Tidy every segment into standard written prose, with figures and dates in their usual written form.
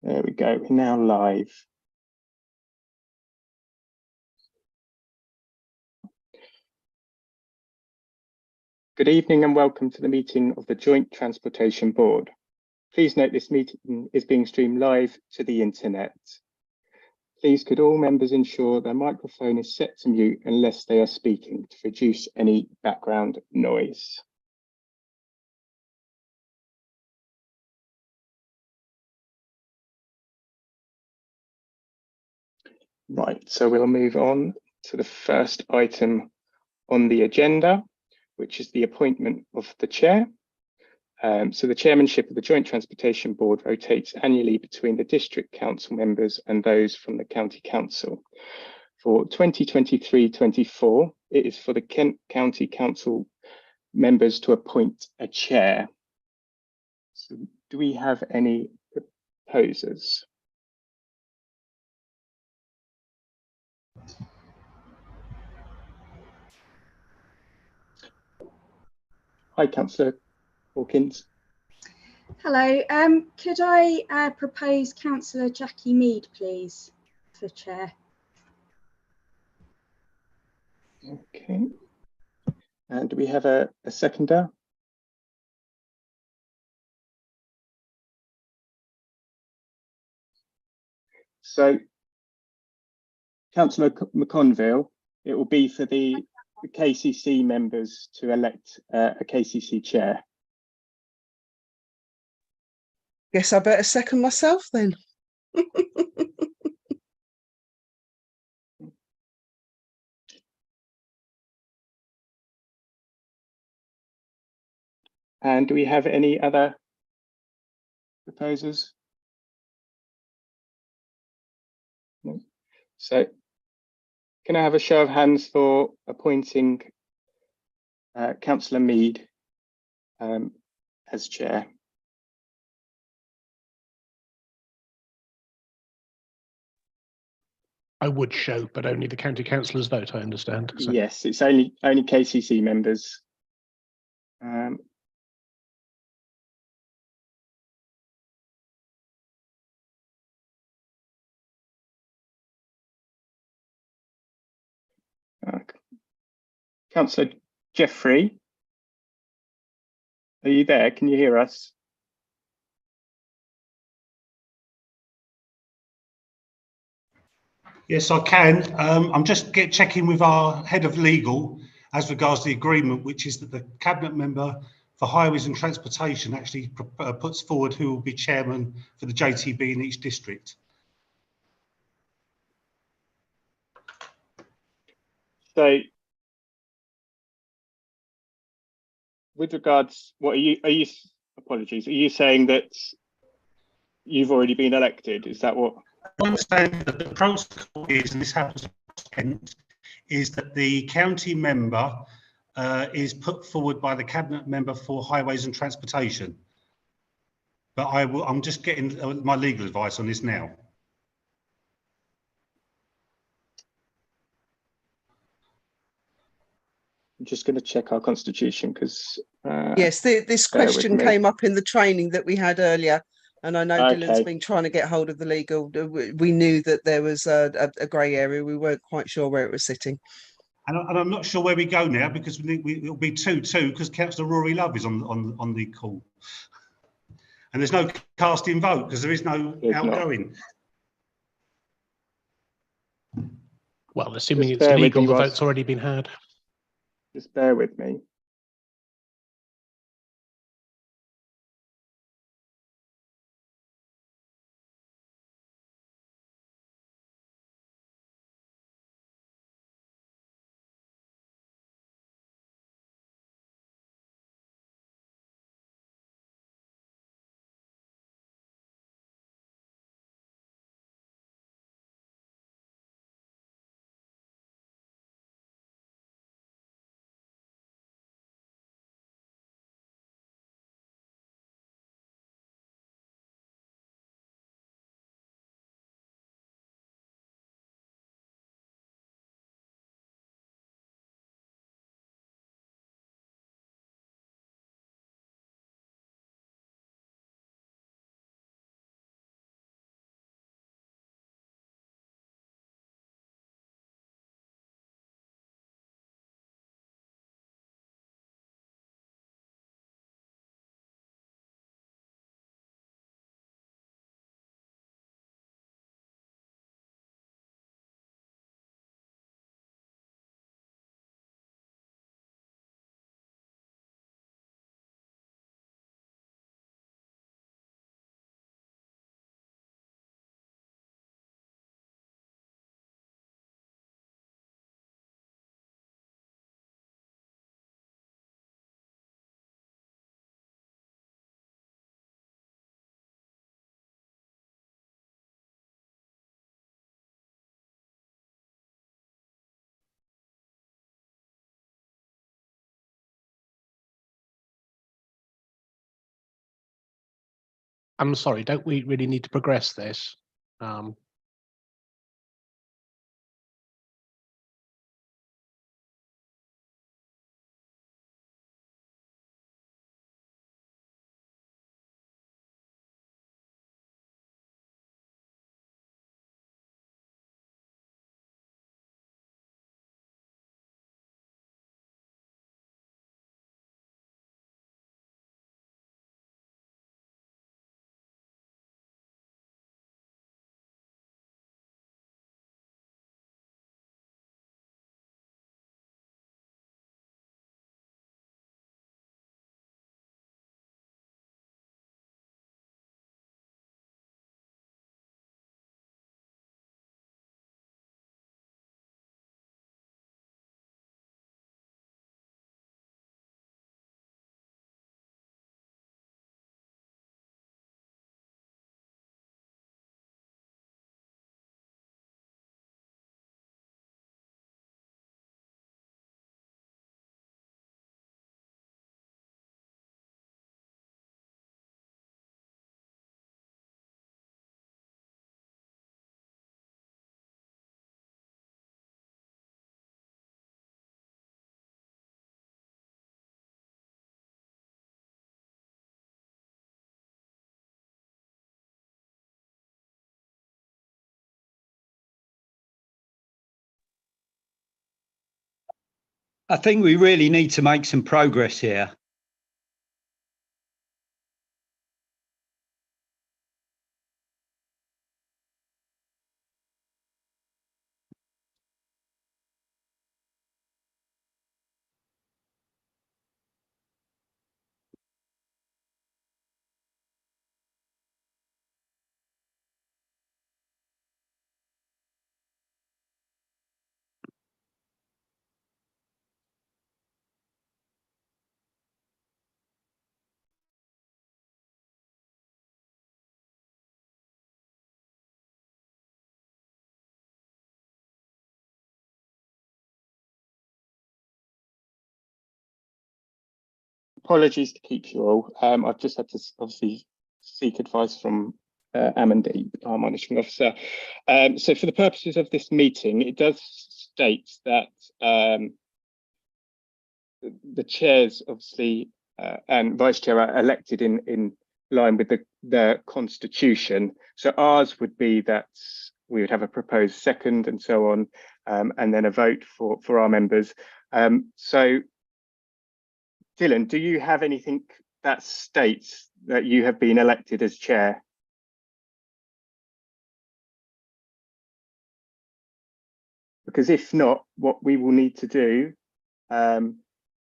There we go, we're now live. Good evening and welcome to the meeting of the Joint Transportation Board. Please note this meeting is being streamed live to the internet. Please could all members ensure their microphone is set to mute unless they are speaking to reduce any background noise. Right, so we'll move on to the first item on the agenda, which is the appointment of the chair. So the chairmanship of the Joint Transportation Board rotates annually between the district council members and those from the county council. For 2023-24, it is for the Kent County Council members to appoint a chair. So do we have any proposers? Hi, Councillor Hawkins. Hello, could I propose Councillor Jackie Mead, please, for chair? Okay. And do we have a seconder? So, Councillor McConville, it will be for the KCC members to elect a KCC chair. Guess I better second myself then. And do we have any other proposers? No. So can I have a show of hands for appointing Councillor Mead as chair? I would show, but only the county councillors vote, I understand. So. Yes, it's only KCC members. Councillor Jeffrey, are you there? Can you hear us? Yes, I can. I'm just checking with our head of legal as regards to the agreement, which is that the cabinet member for highways and transportation actually puts forward who will be chairman for the JTB in each district. So, with regards, what are you? Apologies. Are you saying that you've already been elected? Is that what? I understand that the protocol is, and this happens across Kent, is that the county member is put forward by the cabinet member for highways and transportation. But I'm just getting my legal advice on this now. I'm just going to check our constitution because yes, this question came up in the training that we had earlier, and I know Dylan's been trying to get hold of the legal. We knew that there was a grey area. We weren't quite sure where it was sitting. And I'm not sure where we go now because it'll be 2-2 because Councillor Rory Love is on the call. And there's no casting vote because there is no outgoing. Well, assuming it's legal, the vote's already been had. Just bear with me. I'm sorry, don't we really need to progress this? I think we really need to make some progress here. Apologies to keep you all. I've just had to obviously seek advice from Amandeep, our monitoring officer. So for the purposes of this meeting, it does state that the chairs obviously and vice chair are elected in line with the constitution. So ours would be that we would have a proposed second and so on, and then a vote for our members. So Dylan, do you have anything that states that you have been elected as chair? Because if not, what we will need to do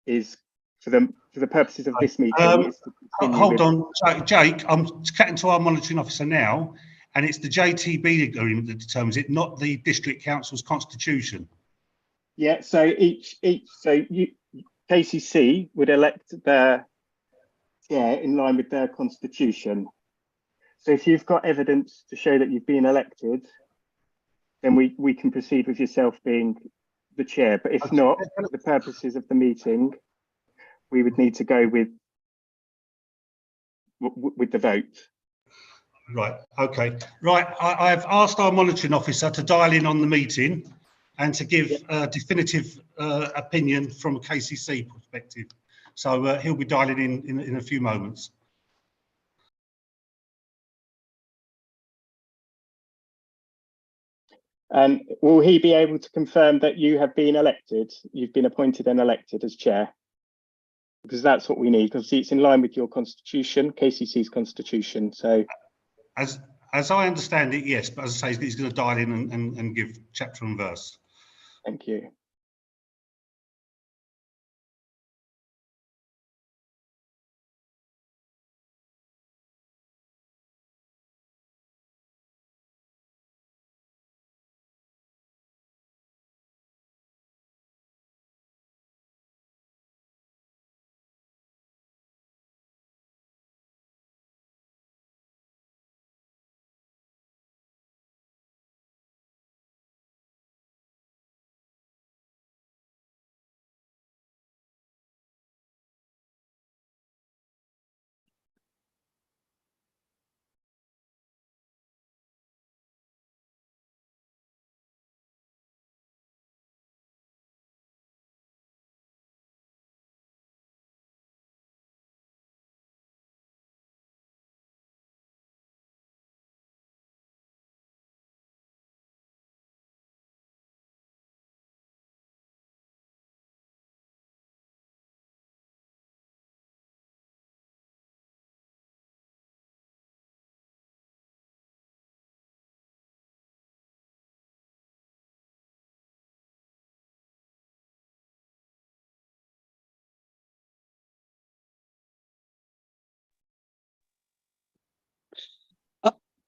is, for the purposes of this meeting, is to continue hold on, Jake. I'm chatting to our monitoring officer now, and it's the JTB agreement that determines it, not the district council's constitution. Yeah. So KCC would elect their chair in line with their constitution. So if you've got evidence to show that you've been elected, then we can proceed with yourself being the chair. But if not, for the purposes of the meeting, we would need to go with the vote. Right. Okay. Right. I've asked our monitoring officer to dial in on the meeting and to give a definitive opinion from a KCC perspective. So he'll be dialing in a few moments. And will he be able to confirm that you have been elected? You've been appointed and elected as chair? Because that's what we need, because it's in line with your constitution, KCC's constitution. So, as I understand it, yes. But as I say, he's going to dial in and give chapter and verse. thank you.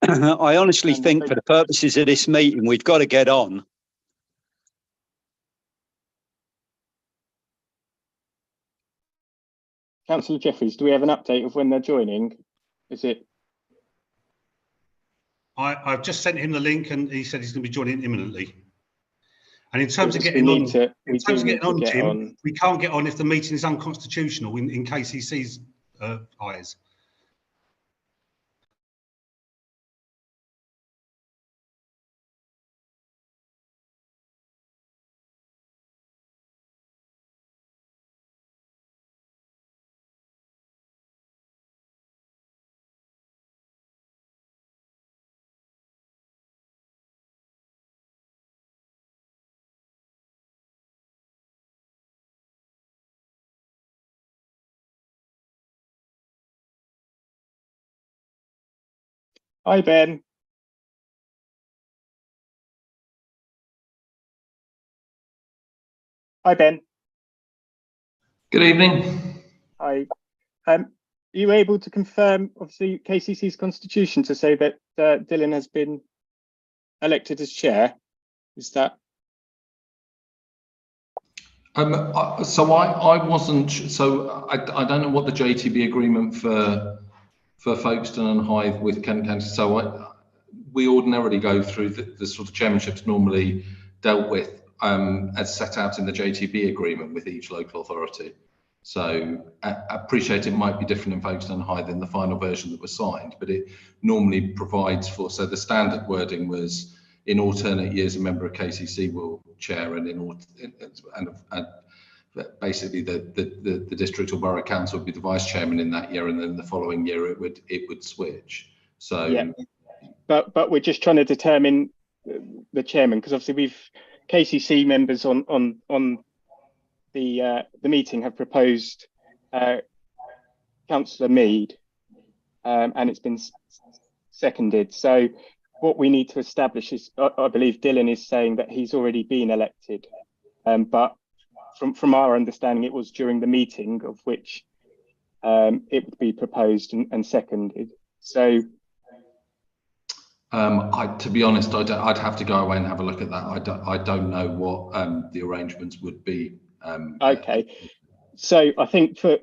I honestly think for the purposes of this meeting, we've got to get on. Councillor Jeffries, do we have an update of when they're joining? Is it? I've just sent him the link and he said he's going to be joining imminently. And in terms of We getting on, Jim, we can't get on if the meeting is unconstitutional in KCC's eyes. Hi, Ben. Hi, Ben. Good evening. Hi. Are you able to confirm, obviously, KCC's constitution to say that Dylan has been elected as chair? Is that? So I wasn't. So I don't know what the JTB agreement for Folkestone and Hythe with Kent County. So we ordinarily go through the sort of chairmanships normally dealt with as set out in the JTB agreement with each local authority. So I appreciate it might be different in Folkestone and Hythe than the final version that was signed, but it normally provides for, so the standard wording was in alternate years, a member of KCC will chair and basically the district or borough council would be the vice chairman in that year, and then the following year it would switch. So yeah, but we're just trying to determine the chairman, because obviously we've KCC members on the meeting have proposed Councillor Mead, and it's been seconded. So what we need to establish is, I believe Dylan is saying that he's already been elected, but from our understanding, it was during the meeting of which it would be proposed and seconded. So to be honest, I'd have to go away and have a look at that. I don't know what the arrangements would be. Okay, so I think for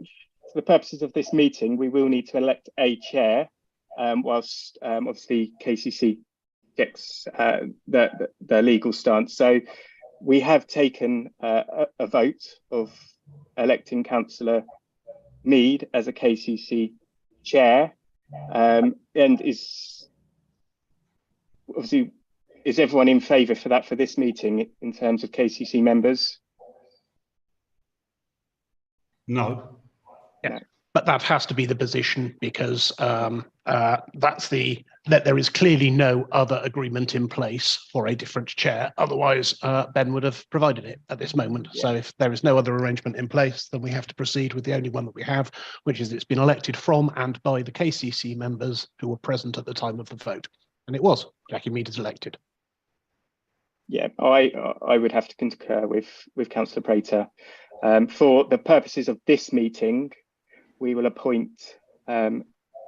the purposes of this meeting, we will need to elect a chair, whilst obviously KCC gets the legal stance. So we have taken a vote of electing Councillor Mead as a KCC chair, and is everyone in favour for that for this meeting in terms of KCC members? No. Yeah, no. But that has to be the position, because that there is clearly no other agreement in place for a different chair. Otherwise, Ben would have provided it at this moment. Yeah. So if there is no other arrangement in place, then we have to proceed with the only one that we have, which is it's been elected from and by the KCC members who were present at the time of the vote. And it was Jackie Mead is elected. Yeah, I would have to concur with Councillor Prater. For the purposes of this meeting, we will appoint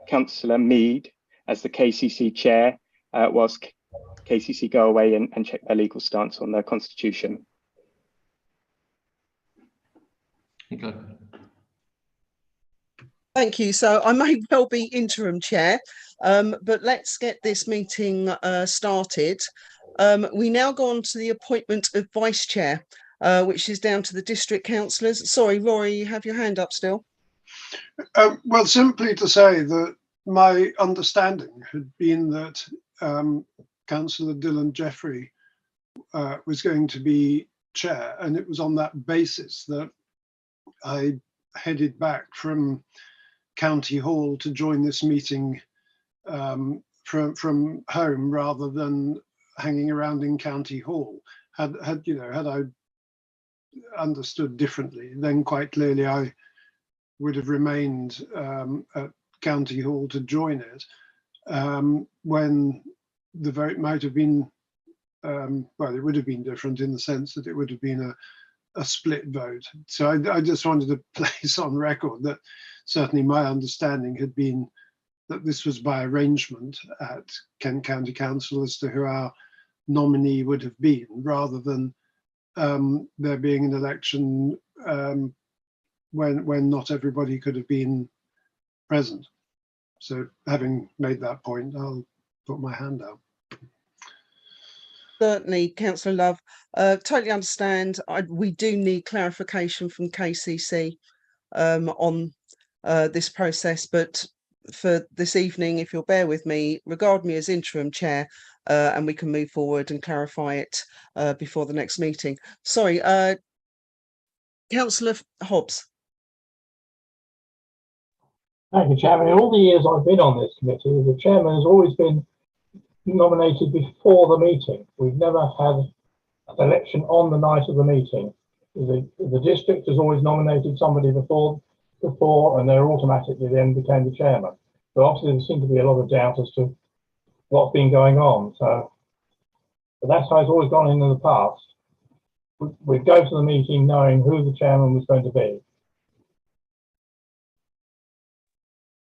Councillor Mead as the KCC chair, whilst KCC go away and check their legal stance on their constitution. Okay. Thank you. So I may well be interim chair, but let's get this meeting started. We now go on to the appointment of vice chair, which is down to the district councillors. Sorry, Rory, you have your hand up still. Well, simply to say that my understanding had been that Councillor Dylan Jeffrey was going to be chair, and it was on that basis that I headed back from County Hall to join this meeting from home rather than hanging around in County Had I understood differently, then quite clearly I would have remained at County Hall to join it, when the vote might have been, well, it would have been different in the sense that it would have been a split vote. So I just wanted to place on record that certainly my understanding had been that this was by arrangement at Kent County Council as to who our nominee would have been, rather than there being an election when not everybody could have been present. So having made that point, I'll put my hand up. Certainly, Councillor Love. Totally understand. We do need clarification from KCC on this process, but for this evening, if you'll bear with me, regard me as interim chair, and we can move forward and clarify it before the next meeting. Sorry, Councillor Hobbs. Thank you, Chairman. In all the years I've been on this committee, the chairman has always been nominated before the meeting. We've never had an election on the night of the meeting. The district has always nominated somebody before, and they're automatically then became the chairman. But obviously there seemed to be a lot of doubt as to what's been going on. So, but that's how it's always gone in the past. We'd go to the meeting knowing who the chairman was going to be.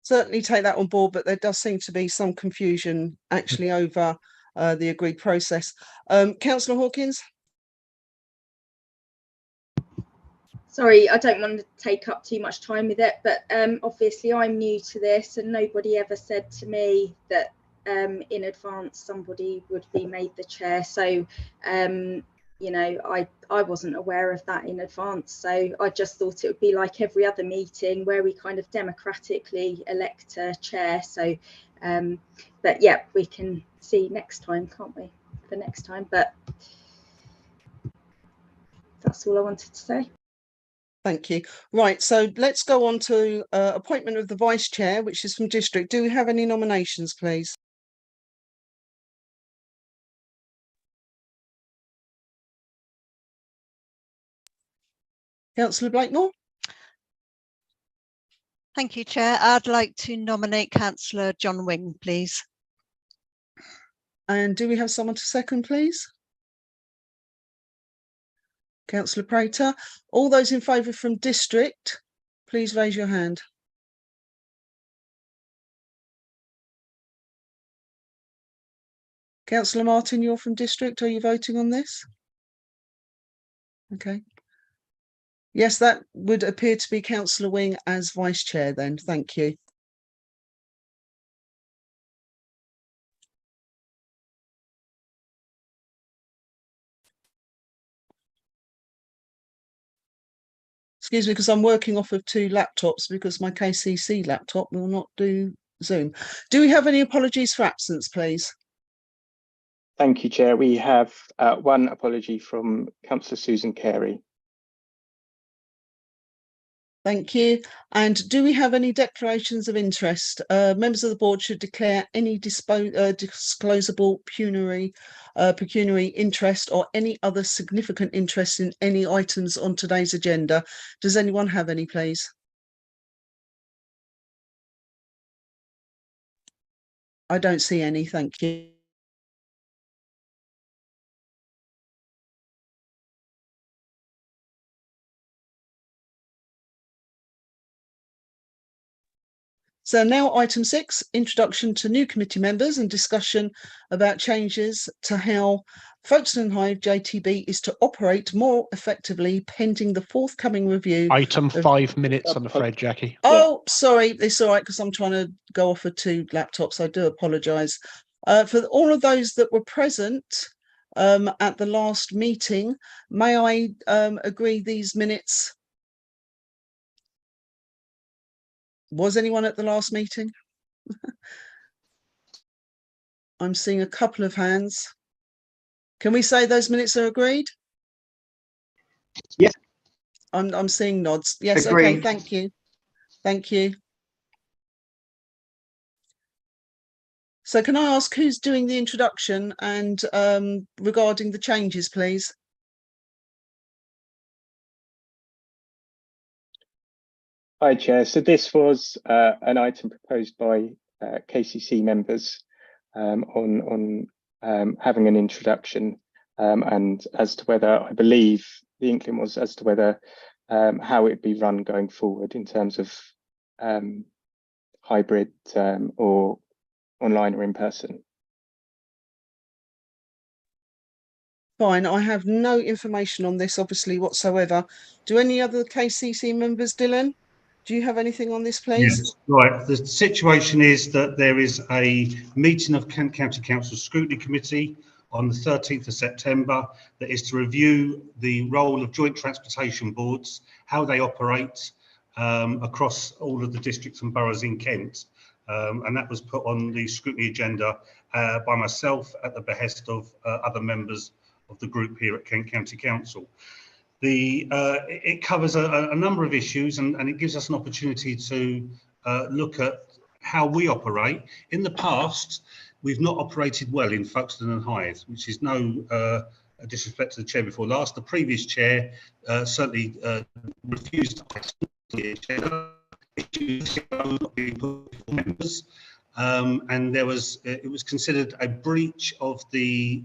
Certainly take that on board, but there does seem to be some confusion actually over the agreed process. Councillor Hawkins. Sorry, I don't want to take up too much time with it, but obviously I'm new to this and nobody ever said to me that in advance somebody would be made the chair. So, you know, I wasn't aware of that in advance. So I just thought it would be like every other meeting where we kind of democratically elect a chair. So, but yeah, we can see next time, can't we, for next time? But that's all I wanted to say. Thank you. Right, so let's go on to appointment of the vice chair, which is from district. Do we have any nominations, please? Councillor Blakemore. Thank you, Chair. I'd like to nominate Councillor John Wing, please. And do we have someone to second, please? Councillor Prater. All those in favour from district, please raise your hand. Councillor Martin, you're from district. Are you voting on this? Okay. Yes, that would appear to be Councillor Wing as vice chair then. Thank you. Excuse me, because I'm working off of 2 laptops because my KCC laptop will not do Zoom. Do we have any apologies for absence, please? Thank you, Chair. We have one apology from Councillor Susan Carey. Thank you. And do we have any declarations of interest? Members of the board should declare any disclosable pecuniary interest or any other significant interest in any items on today's agenda. Does anyone have any, please? I don't see any, thank you. So now item 6, introduction to new committee members and discussion about changes to how Folkestone and Hythe JTB is to operate more effectively pending the forthcoming review. Item 5 minutes, I'm afraid, Jackie. Oh, sorry, it's all right because I'm trying to go off of 2 laptops. I do apologise. For all of those that were present at the last meeting, may I agree these minutes? Was anyone at the last meeting? I'm seeing a couple of hands. Can we say those minutes are agreed? Yes. I'm seeing nods. Yes, agreed. Okay, thank you. Thank you. So can I ask who's doing the introduction and regarding the changes, please? Hi, Chair. So this was an item proposed by KCC members on having an introduction and as to whether, I believe the inkling was as to whether how it'd be run going forward in terms of hybrid or online or in person. Fine, I have no information on this, obviously, whatsoever. Do any other KCC members, Dylan? Do you have anything on this, please? Yes, right. The situation is that there is a meeting of Kent County Council Scrutiny Committee on the 13th of September that is to review the role of joint transportation boards, how they operate across all of the districts and boroughs in Kent. And that was put on the scrutiny agenda by myself at the behest of other members of the group here at Kent County Council. It covers a number of issues and it gives us an opportunity to look at how we operate. In the past, we've not operated well in Folkestone and Hythe, which is no disrespect to the chair before last. The previous chair certainly refused the agenda issues not being put before members. And it was considered a breach of the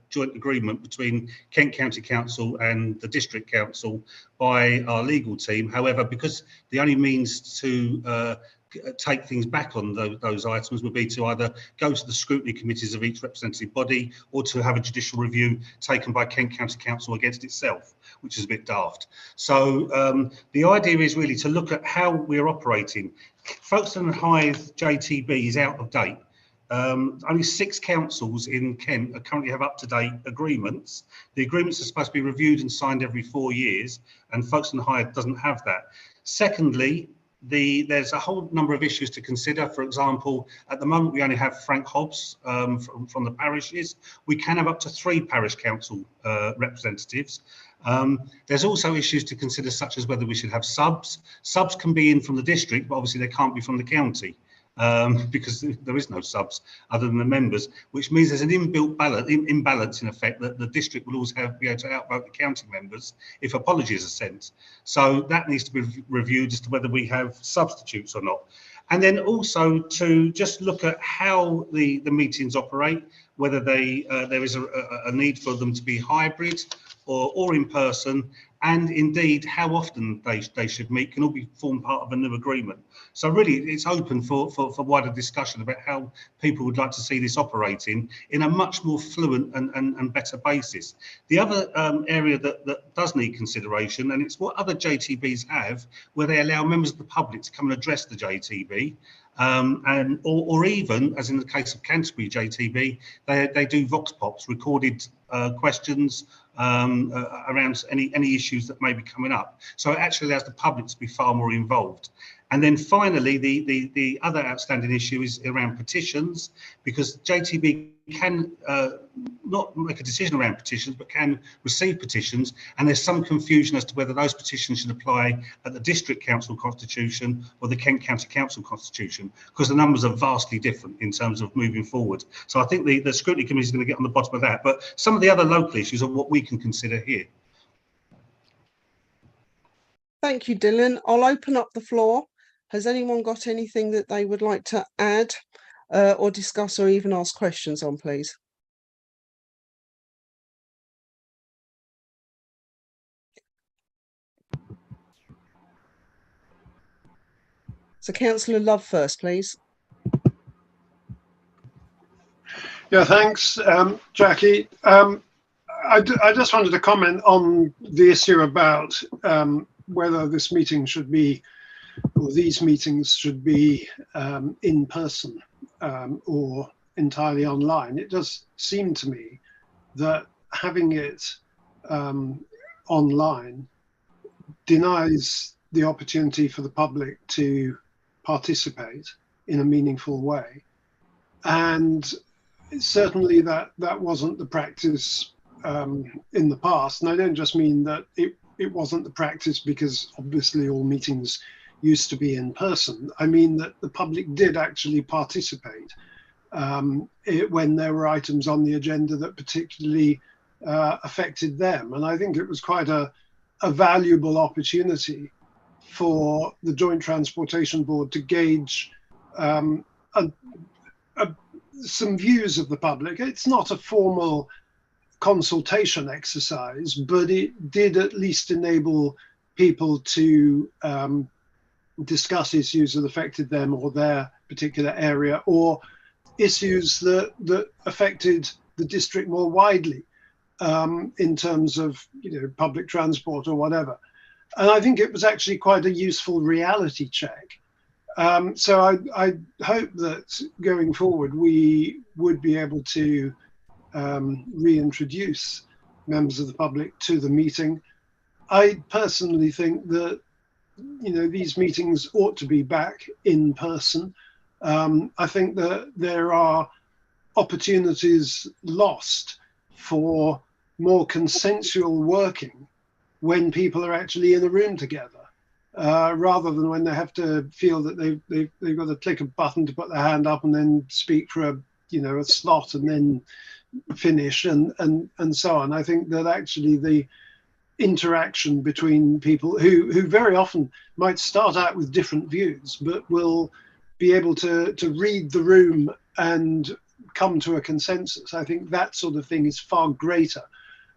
joint agreement between Kent County Council and the District Council by our legal team. However, because the only means to take things back on those items would be to either go to the scrutiny committees of each representative body or to have a judicial review taken by Kent County Council against itself, which is a bit daft. So the idea is really to look at how we're operating. Folkestone and Hythe JTB is out of date. Only 6 councils in Kent currently have up-to-date agreements. The agreements are supposed to be reviewed and signed every 4 years, and Folkestone and Hythe doesn't have that. Secondly, there's a whole number of issues to consider. For example, at the moment we only have Frank Hobbs from the parishes. We can have up to 3 parish council representatives. There's also issues to consider, such as whether we should have subs. Subs can be in from the district, but obviously they can't be from the county because there is no subs other than the members, which means there's an inbuilt imbalance in effect that the district will always be able to outvote the county members if apologies are sent. So that needs to be reviewed as to whether we have substitutes or not. And then also to just look at how the meetings operate, whether there is a need for them to be hybrid or in person, and indeed how often they should meet can all be form part of a new agreement. So really it's open for wider discussion about how people would like to see this operating in a much more fluent and better basis. The other area that does need consideration, and it's what other JTBs have, where they allow members of the public to come and address the JTB, or even, as in the case of Canterbury JTB, they do vox pops, recorded questions around any issues that may be coming up. So it actually allows the public to be far more involved. And then finally, the other outstanding issue is around petitions, because JTB can not make a decision around petitions, but can receive petitions. And there's some confusion as to whether those petitions should apply at the District Council Constitution or the Kent County Council Constitution, because the numbers are vastly different in terms of moving forward. So I think the Scrutiny Committee is going to get on the bottom of that. But some of the other local issues are what we can consider here. Thank you, Dylan. I'll open up the floor. Has anyone got anything that they would like to add or discuss or even ask questions on, please? So Councillor Love first, please. Yeah, thanks, Jackie. I just wanted to comment on the issue about whether this meeting should be, or these meetings should be in person or entirely online. It does seem to me that having it online denies the opportunity for the public to participate in a meaningful way. And certainly that wasn't the practice in the past. And I don't just mean that it wasn't the practice because obviously all meetings used to be in person. I mean that the public did actually participate when there were items on the agenda that particularly affected them. And I think it was quite a valuable opportunity for the Joint Transportation Board to gauge some views of the public. It's not a formal consultation exercise, but it did at least enable people to discuss issues that affected them or their particular area, or issues that affected the district more widely, in terms of, you know, public transport or whatever. And I think it was actually quite a useful reality check. So I hope that going forward we would be able to reintroduce members of the public to the meeting. I personally think that, you know, these meetings ought to be back in person. I think that there are opportunities lost for more consensual working when people are actually in a room together, rather than when they have to feel that they've got to click a button to put their hand up and then speak for a, you know, a slot and then finish and so on. I think that actually the interaction between people who very often might start out with different views but will be able to read the room and come to a consensus, I think that sort of thing is far greater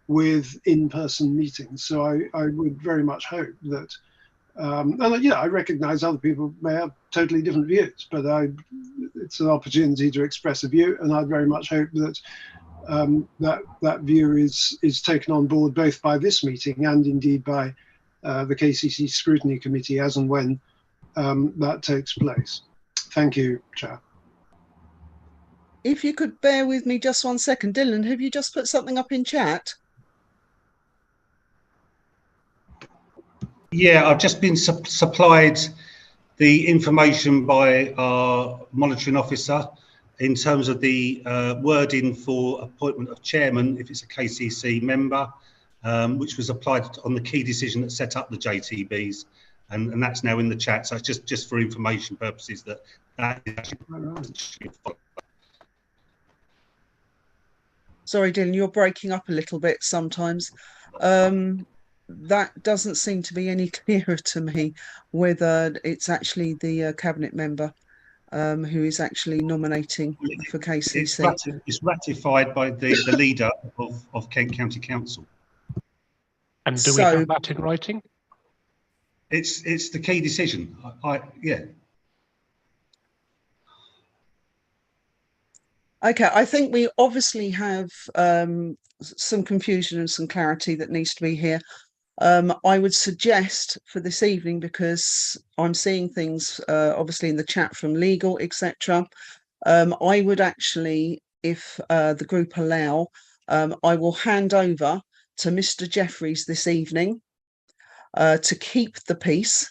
with in-person meetings. So I would very much hope that, and yeah, I recognize other people may have totally different views, but it's an opportunity to express a view, and I'd very much hope that that view is taken on board both by this meeting and indeed by the KCC Scrutiny Committee as and when that takes place. Thank you, Chair. If you could bear with me just 1 second, Dylan, have you just put something up in chat? Yeah, I've just been supplied the information by our monitoring officer in terms of the wording for appointment of chairman if it's a KCC member, which was applied on the key decision that set up the JTBs, and that's now in the chat. So it's just for information purposes that is actually followed. Sorry, Dylan, you're breaking up a little bit sometimes. That doesn't seem to be any clearer to me whether it's actually the cabinet member who is actually nominating for KCC. It's ratified by the leader of Kent County Council. And do we have that in writing? It's the key decision. Yeah. Okay, I think we obviously have some confusion and some clarity that needs to be here. I would suggest for this evening, because I'm seeing things obviously in the chat from legal, etc. I would actually, if the group allow, I will hand over to Mr. Jeffries this evening to keep the peace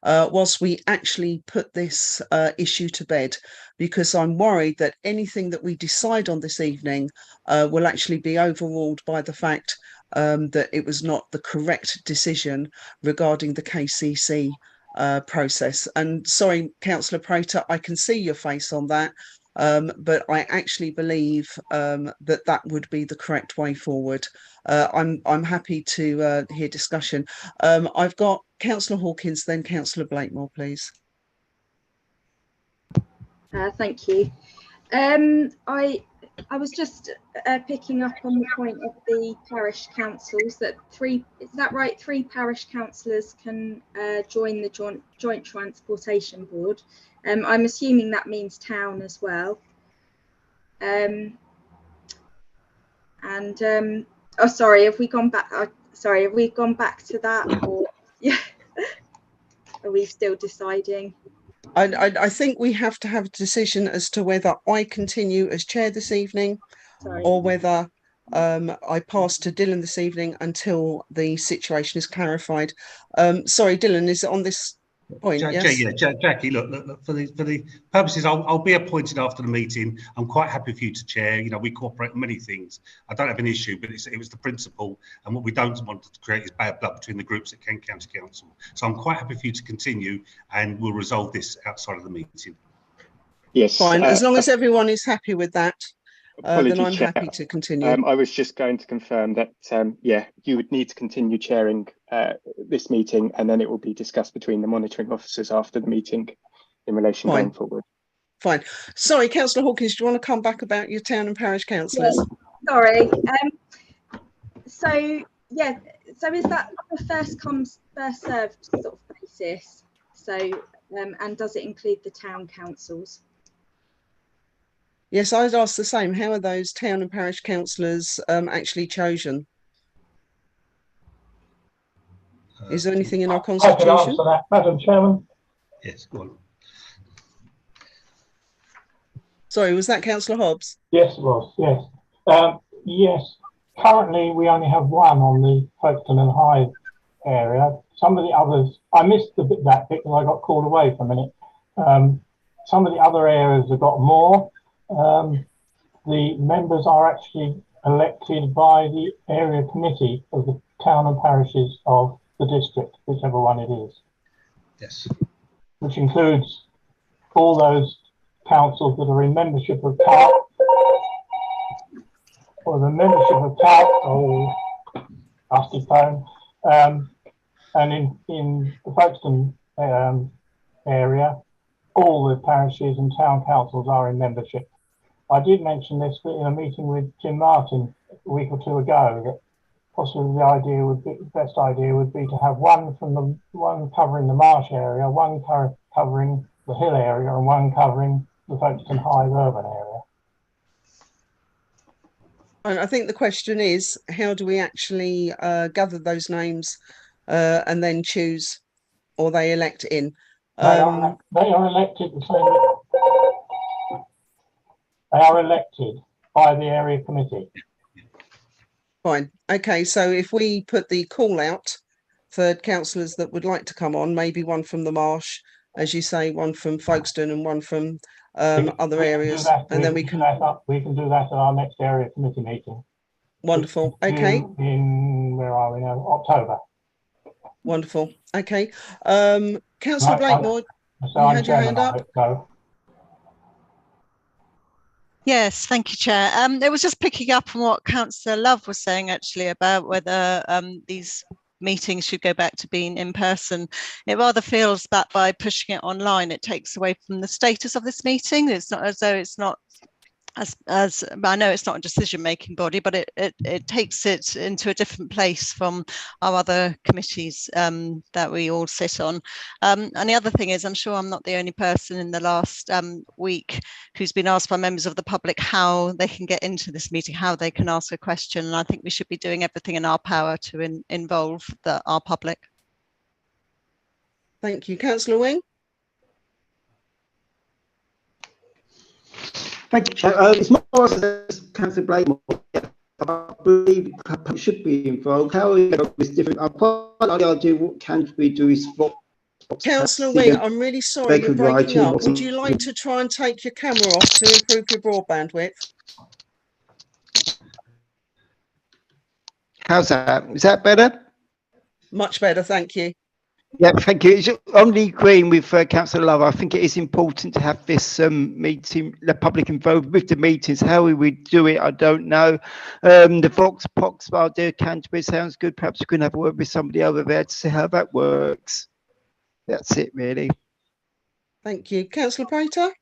whilst we actually put this issue to bed, because I'm worried that anything that we decide on this evening will actually be overruled by the fact that it was not the correct decision regarding the KCC process. And sorry, Councillor Prater, I can see your face on that, but I actually believe that would be the correct way forward. I'm happy to hear discussion. I've got Councillor Hawkins, then Councillor Blakemore, please. Thank you. I was just picking up on the point of the parish councils, that is that right? 3 parish councillors can join the joint transportation board. I'm assuming that means town as well. Oh, sorry, have we gone back? Sorry, have we gone back to that? Or yeah, are we still deciding? I think we have to have a decision as to whether I continue as chair this evening, or whether I pass to Dylan this evening until the situation is clarified. Sorry, Dylan, is it on this point? Yes? Yeah, Jackie, look, for the purposes, I'll be appointed after the meeting. I'm quite happy for you to chair. You know, we cooperate on many things. I don't have an issue, but it was the principle, and what we don't want to create is bad blood between the groups at Kent County Council. So I'm quite happy for you to continue, and we'll resolve this outside of the meeting. Yes. Fine, as long as everyone is happy with that. Then I'm Chair. happy to continue. I was just going to confirm that, yeah, you would need to continue chairing this meeting, and then it will be discussed between the monitoring officers after the meeting in relation going forward. Fine. Sorry, Councillor Hawkins, do you want to come back about your town and parish councillors? Yeah, sorry. So, yeah, so is that a first come, first served sort of basis? So, and does it include the town councils? Yes, I'd ask the same. How are those town and parish councillors actually chosen? Is there anything in our I can constitution? answer that, Madam Chairman. Yes, go on. Sorry, was that Councillor Hobbs? Yes, it was. Yes. Yes. Currently, we only have one on the Folkestone and Hythe area. Some of the others, I missed that bit because I got called away for a minute. Some of the other areas have got more. The members are actually elected by the area committee of the town and parishes of the district, whichever one it is. Yes. Which includes all those councils that are in membership of TAP, or the membership of TAP, or rusty phone, and in the Folkestone area, all the parishes and town councils are in membership. I did mention this in a meeting with Jim Martin a week or two ago, that possibly the best idea would be to have one covering the marsh area, one covering the hill area, and one covering the Folkestone Hythe urban area. And I think the question is, how do we actually gather those names and then choose, or they elect in? They are elected the same. They are elected by the area committee. Fine. Okay, so if we put the call out for councillors that would like to come on, maybe one from the Marsh, as you say, one from Folkestone and one from other areas, and then we can do that at our next area committee meeting. Wonderful. Okay. In where are we now? October. Wonderful. Okay. Councillor Blakemore, you had your hand up. Yes, thank you, Chair. It was just picking up on what Councillor Love was saying actually about whether these meetings should go back to being in person. It rather feels that by pushing it online, it takes away from the status of this meeting. It's not as though it's not, as I know it's not a decision-making body, but it takes it into a different place from our other committees that we all sit on. And the other thing is, I'm sure I'm not the only person in the last week who's been asked by members of the public how they can get into this meeting, how they can ask a question. And I think we should be doing everything in our power to involve our public. Thank you. Councillor Wing? Thank you, Chair. It's more as Councillor Blakemore. I believe it should be involved. How are we going to this different? Part of the idea, what can we do is what. Councillor Wing, I'm really sorry, you're breaking up. Would you like to try and take your camera off to improve your broadband width? How's that? Is that better? Much better, thank you. Yeah, thank you. It's only agreeing with Councillor Love. I think it is important to have this meeting, the public involved with the meetings. How we would do it, I don't know. The Vox Pox idea, Canterbury sounds good. Perhaps we can have a word with somebody over there to see how that works. That's it, really. Thank you. Councillor Prater?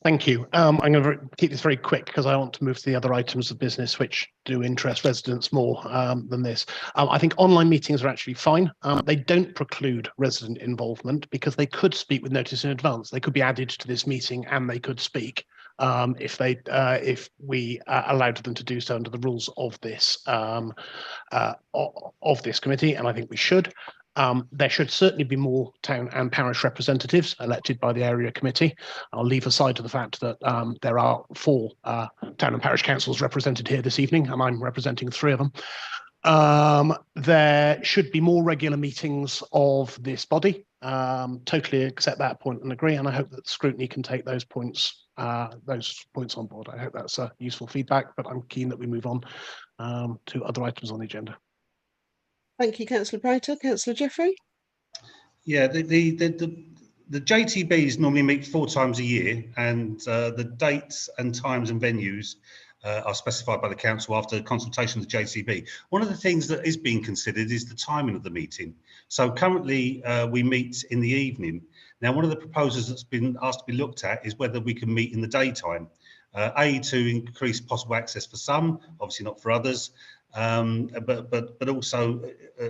Thank you. I'm going to keep this very quick because I want to move to the other items of business which do interest residents more than this. I think online meetings are actually fine. They don't preclude resident involvement because they could speak with notice in advance. They could be added to this meeting and they could speak if we allowed them to do so under the rules of this committee, and I think we should. There should certainly be more town and parish representatives elected by the area committee. I'll leave aside to the fact that there are 4 town and parish councils represented here this evening, and I'm representing 3 of them. There should be more regular meetings of this body. Totally accept that point and agree, and I hope that scrutiny can take those points on board. I hope that's useful feedback, but I'm keen that we move on to other items on the agenda. Thank you, Councillor Prater. Councillor Jeffrey? Yeah, the JTBs normally meet 4 times a year, and the dates and times and venues are specified by the council after consultation with the JTB. One of the things that is being considered is the timing of the meeting. So currently we meet in the evening. Now, one of the proposals that's been asked to be looked at is whether we can meet in the daytime. To increase possible access for some, obviously not for others, but also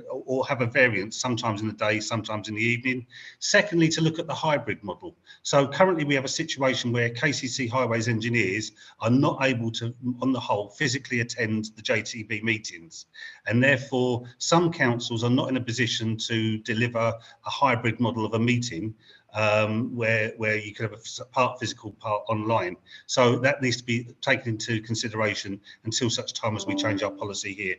or have a variance, sometimes in the day, sometimes in the evening. Secondly, to look at the hybrid model. So currently we have a situation where KCC Highways engineers are not able to, on the whole, physically attend the JTB meetings. And therefore, some councils are not in a position to deliver a hybrid model of a meeting where you could have a part physical, part online. So that needs to be taken into consideration until such time as we change our policy here.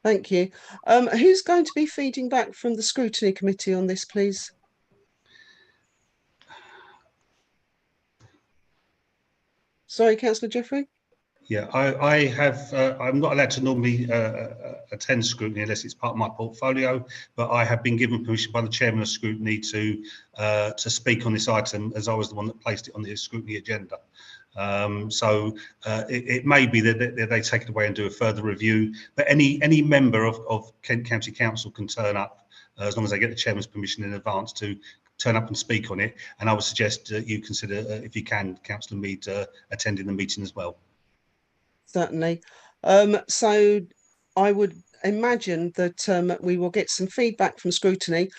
Thank you. Who's going to be feeding back from the scrutiny committee on this, please? Sorry, Councillor Jeffrey. Yeah, I'm not allowed to normally attend scrutiny unless it's part of my portfolio, but I have been given permission by the chairman of scrutiny to speak on this item, as I was the one that placed it on the scrutiny agenda. It may be that they take it away and do a further review, but any member of Kent County Council can turn up as long as they get the chairman's permission in advance to turn up and speak on it. And I would suggest you consider, if you can, Councillor Mead, attending the meeting as well. Certainly. So I would imagine that we will get some feedback from scrutiny.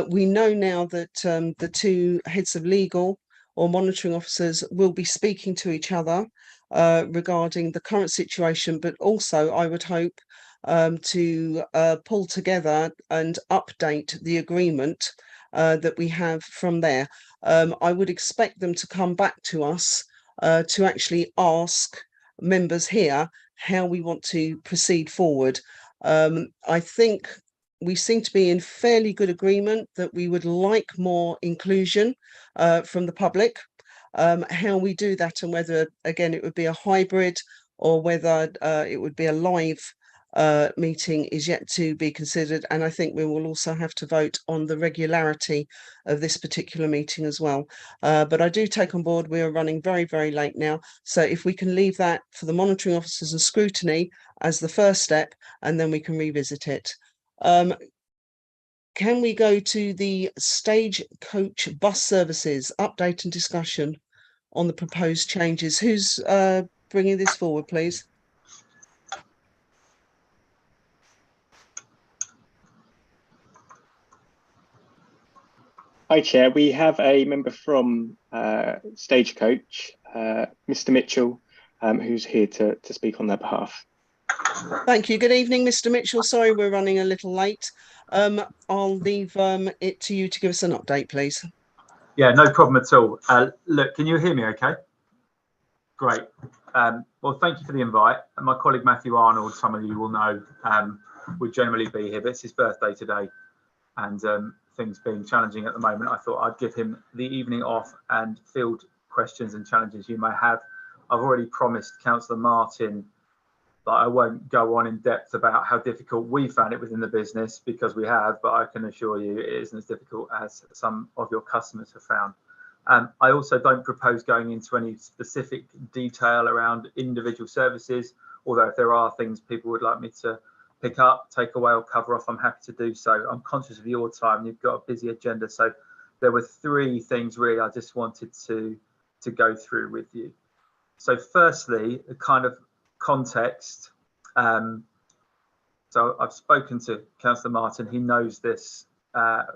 We know now that the two heads of legal or monitoring officers will be speaking to each other regarding the current situation, but also I would hope to pull together and update the agreement that we have from there. I would expect them to come back to us to actually ask members here how we want to proceed forward. I think we seem to be in fairly good agreement that we would like more inclusion from the public. How we do that and whether, again, it would be a hybrid or whether it would be a live meeting is yet to be considered. And I think we will also have to vote on the regularity of this particular meeting as well. But I do take on board, we are running very, very late now. So if we can leave that for the monitoring officers and scrutiny as the first step, and then we can revisit it. Can we go to the Stagecoach bus services update and discussion on the proposed changes? Who's bringing this forward, please? Hi, Chair. We have a member from Stagecoach, Mr. Mitchell, who's here to speak on their behalf. Thank you. Good evening, Mr. Mitchell. Sorry, we're running a little late. I'll leave it to you to give us an update, please. Yeah, no problem at all. Look, can you hear me okay? Great. Well, thank you for the invite. And my colleague Matthew Arnold, some of you will know, would generally be here, but it's his birthday today. And things being challenging at the moment, I thought I'd give him the evening off and field questions and challenges you may have. I've already promised Councillor Martin that I won't go on in depth about how difficult we found it within the business, because we have, but I can assure you it isn't as difficult as some of your customers have found. I also don't propose going into any specific detail around individual services, although if there are things people would like me to pick up, take away or cover off, I'm happy to do so. I'm conscious of your time, you've got a busy agenda, so there were three things really I just wanted to go through with you. So firstly, the kind of context. So I've spoken to Councillor Martin, he knows this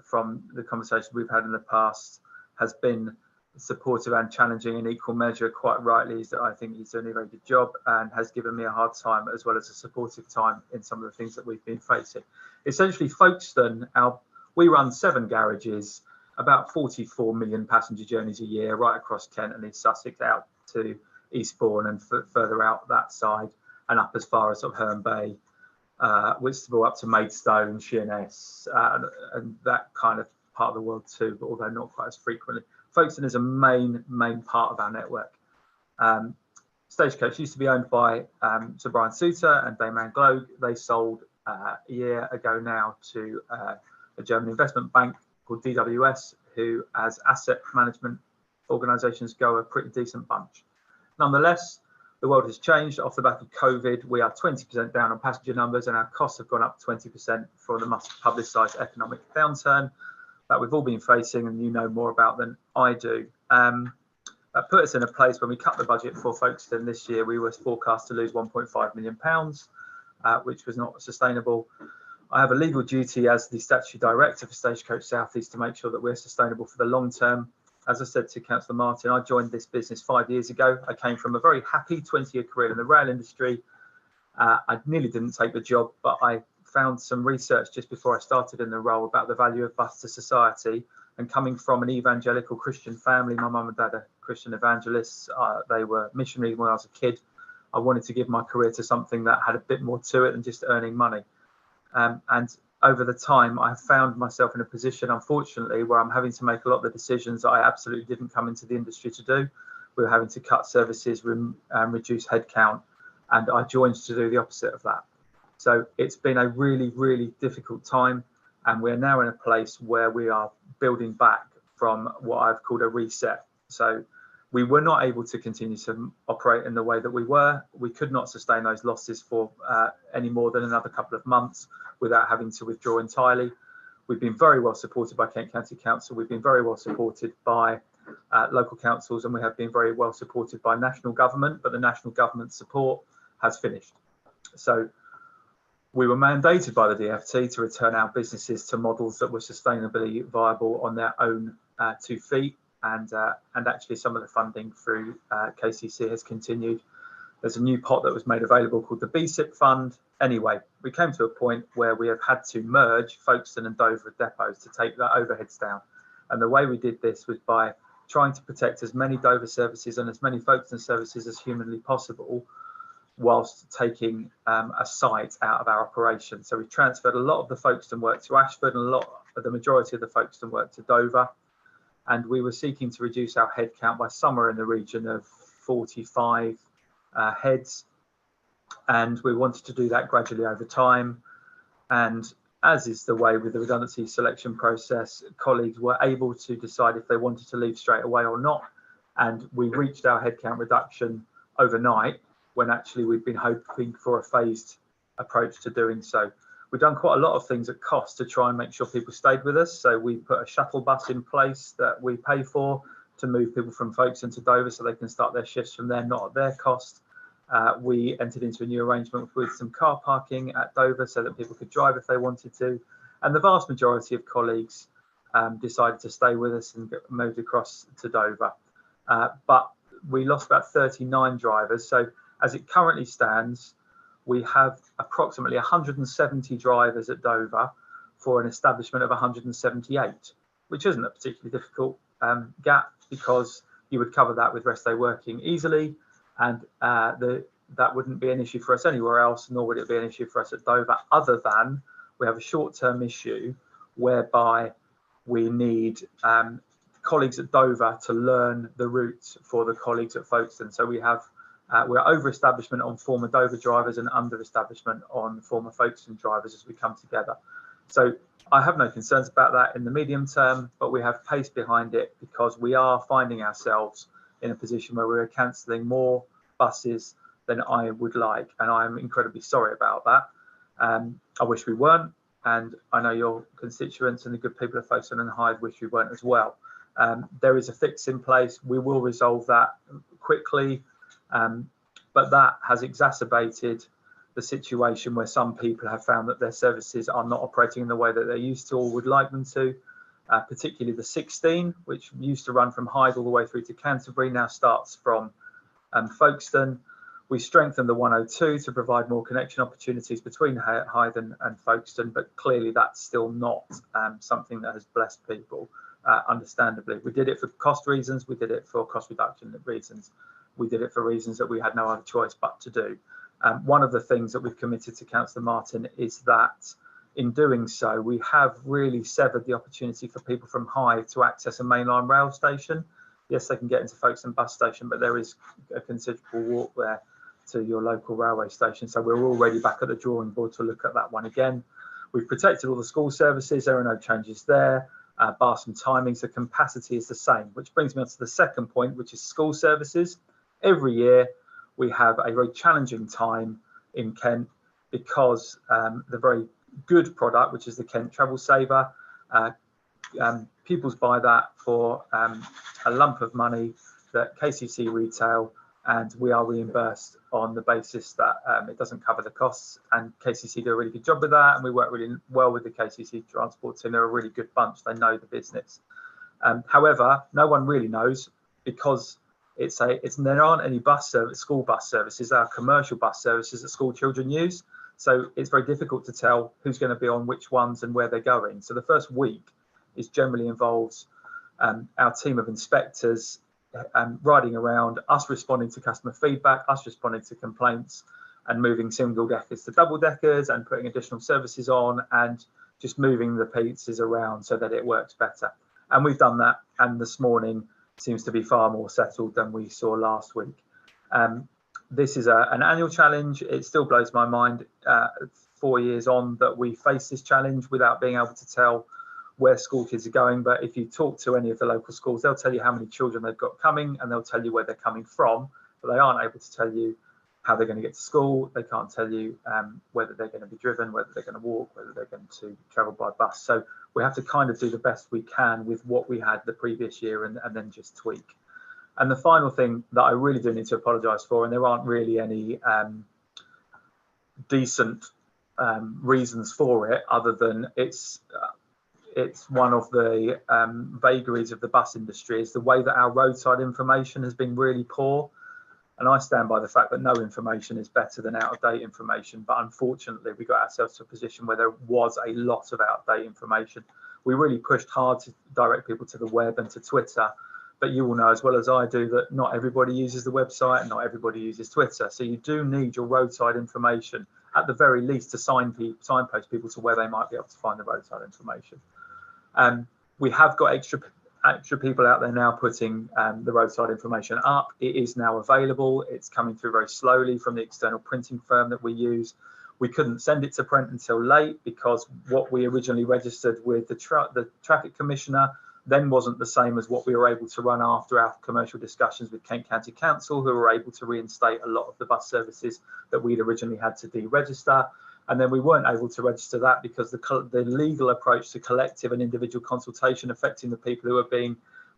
from the conversations we've had in the past, has been supportive and challenging in equal measure. Quite rightly, is that I think he's doing a very good job and has given me a hard time as well as a supportive time in some of the things that we've been facing. Essentially, Folkestone, we run 7 garages, about 44 million passenger journeys a year right across Kent and East Sussex out to Eastbourne and further out that side and up as far as sort of Herne Bay, Whitstable up to Maidstone, Sheerness, and that kind of part of the world too, but although not quite as frequently. Folkestone is a main part of our network. Stagecoach used to be owned by Sir Brian Souter and Dame Anne Gloag. They sold a year ago now to a German investment bank called DWS, who as asset management organisations go a pretty decent bunch. Nonetheless, the world has changed. Off the back of COVID, we are 20% down on passenger numbers and our costs have gone up 20% for the much publicised economic downturn that we've all been facing and you know more about than I do. That put us in a place when we cut the budget for Folkestone this year, we were forecast to lose £1.5 million, which was not sustainable. I have a legal duty as the statutory director for Stagecoach South East to make sure that we're sustainable for the long term. As I said to Councillor Martin, I joined this business 5 years ago. I came from a very happy 20-year career in the rail industry. I nearly didn't take the job, but I found some research just before I started in the role about the value of bus to society. And coming from an evangelical Christian family, my mum and dad are Christian evangelists. They were missionaries when I was a kid. I wanted to give my career to something that had a bit more to it than just earning money. And over the time, I found myself in a position, unfortunately, where I'm having to make a lot of the decisions that I absolutely didn't come into the industry to do. We were having to cut services, reduce headcount, and I joined to do the opposite of that. So it's been a really, really difficult time, and we're now in a place where we are building back from what I've called a reset. So we were not able to continue to operate in the way that we were. We could not sustain those losses for any more than another couple of months without having to withdraw entirely. We've been very well supported by Kent County Council. We've been very well supported by local councils, and we have been very well supported by national government, but the national government support has finished. So we were mandated by the DfT to return our businesses to models that were sustainably viable on their own 2 feet. And actually some of the funding through KCC has continued. There's a new pot that was made available called the BSIP fund. Anyway, we came to a point where we have had to merge Folkestone and Dover depots to take the overheads down. And the way we did this was by trying to protect as many Dover services and as many Folkestone services as humanly possible, whilst taking a site out of our operation. So we transferred a lot of the Folkestone work to Ashford and a lot of the majority of the Folkestone work to Dover. And we were seeking to reduce our headcount by somewhere in the region of 45 heads. And we wanted to do that gradually over time. And as is the way with the redundancy selection process, colleagues were able to decide if they wanted to leave straight away or not. And we reached our headcount reduction overnight, when actually we've been hoping for a phased approach to doing so. We've done quite a lot of things at cost to try and make sure people stayed with us. So we put a shuttle bus in place that we pay for to move people from Folkestone to Dover so they can start their shifts from there, not at their cost. We entered into a new arrangement with some car parking at Dover so that people could drive if they wanted to. And the vast majority of colleagues decided to stay with us and moved across to Dover. But we lost about 39 drivers. So as it currently stands, we have approximately 170 drivers at Dover for an establishment of 178, which isn't a particularly difficult gap, because you would cover that with rest day working easily, and that wouldn't be an issue for us anywhere else, nor would it be an issue for us at Dover, other than we have a short-term issue whereby we need colleagues at Dover to learn the routes for the colleagues at Folkestone. So we have we're over establishment on former Dover drivers and under establishment on former Folkestone drivers as we come together. So I have no concerns about that in the medium term, but we have pace behind it because we are finding ourselves in a position where we're cancelling more buses than I would like, and I'm incredibly sorry about that. I wish we weren't, and I know your constituents and the good people of Folkestone and Hythe wish we weren't as well. There is a fix in place. We will resolve that quickly. But that has exacerbated the situation where some people have found that their services are not operating in the way that they're used to or would like them to, particularly the 16, which used to run from Hythe all the way through to Canterbury, now starts from Folkestone. We strengthened the 102 to provide more connection opportunities between Hythe and Folkestone, but clearly that's still not something that has blessed people, understandably. We did it for cost reasons, we did it for cost reduction reasons. We did it for reasons that we had no other choice but to do. One of the things that we've committed to Councillor Martin is that in doing so, we have really severed the opportunity for people from Hythe to access a mainline rail station. Yes, they can get into Folkestone bus station, but there is a considerable walk there to your local railway station. So we're already back at the drawing board to look at that one again. We've protected all the school services. There are no changes there. Bar some timings, the capacity is the same, which brings me on to the second point, which is school services. Every year we have a very challenging time in Kent because the very good product, which is the Kent Travel Saver, pupils buy that for a lump of money that KCC retail, and we are reimbursed on the basis that it doesn't cover the costs, and KCC do a really good job with that, and we work really well with the KCC transport team. They're a really good bunch, they know the business. However, no one really knows, because there aren't any school bus services. There are commercial bus services that school children use, so it's very difficult to tell who's going to be on which ones and where they're going. So the first week generally involves our team of inspectors riding around, us responding to customer feedback, us responding to complaints, and moving single deckers to double deckers, and putting additional services on, and just moving the pieces around so that it works better. And we've done that, and this morning seems to be far more settled than we saw last week. This is an annual challenge. It still blows my mind 4 years on that we face this challenge without being able to tell where school kids are going. But if you talk to any of the local schools, they'll tell you how many children they've got coming, and they'll tell you where they're coming from, but they aren't able to tell you how they're going to get to school. They can't tell you whether they're going to be driven, whether they're going to walk, whether they're going to travel by bus. So we have to kind of do the best we can with what we had the previous year, and then just tweak. And the final thing that I really do need to apologise for, and there aren't really any decent reasons for it, other than it's one of the vagaries of the bus industry, is the way that our roadside information has been really poor. And I stand by the fact that no information is better than out-of-date information. But unfortunately, we got ourselves to a position where there was a lot of out-of-date information. We really pushed hard to direct people to the web and to Twitter. But you will know as well as I do that not everybody uses the website and not everybody uses Twitter. So you do need your roadside information, at the very least, to signpost people to where they might be able to find the roadside information. We have got extra people out there now putting the roadside information up. It is now available. It's coming through very slowly from the external printing firm that we use. We couldn't send it to print until late, because what we originally registered with the traffic commissioner then wasn't the same as what we were able to run after our commercial discussions with Kent County Council, who were able to reinstate a lot of the bus services that we'd originally had to deregister. And then we weren't able to register that because the legal approach to collective and individual consultation affecting the people who were being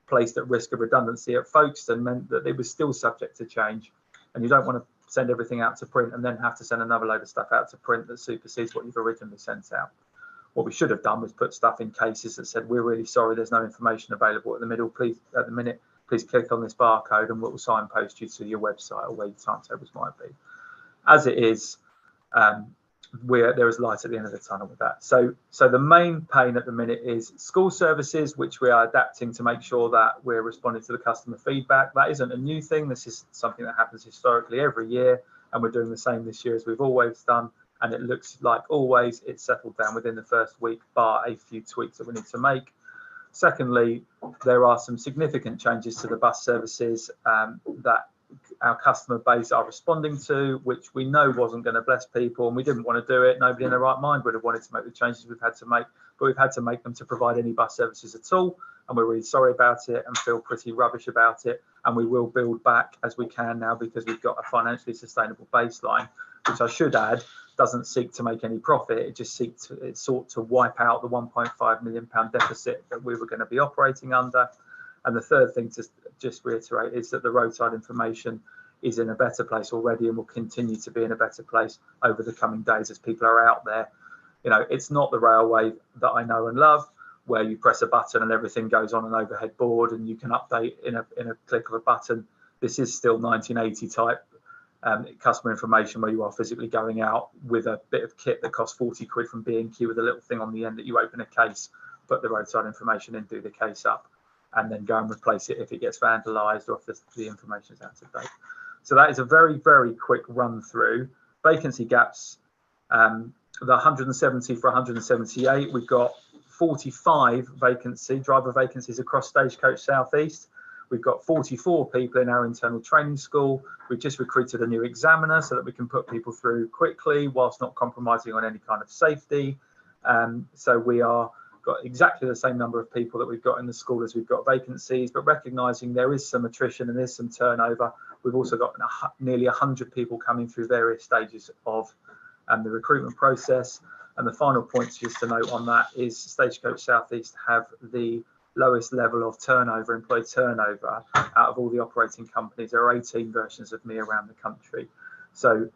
placed at risk of redundancy at Folkestone meant that it was still subject to change. And you don't want to send everything out to print and then have to send another load of stuff out to print that supersedes what you've originally sent out. What we should have done was put stuff in cases that said, we're really sorry, there's no information available at the minute, please click on this barcode and we'll signpost you to your website or where your timetables might be. As it is, there is light at the end of the tunnel with that. So the main pain at the minute is school services, which we are adapting to make sure that we're responding to the customer feedback. That isn't a new thing. This is something that happens historically every year, and we're doing the same this year as we've always done. And it looks like always it's settled down within the first week, bar a few tweaks that we need to make. Secondly, there are some significant changes to the bus services that our customer base are responding to, which we know wasn't going to bless people, and we didn't want to do it. Nobody in their right mind would have wanted to make the changes we've had to make, but we've had to make them to provide any bus services at all, and we're really sorry about it and feel pretty rubbish about it. And we will build back as we can now, because we've got a financially sustainable baseline, which I should add doesn't seek to make any profit. It just sought to wipe out the £1.5 million deficit that we were going to be operating under. And the third thing to just reiterate is that the roadside information is in a better place already and will continue to be in a better place over the coming days as people are out there. You know, it's not the railway that I know and love, where you press a button and everything goes on an overhead board and you can update in a click of a button. This is still 1980 type customer information, where you are physically going out with a bit of kit that costs 40 quid from B&Q with a little thing on the end that you open a case, put the roadside information in, do the case up, and then go and replace it if it gets vandalised or if the information is out of date. So that is a very, very quick run through. Vacancy gaps, the 170 for 178. We've got 45 driver vacancies across Stagecoach South East. We've got 44 people in our internal training school. We've just recruited a new examiner so that we can put people through quickly whilst not compromising on any kind of safety. So we are got exactly the same number of people that we've got in the school as we've got vacancies, but recognising there is some attrition and there's some turnover. We've also got nearly 100 people coming through various stages of the recruitment process. And the final point just to note on that is Stagecoach South East have the lowest level of turnover, employee turnover, out of all the operating companies. There are 18 versions of me around the country. So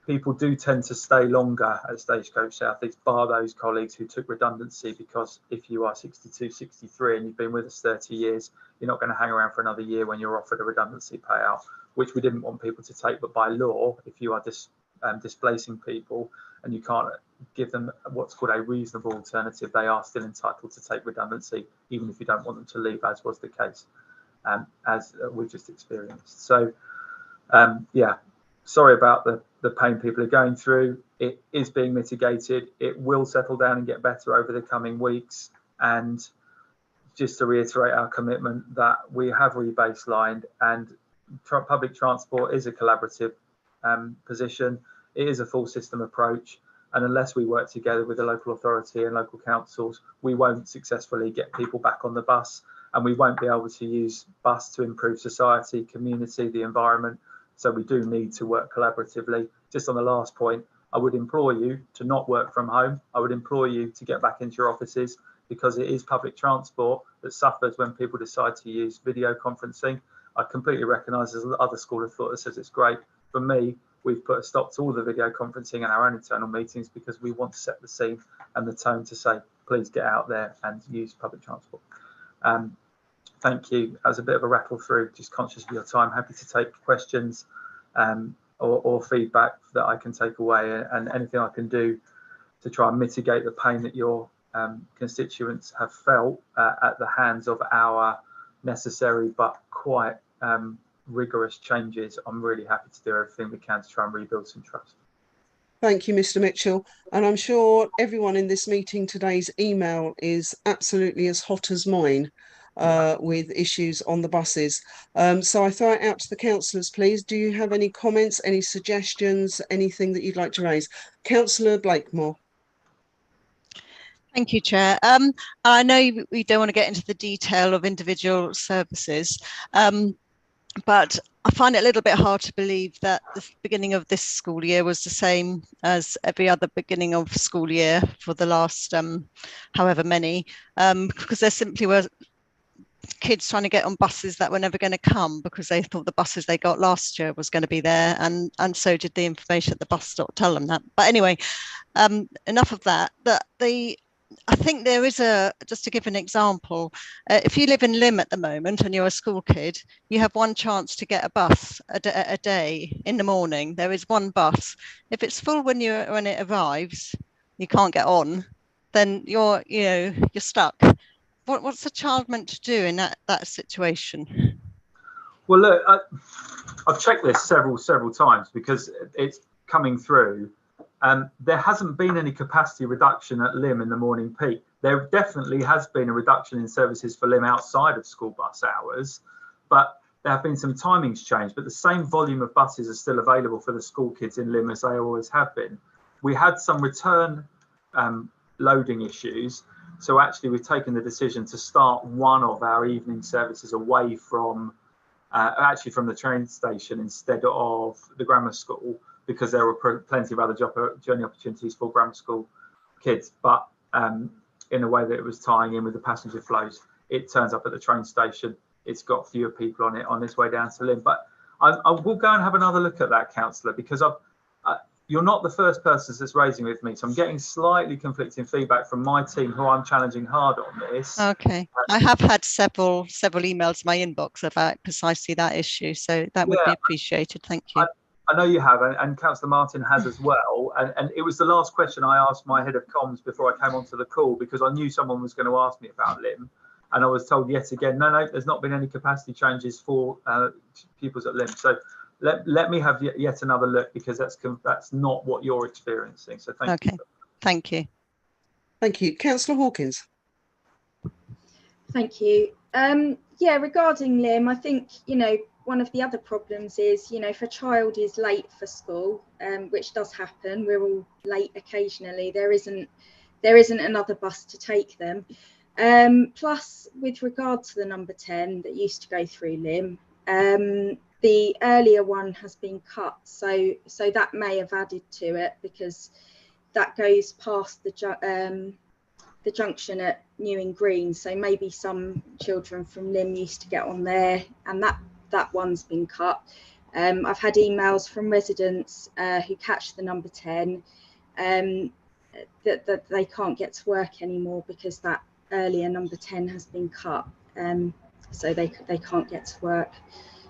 people do tend to stay longer at Stagecoach South East, bar those colleagues who took redundancy, because if you are 62, 63 and you've been with us 30 years, you're not going to hang around for another year when you're offered a redundancy payout, which we didn't want people to take. But by law, if you are displacing people and you can't give them what's called a reasonable alternative, they are still entitled to take redundancy, even if you don't want them to leave, as was the case, as we've just experienced. So, yeah, sorry about the pain people are going through. It is being mitigated. It will settle down and get better over the coming weeks. And just to reiterate our commitment that we have re-baselined, and public transport is a collaborative position. It is a full system approach. And unless we work together with the local authority and local councils, we won't successfully get people back on the bus, and we won't be able to use bus to improve society, community, the environment. So we do need to work collaboratively. Just on the last point, I would implore you to not work from home. I would implore you to get back into your offices, because it is public transport that suffers when people decide to use video conferencing. I completely recognise there's other school of thought that says it's great. For me, we've put a stop to all the video conferencing and our own internal meetings, because we want to set the scene and the tone to say, please get out there and use public transport. Thank you. That was a bit of a rattle through, just conscious of your time. Happy to take questions or feedback that I can take away, and anything I can do to try and mitigate the pain that your constituents have felt at the hands of our necessary but quite rigorous changes. I'm really happy to do everything we can to try and rebuild some trust. Thank you, Mr. Mitchell. And I'm sure everyone in this meeting today's email is absolutely as hot as mine with issues on the buses. So I throw it out to the councillors, please. Do you have any comments, any suggestions, anything that you'd like to raise? Councillor Blakemore. Thank you, Chair. I know we don't want to get into the detail of individual services, but I find it a little bit hard to believe that the beginning of this school year was the same as every other beginning of school year for the last however many, because there simply were kids trying to get on buses that were never going to come, because they thought the buses they got last year was going to be there, and so did the information at the bus stop tell them that. But anyway, enough of that. I think there is just to give an example, if you live in Lymm at the moment and you're a school kid, you have one chance to get a bus a day in the morning. There is one bus. If it's full when it arrives, you can't get on, then you're stuck. What's a child meant to do in that situation? Well, look, I've checked this several times, because it's coming through. There hasn't been any capacity reduction at Lymm in the morning peak. There definitely has been a reduction in services for Lymm outside of school bus hours, but there have been some timings changed, but the same volume of buses are still available for the school kids in Lymm as they always have been. We had some return loading issues, so actually we've taken the decision to start one of our evening services away from actually from the train station instead of the grammar school, because there were plenty of other journey opportunities for grammar school kids. But in a way that it was tying in with the passenger flows, it turns up at the train station. It's got fewer people on it on its way down to Lymm. But I will go and have another look at that, councillor, because you're not the first person that's raising with me. So I'm getting slightly conflicting feedback from my team, who I'm challenging hard on this. Okay. I have had several emails in my inbox about precisely that issue. So that would be appreciated. Thank you. I know you have, and Councillor Martin has as well. And it was the last question I asked my head of comms before I came onto the call, because I knew someone was going to ask me about Lymm. And I was told yet again, no, there's not been any capacity changes for pupils at Lymm. So let me have yet another look, because that's not what you're experiencing. So thank you. Thank you. Thank you. Councillor Hawkins. Thank you. Yeah, regarding Lymm, I think, one of the other problems is, if a child is late for school, which does happen, we're all late occasionally, there isn't another bus to take them. Plus, with regard to the number 10 that used to go through Lymm, the earlier one has been cut, so that may have added to it, because that goes past the the junction at Newing Green, so maybe some children from Lymm used to get on there, and that one's been cut. I've had emails from residents who catch the number 10 that they can't get to work anymore because that earlier number 10 has been cut, so they can't get to work.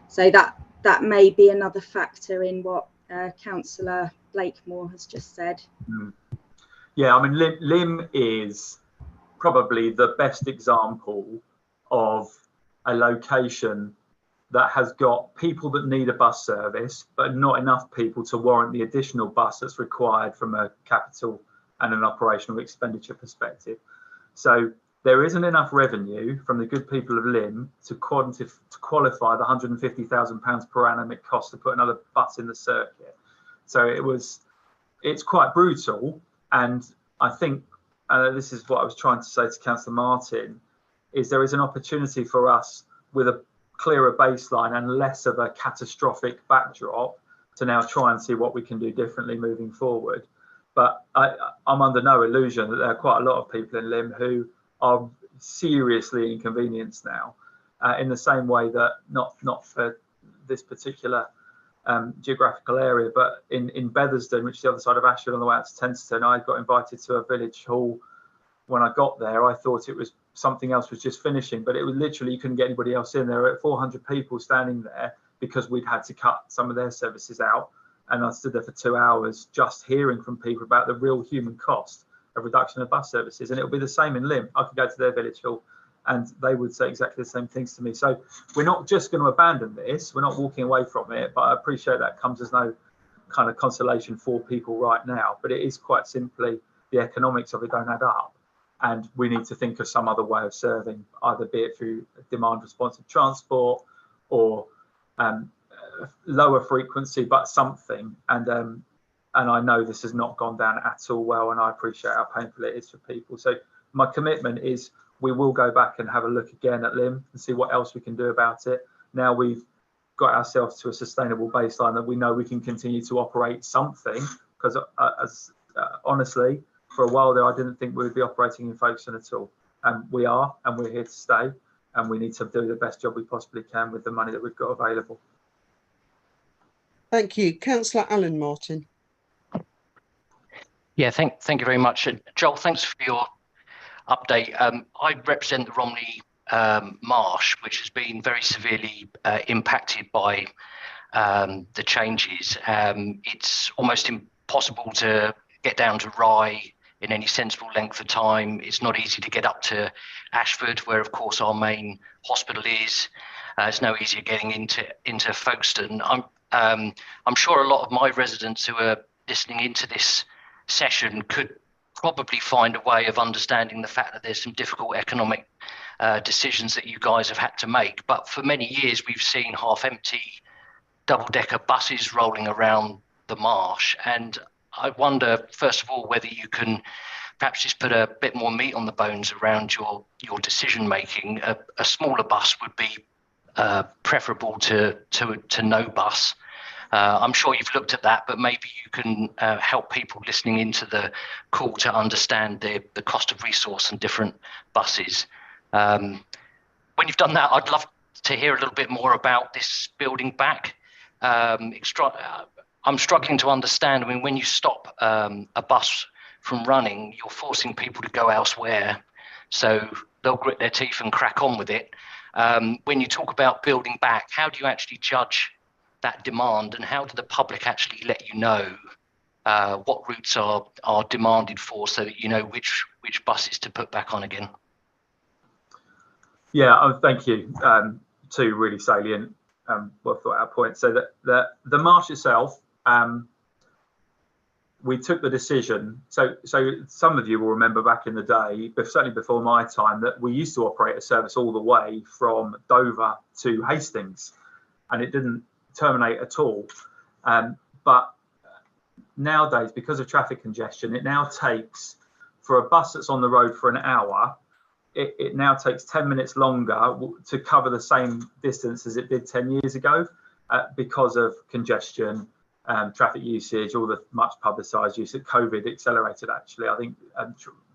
So that may be another factor in what Councillor Blakemore has just said. Yeah, I mean, Lymm is probably the best example of a location that has got people that need a bus service, but not enough people to warrant the additional bus that's required from a capital and an operational expenditure perspective. So there isn't enough revenue from the good people of Lymm to qualify the £150,000 per annum it costs to put another bus in the circuit. So it's quite brutal. And I think this is what I was trying to say to Councillor Martin, is there is an opportunity for us with a clearer baseline and less of a catastrophic backdrop to now try and see what we can do differently moving forward. But I'm under no illusion that there are quite a lot of people in Lymm who are seriously inconvenienced now, in the same way that not for this particular geographical area, but in Bethersden, which is the other side of Ashford on the way out to Tenterton, I got invited to a village hall. When I got there, I thought it was something else was just finishing, but it was literally, you couldn't get anybody else in. There were 400 people standing there because we'd had to cut some of their services out. And I stood there for 2 hours just hearing from people about the real human cost of reduction of bus services. And it'll be the same in Lymm. I could go to their village hall and they would say exactly the same things to me. So we're not just going to abandon this. We're not walking away from it, but I appreciate that comes as no kind of consolation for people right now. But it is quite simply the economics of it don't add up. And we need to think of some other way of serving, either be it through demand responsive transport or lower frequency, but something. And I know this has not gone down at all well, and I appreciate how painful it is for people. So my commitment is we will go back and have a look again at Lymm and see what else we can do about it. Now we've got ourselves to a sustainable baseline that we know we can continue to operate something, because honestly, for a while there, I didn't think we would be operating in Folkestone at all. And we are, and we're here to stay, and we need to do the best job we possibly can with the money that we've got available. Thank you. Councillor Alan Martin. Yeah, thank you very much. Joel, thanks for your update. I represent the Romney Marsh, which has been very severely impacted by the changes. It's almost impossible to get down to Rye in any sensible length of time. It's not easy to get up to Ashford, where of course our main hospital is. It's no easier getting into Folkestone. I'm sure a lot of my residents who are listening into this session could probably find a way of understanding the fact that there's some difficult economic decisions that you guys have had to make. But for many years, we've seen half-empty double-decker buses rolling around the marsh. And I wonder, first of all, whether you can perhaps just put a bit more meat on the bones around your decision making. A smaller bus would be preferable to no bus. I'm sure you've looked at that, but maybe you can help people listening into the call to understand the cost of resource and different buses. When you've done that, I'd love to hear a little bit more about this building back. I'm struggling to understand. I mean, when you stop a bus from running, you're forcing people to go elsewhere, so they'll grit their teeth and crack on with it. When you talk about building back, how do you actually judge that demand, and how do the public actually let you know what routes are demanded for, so that you know which buses to put back on again? Yeah, thank you. Two really salient, well thought out points. So that the marsh itself, we took the decision. So some of you will remember back in the day, but certainly before my time, that we used to operate a service all the way from Dover to Hastings, and it didn't terminate at all. But nowadays, because of traffic congestion, it now takes, for a bus that's on the road for an hour, it now takes 10 minutes longer to cover the same distance as it did 10 years ago, because of congestion, traffic usage, all the much publicised use that COVID accelerated. Actually, I think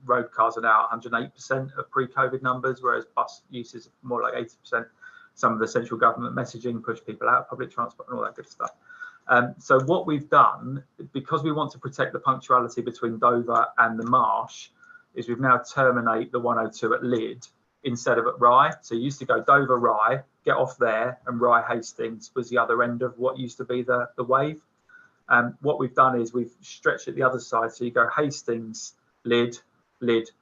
road cars are now 108% of pre-COVID numbers, whereas bus use is more like 80%. Some of the central government messaging pushed people out of public transport and all that good stuff. So what we've done, because we want to protect the punctuality between Dover and the Marsh, is we've now terminate the 102 at Lydd instead of at Rye. So you used to go Dover Rye, get off there, and Rye Hastings was the other end of what used to be the wave. What we've done is we've stretched it the other side. So you go Hastings, Lydd,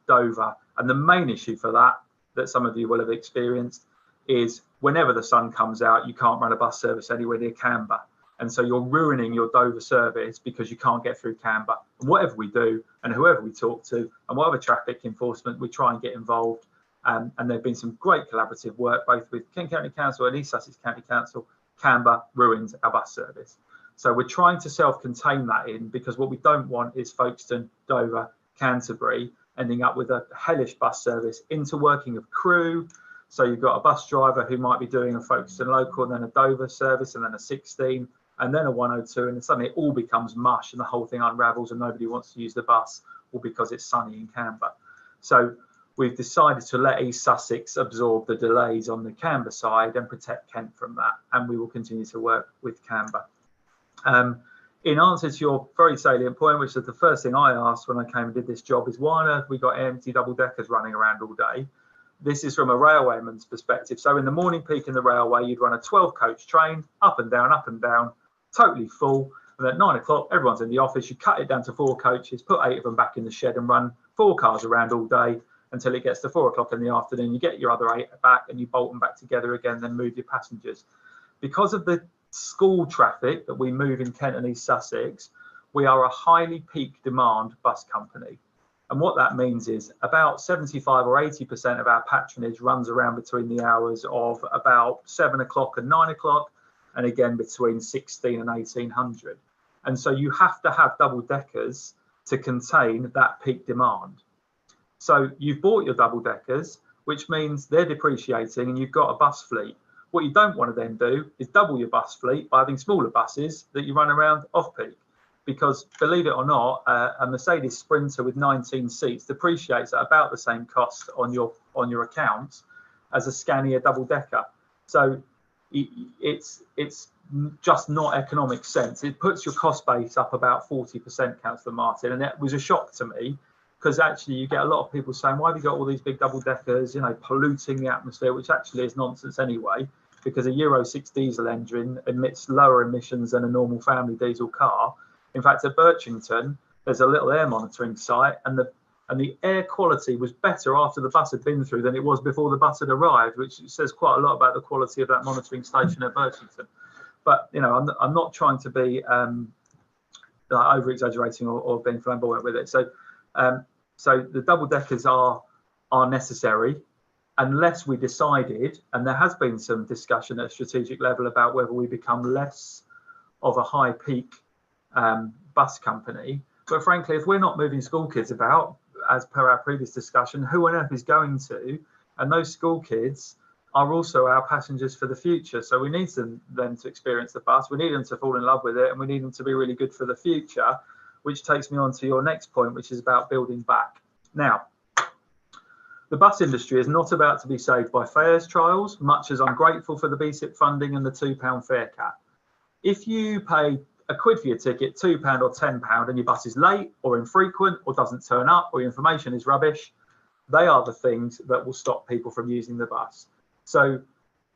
Dover. And the main issue for that some of you will have experienced, is whenever the sun comes out, you can't run a bus service anywhere near Canberra. And so you're ruining your Dover service because you can't get through Canberra. And whatever we do, and whoever we talk to, and whatever traffic enforcement, we try and get involved. And there've been some great collaborative work, both with Kent County Council and East Sussex County Council. Canberra ruins our bus service. So we're trying to self-contain that in, because what we don't want is Folkestone, Dover, Canterbury ending up with a hellish bus service, interworking of crew. So you've got a bus driver who might be doing a Folkestone local, and then a Dover service, and then a 16, and then a 102, and suddenly it all becomes mush and the whole thing unravels and nobody wants to use the bus, all because it's sunny in Canberra. So we've decided to let East Sussex absorb the delays on the Canberra side and protect Kent from that, and we will continue to work with Canberra. In answer to your very salient point, which is the first thing I asked when I came and did this job, is why on earth we got empty double-deckers running around all day? This is from a railwayman's perspective. So in the morning peak in the railway, you'd run a 12-coach train, up and down, totally full. And at 9 o'clock, everyone's in the office. You cut it down to 4 coaches, put 8 of them back in the shed and run 4 cars around all day until it gets to 4 o'clock in the afternoon. You get your other 8 back and you bolt them back together again, then move your passengers. Because of the school traffic that we move in Kent and East Sussex, we are a highly peak demand bus company. And what that means is about 75 or 80% of our patronage runs around between the hours of about 7 o'clock and 9 o'clock, and again between 16 and 1800. And so you have to have double deckers to contain that peak demand. So you've bought your double deckers, which means they're depreciating and you've got a bus fleet. What you don't want to then do is double your bus fleet by having smaller buses that you run around off peak. Because believe it or not, a Mercedes Sprinter with 19 seats depreciates at about the same cost on your account as a Scania double decker. So it's just not economic sense. It puts your cost base up about 40%, Councillor Martin, and it was a shock to me, because actually you get a lot of people saying, why have you got all these big double deckers, you know, polluting the atmosphere, which actually is nonsense anyway, because a Euro 6 diesel engine emits lower emissions than a normal family diesel car. In fact, at Birchington, there's a little air monitoring site, and the air quality was better after the bus had been through than it was before the bus had arrived, which says quite a lot about the quality of that monitoring station at Birchington. But you know, I'm not trying to be over exaggerating or being flamboyant with it. So the double deckers are necessary, unless we decided, and there has been some discussion at a strategic level about whether we become less of a high peak bus company. But frankly, if we're not moving school kids about, as per our previous discussion, who on earth is going to? And those school kids are also our passengers for the future. So we need them to experience the bus. We need them to fall in love with it, and we need them to be really good for the future, which takes me on to your next point, which is about building back. Now, the bus industry is not about to be saved by fares trials, much as I'm grateful for the BSIP funding and the £2 fare cap. If you pay a quid for your ticket, £2 or £10, and your bus is late or infrequent or doesn't turn up or your information is rubbish, they are the things that will stop people from using the bus. So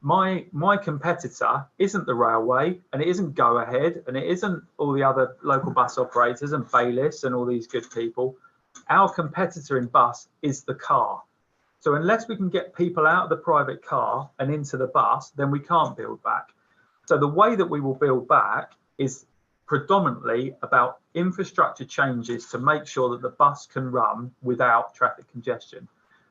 my competitor isn't the railway, and it isn't Go Ahead, and it isn't all the other local bus operators and Bayliss and all these good people. Our competitor in bus is the car. So unless we can get people out of the private car and into the bus, then we can't build back. So the way that we will build back is predominantly about infrastructure changes to make sure that the bus can run without traffic congestion.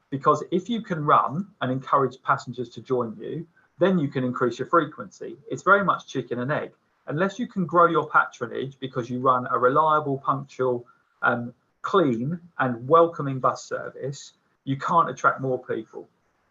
Because if you can run and encourage passengers to join you, then you can increase your frequency. It's very much chicken and egg. Unless you can grow your patronage because you run a reliable, punctual, clean and welcoming bus service, you can't attract more people.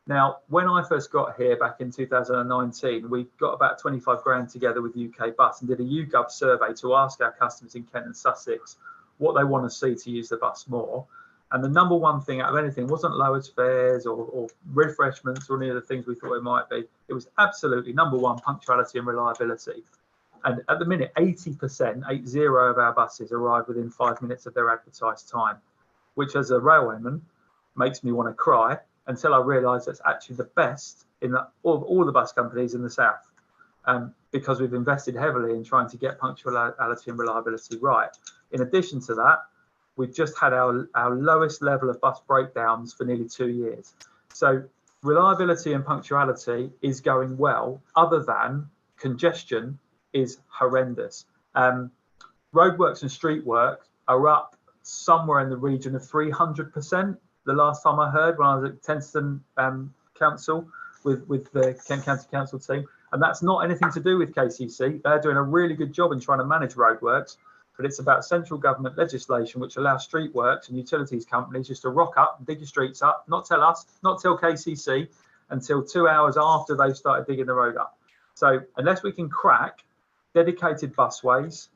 Now, when I first got here back in 2019, we got about 25 grand together with UK Bus and did a YouGov survey to ask our customers in Kent and Sussex what they want to see to use the bus more. And the number one thing out of anything wasn't lowered fares or refreshments or any of the things we thought it might be. It was absolutely number one, punctuality and reliability. And at the minute, 80%, 80 of our buses arrive within 5 minutes of their advertised time, which as a railwayman makes me want to cry until I realise that's actually the best in all the bus companies in the south, because we've invested heavily in trying to get punctuality and reliability right. In addition to that, we've just had our lowest level of bus breakdowns for nearly 2 years. So reliability and punctuality is going well, other than congestion is horrendous. Roadworks and street work are up somewhere in the region of 300%. The last time I heard, when I was at Tenston Council with the Kent County Council team, and that's not anything to do with KCC. They're doing a really good job in trying to manage roadworks, but it's about central government legislation which allows street works and utilities companies just to rock up and dig your streets up, not tell us, not tell KCC, until 2 hours after they've started digging the road up. So unless we can crack dedicated busways,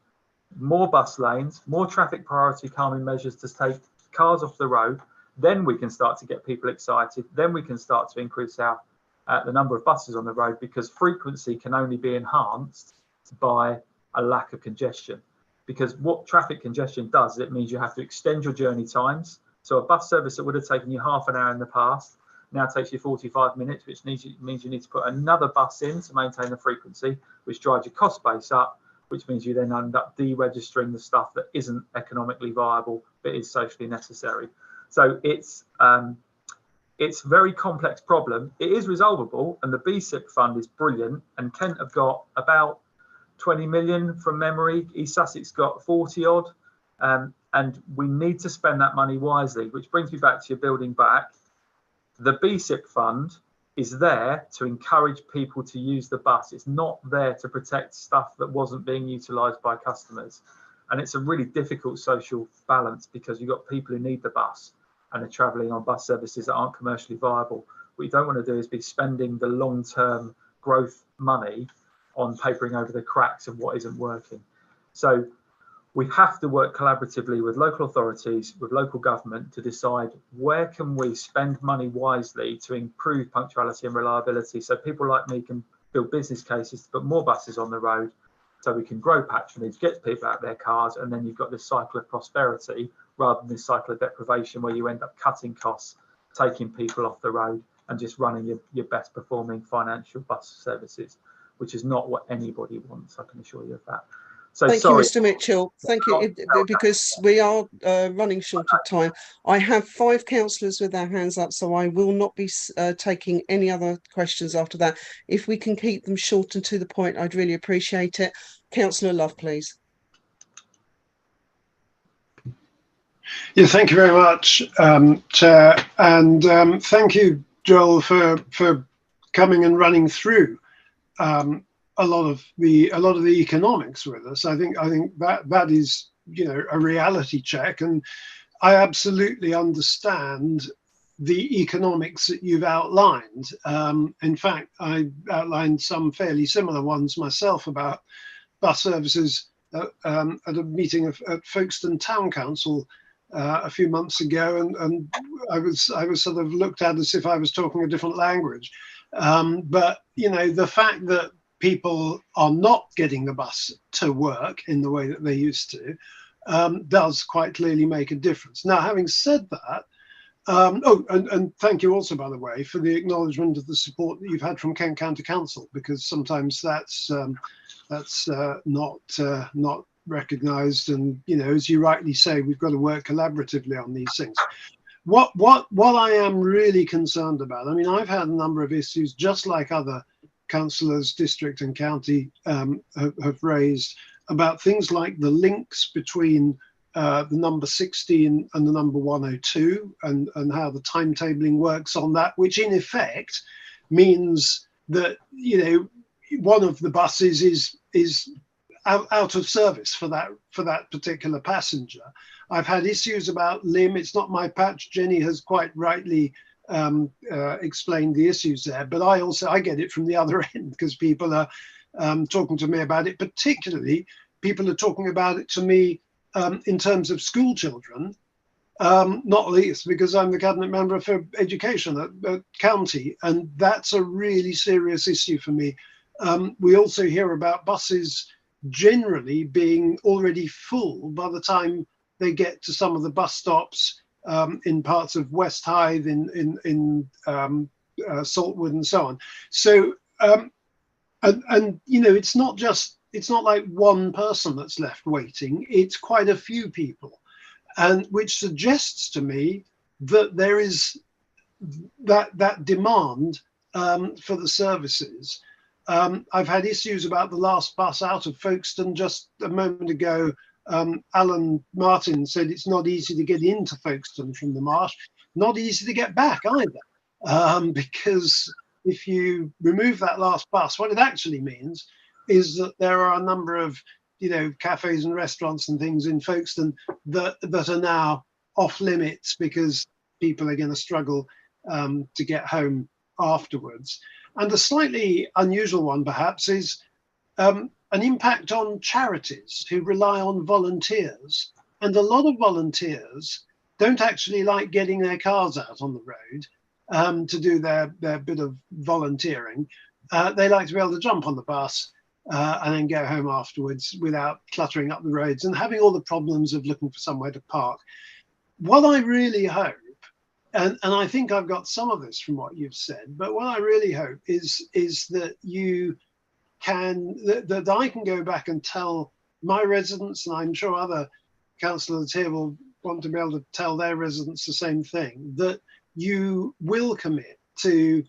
more bus lanes, more traffic priority calming measures to take cars off the road, then we can start to get people excited. Then we can start to increase the number of buses on the road, because frequency can only be enhanced by a lack of congestion. Because what traffic congestion does, it means you have to extend your journey times. So a bus service that would have taken you half an hour in the past now takes you 45 minutes, which means you need to put another bus in to maintain the frequency, which drives your cost base up, which means you then end up deregistering the stuff that isn't economically viable but is socially necessary. So it's a very complex problem. It is resolvable, and the BSIP fund is brilliant. And Kent have got about 20 million from memory. East Sussex got 40 odd, and we need to spend that money wisely. Which brings me back to your building back. The BSIP fund is there to encourage people to use the bus. It's not there to protect stuff that wasn't being utilised by customers. And it's a really difficult social balance, because you've got people who need the bus and are travelling on bus services that aren't commercially viable. What you don't want to do is be spending the long-term growth money on papering over the cracks of what isn't working. So we have to work collaboratively with local authorities, with local government, to decide where can we spend money wisely to improve punctuality and reliability, so people like me can build business cases to put more buses on the road, so we can grow patronage, get people out of their cars, and then you've got this cycle of prosperity rather than this cycle of deprivation where you end up cutting costs, taking people off the road, and just running your best performing financial bus services, which is not what anybody wants, I can assure you of that. So thank sorry. you, Mr. Mitchell. Thank you, because we are running short of time. I have 5 councillors with their hands up, so I will not be taking any other questions after that. If we can keep them short and to the point, I'd really appreciate it. Councillor Love, please. Yeah, thank you very much, Chair, and thank you, Joel, for coming and running through a lot of the economics with us. I think that is, you know, a reality check, and I absolutely understand the economics that you've outlined. In fact, I outlined some fairly similar ones myself about bus services at a meeting at Folkestone Town Council a few months ago, and I was sort of looked at as if I was talking a different language. But you know, the fact that people are not getting the bus to work in the way that they used to does quite clearly make a difference. Now, having said that, and thank you also, by the way, for the acknowledgement of the support that you've had from Kent County Council, because sometimes that's not recognised, and you know, as you rightly say, we've got to work collaboratively on these things. What I am really concerned about, I mean, I've had a number of issues, just like other councillors, district and county have raised, about things like the links between the number 16 and the number 102, and how the timetabling works on that, which in effect means that, you know, one of the buses is out of service for that particular passenger. I've had issues about Lim. It's not my patch. Jenny has quite rightly explained the issues there. But I get it from the other end, because people are talking to me about it. Particularly, people are talking about it to me in terms of school children, not least because I'm the cabinet member for education at county, and that's a really serious issue for me. We also hear about buses generally being already full by the time they get to some of the bus stops in parts of West Hythe, in Saltwood and so on. So, and you know, it's not like one person that's left waiting, it's quite a few people, and which suggests to me that there is that demand for the services. I've had issues about the last bus out of Folkestone just a moment ago. Alan Martin said it's not easy to get into Folkestone from the Marsh, not easy to get back either, because if you remove that last bus, what it actually means is that there are a number of, you know, cafes and restaurants and things in Folkestone that are now off limits because people are going to struggle to get home afterwards. And a slightly unusual one, perhaps, is an impact on charities who rely on volunteers. And a lot of volunteers don't actually like getting their cars out on the road to do their bit of volunteering. They like to be able to jump on the bus and then go home afterwards without cluttering up the roads and having all the problems of looking for somewhere to park. What I really hope, and I think I've got some of this from what you've said, but what I really hope is that you can, that I can go back and tell my residents, and I'm sure other councillors here will want to be able to tell their residents the same thing, that you will commit to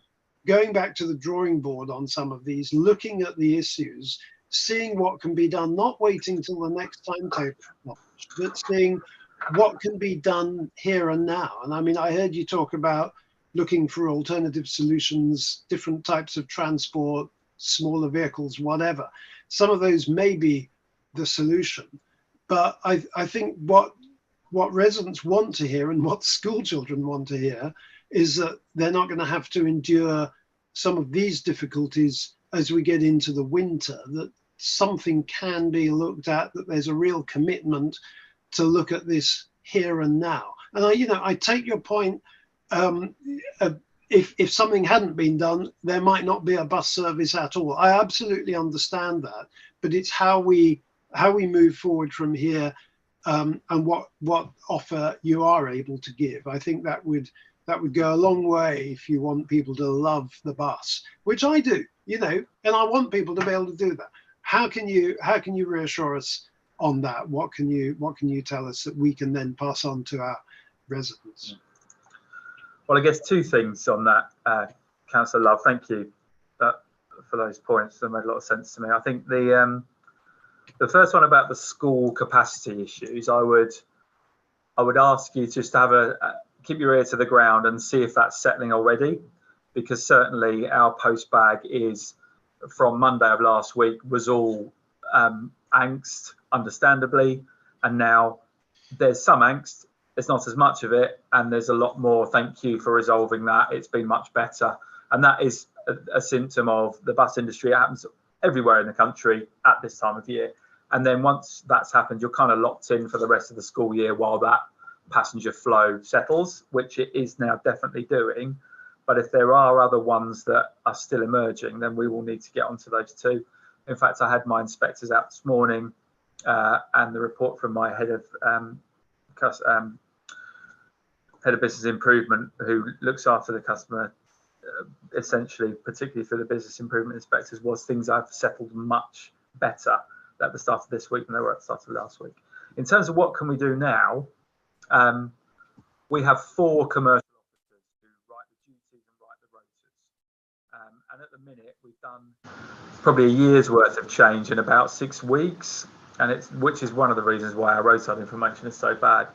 going back to the drawing board on some of these, looking at the issues, seeing what can be done, not waiting till the next timetable, but seeing what can be done here and now. And I mean, I heard you talk about looking for alternative solutions, different types of transport, smaller vehicles, whatever. Some of those may be the solution. But I think what residents want to hear and what school children want to hear is that they're not going to have to endure some of these difficulties as we get into the winter, that something can be looked at, that there's a real commitment to look at this here and now. And I take your point. If something hadn't been done, there might not be a bus service at all. I absolutely understand that, but it's how we move forward from here, and what offer you are able to give. I think that would go a long way if you want people to love the bus, which I do, and I want people to be able to do that. How can you reassure us on that? What can you tell us that we can then pass on to our residents? Well, I guess two things on that, Councillor Love. Thank you for those points. That made a lot of sense to me. I think the first one about the school capacity issues, I would ask you just to have keep your ear to the ground and see if that's settling already, because certainly our post bag is from Monday of last week was all angst, understandably, and now there's some angst. It's not as much of it, and there's a lot more. Thank you for resolving that. It's been much better, and that is a symptom of the bus industry. It happens everywhere in the country at this time of year, and then once that's happened, you're kind of locked in for the rest of the school year while that passenger flow settles, which it is now definitely doing. But if there are other ones that are still emerging, then we will need to get onto those too. In fact, I had my inspectors out this morning, and the report from my head of business improvement, who looks after the customer, essentially, particularly for the business improvement inspectors, was things have settled much better at the start of this week than they were at the start of last week. In terms of what can we do now, we have 4 commercial officers who write the duties and write the rotas. And at the minute, we've done probably a year's worth of change in about 6 weeks, and which is one of the reasons why our roadside information is so bad.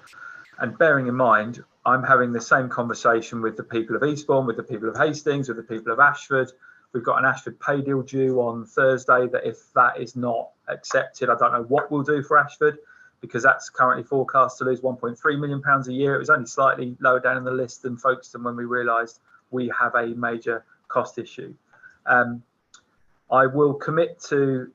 And bearing in mind, I'm having the same conversation with the people of Eastbourne, with the people of Hastings, with the people of Ashford. We've got an Ashford pay deal due on Thursday that if that is not accepted, I don't know what we'll do for Ashford, because that's currently forecast to lose £1.3 million a year. It was only slightly lower down in the list than Folkestone when we realised we have a major cost issue. I will commit to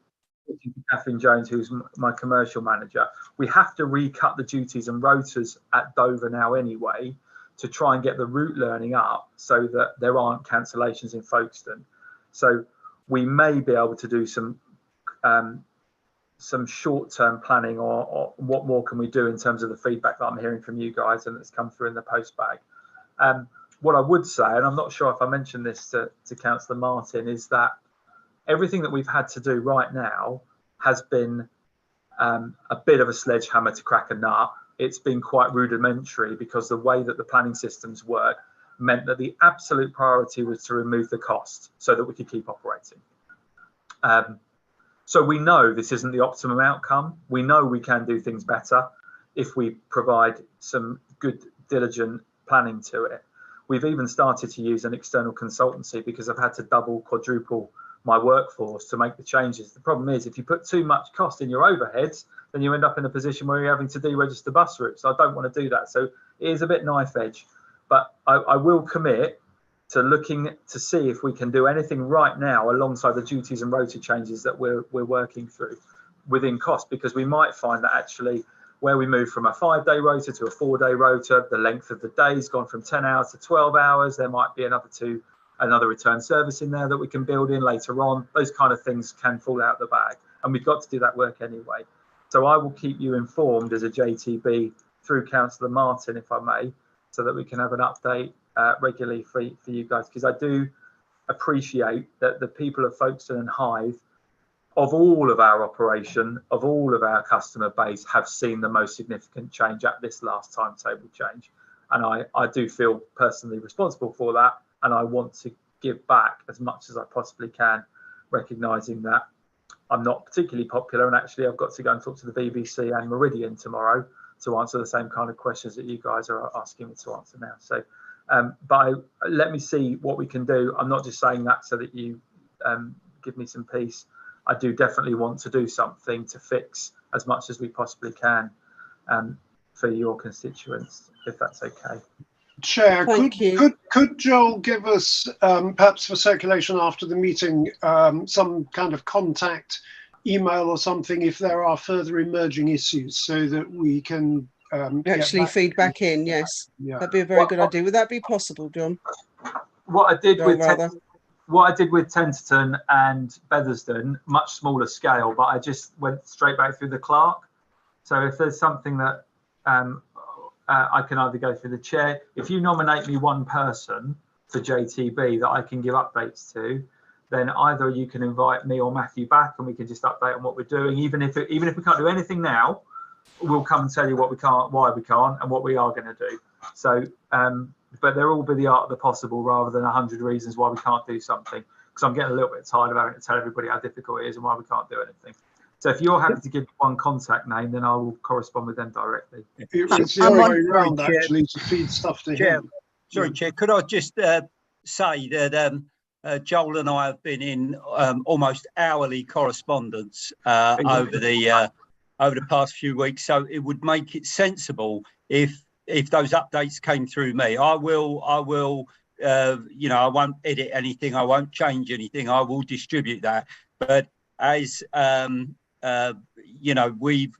Catherine Jones, who's my commercial manager. We have to recut the duties and rotas at Dover now anyway, to try and get the route learning up so that there aren't cancellations in Folkestone. So we may be able to do some short-term planning, or what more can we do in terms of the feedback that I'm hearing from you guys and that's come through in the post bag. What I would say, and I'm not sure if I mentioned this to Councillor Martin, is that everything that we've had to do right now has been a bit of a sledgehammer to crack a nut. It's been quite rudimentary because the way that the planning systems work meant that the absolute priority was to remove the cost so that we could keep operating. So we know this isn't the optimum outcome. We know we can do things better if we provide some good, diligent planning to it. We've even started to use an external consultancy because I've had to double, quadruple my workforce to make the changes. The problem is, if you put too much cost in your overheads, then you end up in a position where you're having to deregister bus routes. I don't want to do that. So it is a bit knife edge, but I will commit to looking to see if we can do anything right now alongside the duties and rota changes that we're working through within cost, because we might find that actually where we move from a 5-day rota to a 4-day rota, the length of the day's gone from 10 hours to 12 hours. There might be another return service in there that we can build in later on. Those kind of things can fall out the bag, and we've got to do that work anyway. So I will keep you informed as a JTB through Councillor Martin, if I may, so that we can have an update regularly for you guys, because I do appreciate that the people of Folkestone and Hythe, of all of our operation, of all of our customer base, have seen the most significant change at this last timetable change. And I do feel personally responsible for that, and I want to give back as much as I possibly can, recognising that I'm not particularly popular, and actually I've got to go and talk to the BBC and Meridian tomorrow to answer the same kind of questions that you guys are asking me to answer now. So, let me see what we can do. I'm not just saying that so that you give me some peace. I do definitely want to do something to fix as much as we possibly can for your constituents, if that's okay. Chair, could Joel give us, perhaps for circulation after the meeting, some kind of contact email or something if there are further emerging issues, so that we can actually feed back in? Yes, yeah. That'd be a very good idea. Would that be possible, John? What I did with Tenterton and Featherston, much smaller scale, but I just went straight back through the clerk. So if there's something that I can either go through the chair. If you nominate me one person for JTB that I can give updates to, then either you can invite me or Matthew back, and we can just update on what we're doing. Even if we can't do anything now, we'll come and tell you what we can't, why we can't, and what we are going to do. So, but there will be the art of the possible rather than 100 reasons why we can't do something. Because I'm getting a little bit tired of having to tell everybody how difficult it is and why we can't do anything. So if you're happy to give one contact name, then I will correspond with them directly. It's the other way around, actually, to feed stuff to him. Sorry, Chair, could I just say that Joel and I have been in almost hourly correspondence over the past few weeks, so it would make it sensible if those updates came through me. I will you know, I won't edit anything, I won't change anything, I will distribute that. But as you know, we've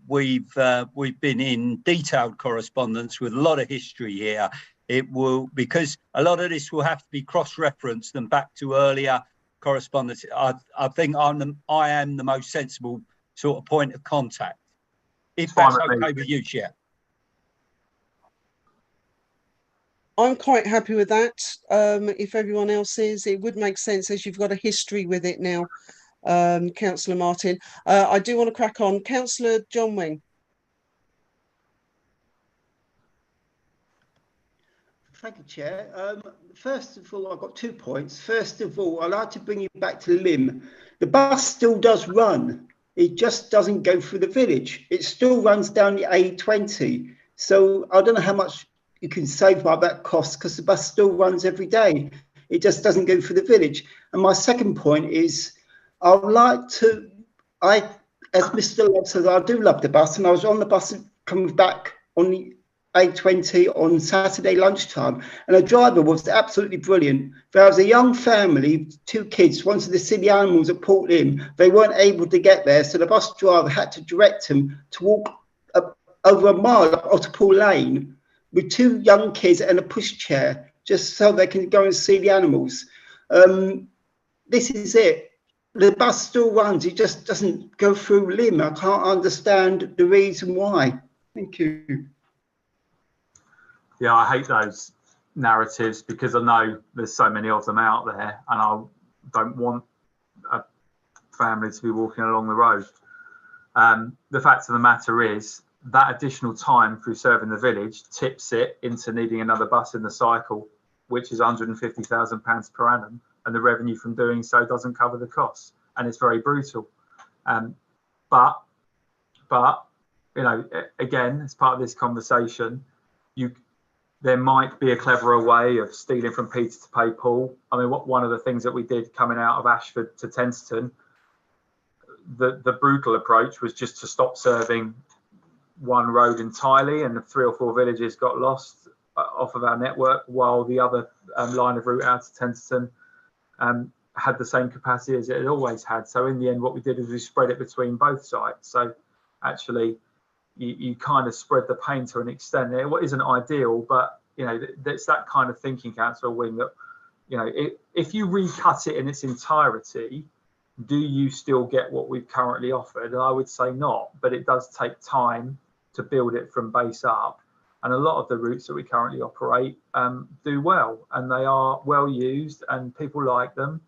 been in detailed correspondence with a lot of history here. It will, because a lot of this will have to be cross-referenced and back to earlier correspondence. I think I am the most sensible sort of point of contact, if that's okay with you, Chair. I'm quite happy with that. If everyone else is, it would make sense as you've got a history with it now. Councillor Martin, I do want to crack on. Councillor John Wing. Thank you, Chair. First of all, I've got 2 points. First of all, I'd like to bring you back to Lymm. The bus still does run. It just doesn't go through the village. It still runs down the A20. So I don't know how much you can save by that cost, because the bus still runs every day. It just doesn't go through the village. And my second point is, I as Mr. Love says, I do love the bus, and I was on the bus coming back on the A20 on Saturday lunchtime, and the driver was absolutely brilliant. There was a young family, 2 kids, wanted to see the animals at Port Lympne. They weren't able to get there, so the bus driver had to direct them to walk over a mile up Otterpool Lane with 2 young kids and a pushchair, just so they can go and see the animals. This is it. The bus still runs, it just doesn't go through Lympne. I can't understand the reason why. Thank you. Yeah, I hate those narratives because I know there's so many of them out there, and I don't want a family to be walking along the road. The fact of the matter is that additional time through serving the village tips it into needing another bus in the cycle, which is £150,000 per annum, and the revenue from doing so doesn't cover the costs, and it's very brutal. But you know, again, as part of this conversation, there might be a cleverer way of stealing from Peter to pay Paul. I mean, one of the things that we did coming out of Ashford to Tenterton, the brutal approach was just to stop serving one road entirely, and the 3 or 4 villages got lost off of our network, while the other line of route out to Tenterton had the same capacity as it had always had. So in the end, what we did is we spread it between both sides. So actually, you kind of spread the pain to an extent. It isn't ideal, but you know, it's that kind of thinking, Councillor Wing, that you know, if you recut it in its entirety, do you still get what we've currently offered? And I would say not, but it does take time to build it from base up. And a lot of the routes that we currently operate do well, and they are well used, and people like them.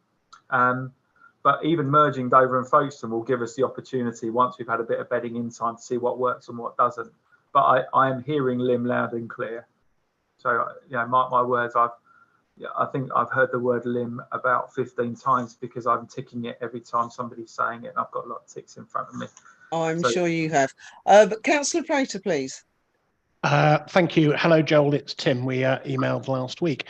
But even merging Dover and Folkestone will give us the opportunity, once we've had a bit of bedding in time, to see what works and what doesn't. But I am hearing Lympne loud and clear. So, you know, mark my words, I think I've heard the word Lympne about 15 times because I'm ticking it every time somebody's saying it, and I've got a lot of ticks in front of me. I'm sure you have. But Councillor Prater, please. Thank you. Hello, Joel. It's Tim. We emailed last week.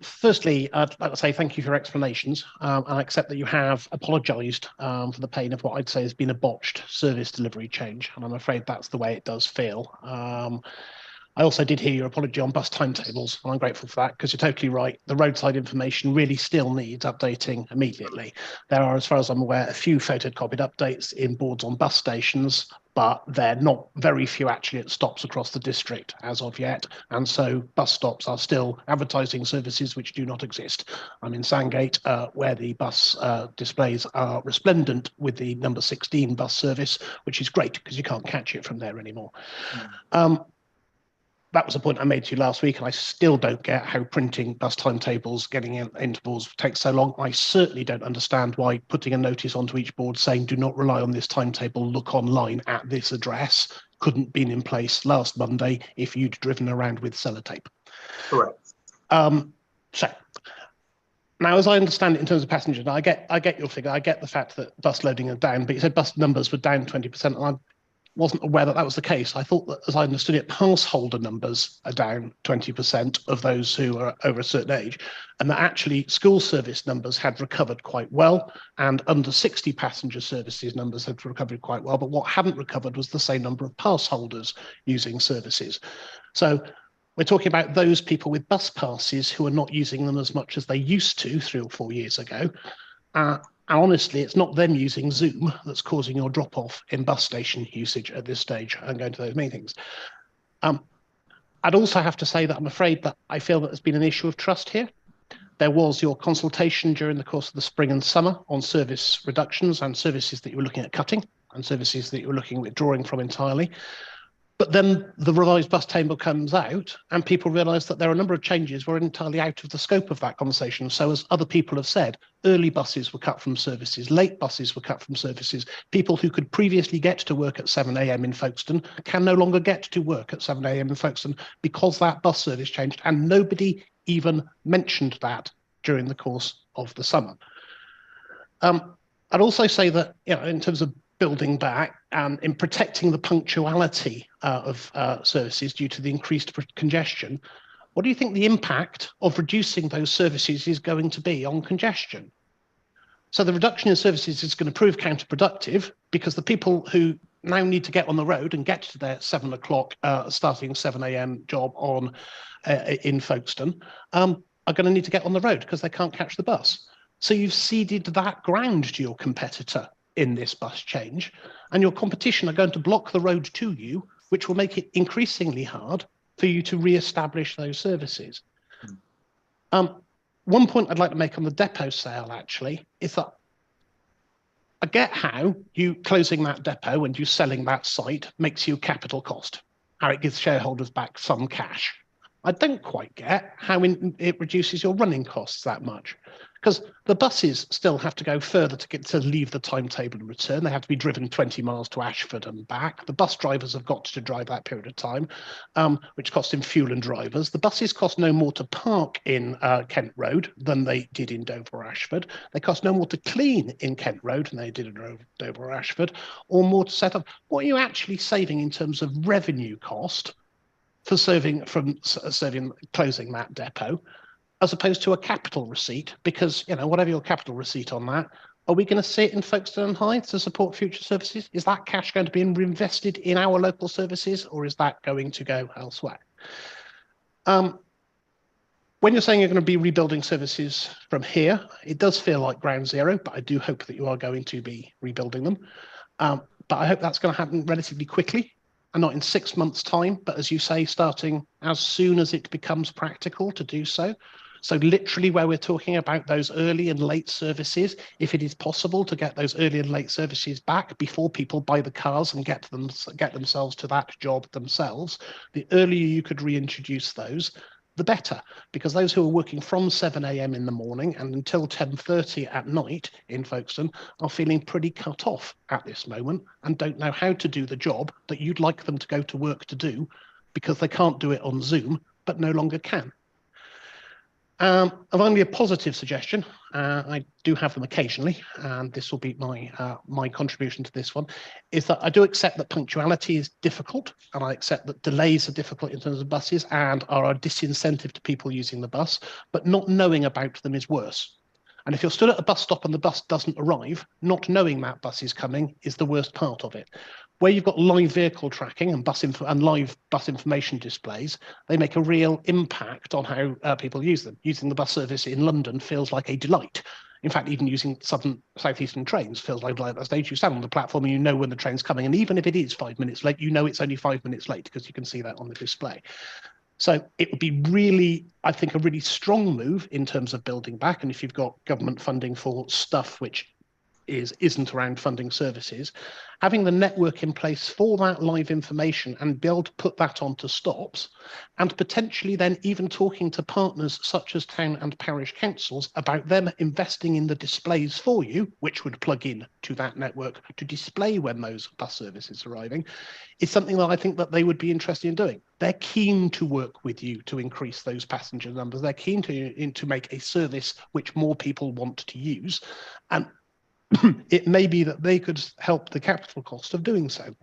Firstly, I'd like to say thank you for your explanations. I accept that you have apologised for the pain of what I'd say has been a botched service delivery change, and I'm afraid that's the way it does feel. I also did hear your apology on bus timetables, and I'm grateful for that, because you're totally right. The roadside information really still needs updating immediately. There are, as far as I'm aware, a few photocopied updates in boards on bus stations, but they're not very few actually at stops across the district as of yet. And so bus stops are still advertising services which do not exist. I'm in Sandgate, where the bus displays are resplendent with the number 16 bus service, which is great because you can't catch it from there anymore. That was a point I made to you last week, and I still don't get how printing bus timetables, getting in intervals takes so long. I certainly don't understand why putting a notice onto each board saying do not rely on this timetable, look online at this address, couldn't been in place last Monday if you'd driven around with sellotape. Correct. So now, as I understand it in terms of passengers, I get your figure. I get the fact that bus loading are down, but you said bus numbers were down 20%, and I wasn't aware that that was the case. I thought that, as I understood it, pass holder numbers are down 20% of those who are over a certain age, and that actually school service numbers had recovered quite well, and under 60 passenger services numbers had recovered quite well, but what hadn't recovered was the same number of pass holders using services. So we're talking about those people with bus passes who are not using them as much as they used to 3 or 4 years ago. And honestly, it's not them using Zoom that's causing your drop-off in bus station usage at this stage and going to those meetings. I'd also have to say that I'm afraid that I feel that there's been an issue of trust here. There was your consultation during the course of the spring and summer on service reductions and services that you were looking at cutting and services that you were looking at withdrawing from entirely. But then the revised bus table comes out and people realise that there are a number of changes were entirely out of the scope of that conversation. So as other people have said, early buses were cut from services, late buses were cut from services. People who could previously get to work at 7 a.m. in Folkestone can no longer get to work at 7 a.m. in Folkestone because that bus service changed, and nobody even mentioned that during the course of the summer. I'd also say that, you know, in terms of building back and in protecting the punctuality of services due to the increased congestion, what do you think the impact of reducing those services is going to be on congestion? So the reduction in services is going to prove counterproductive because the people who now need to get on the road and get to their 7 o'clock starting 7 a.m. job on in Folkestone are going to need to get on the road because they can't catch the bus. So you've ceded that ground to your competitor in this bus change, and your competition are going to block the road to you, which will make it increasingly hard for you to re-establish those services. One point I'd like to make on the depot sale actually is that I get how you closing that depot and you selling that site makes you a capital cost, how it gives shareholders back some cash. I don't quite get how it reduces your running costs that much, because the buses still have to go further to leave the timetable and return. They have to be driven 20 miles to Ashford and back. The bus drivers have got to drive that period of time, which costs in fuel and drivers. The buses cost no more to park in Kent Road than they did in Dover or Ashford. They cost no more to clean in Kent Road than they did in Dover or Ashford, or more to set up. What are you actually saving in terms of revenue cost for closing that depot, as opposed to a capital receipt? Because, you know, whatever your capital receipt on that, are we going to see it in Folkestone and Hythe to support future services? Is that cash going to be reinvested in our local services, or is that going to go elsewhere? When you're saying you're going to be rebuilding services from here, it does feel like ground zero, but I do hope that you are going to be rebuilding them. But I hope that's going to happen relatively quickly, and not in 6 months' time, but as you say, starting as soon as it becomes practical to do so. So literally where we're talking about those early and late services, if it is possible to get those early and late services back before people buy the cars and get themselves to that job themselves, the earlier you could reintroduce those, the better, because those who are working from 7 a.m. in the morning and until 10:30 at night in Folkestone are feeling pretty cut off at this moment and don't know how to do the job that you'd like them to go to work to do, because they can't do it on Zoom, but no longer can. And only a positive suggestion, I do have them occasionally, and this will be my contribution to this one, is that I do accept that punctuality is difficult, and I accept that delays are difficult in terms of buses and are a disincentive to people using the bus, but not knowing about them is worse. And if you're stood at a bus stop and the bus doesn't arrive, not knowing that bus is coming is the worst part of it. Where you've got live vehicle tracking and live bus information displays, they make a real impact on how people use them. Using the bus service in London feels like a delight. In fact, even using southeastern trains feels like a stage. You stand on the platform and you know when the train's coming, and even if it is 5 minutes late, you know it's only 5 minutes late because you can see that on the display. So it would be really, I think, a really strong move in terms of building back. And if you've got government funding for stuff which isn't around funding services, having the network in place for that live information and be able to put that onto stops, and potentially then even talking to partners such as town and parish councils about them investing in the displays for you, which would plug in to that network to display when those bus services are arriving, is something that I think that they would be interested in doing. They're keen to work with you to increase those passenger numbers. They're keen to make a service which more people want to use. And it may be that they could help the capital cost of doing so,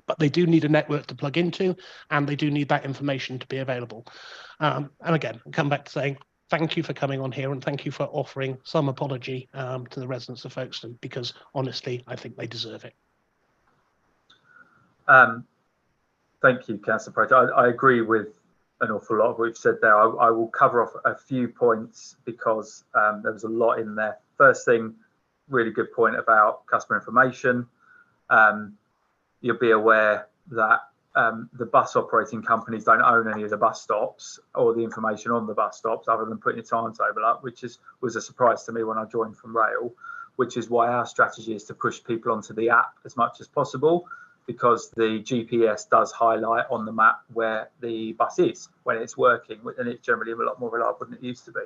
but they do need a network to plug into, and they do need that information to be available. And again, I'll come back to saying thank you for coming on here, and thank you for offering some apology to the residents of Folkestone, because honestly, I think they deserve it. Thank you, Councillor Pratt. I agree with an awful lot of what you've said there. I will cover off a few points because there was a lot in there. First thing, really good point about customer information. You'll be aware that the bus operating companies don't own any of the bus stops or the information on the bus stops other than putting a timetable up, which was a surprise to me when I joined from rail, which is why our strategy is to push people onto the app as much as possible, because the GPS does highlight on the map where the bus is when it's working, and it's generally a lot more reliable than it used to be.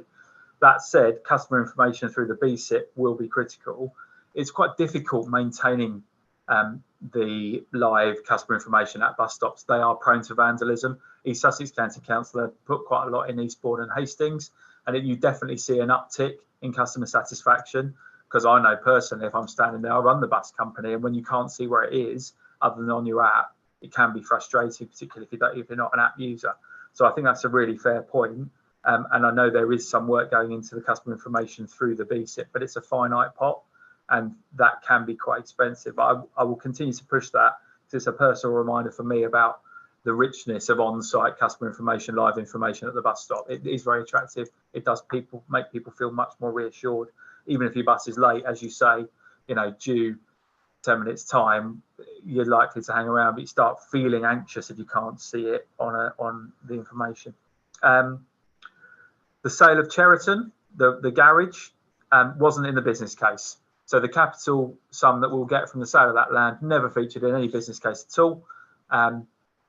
That said, customer information through the BSIP will be critical. It's quite difficult maintaining the live customer information at bus stops. They are prone to vandalism. East Sussex County Council have put quite a lot in Eastbourne and Hastings, and you definitely see an uptick in customer satisfaction, because I know personally, if I'm standing there, I run the bus company, and when you can't see where it is other than on your app, it can be frustrating, particularly if you're not an app user. So I think that's a really fair point. And I know there is some work going into the customer information through the BSIP, but it's a finite pot, and that can be quite expensive. But I will continue to push that, because it's a personal reminder for me about the richness of on-site customer information, live information at the bus stop. It is very attractive. It does make people feel much more reassured. Even if your bus is late, as you say, you know, due 10 minutes time, you're likely to hang around, but you start feeling anxious if you can't see it on the information. The sale of Cheriton, the garage, wasn't in the business case. So the capital sum that we'll get from the sale of that land never featured in any business case at all.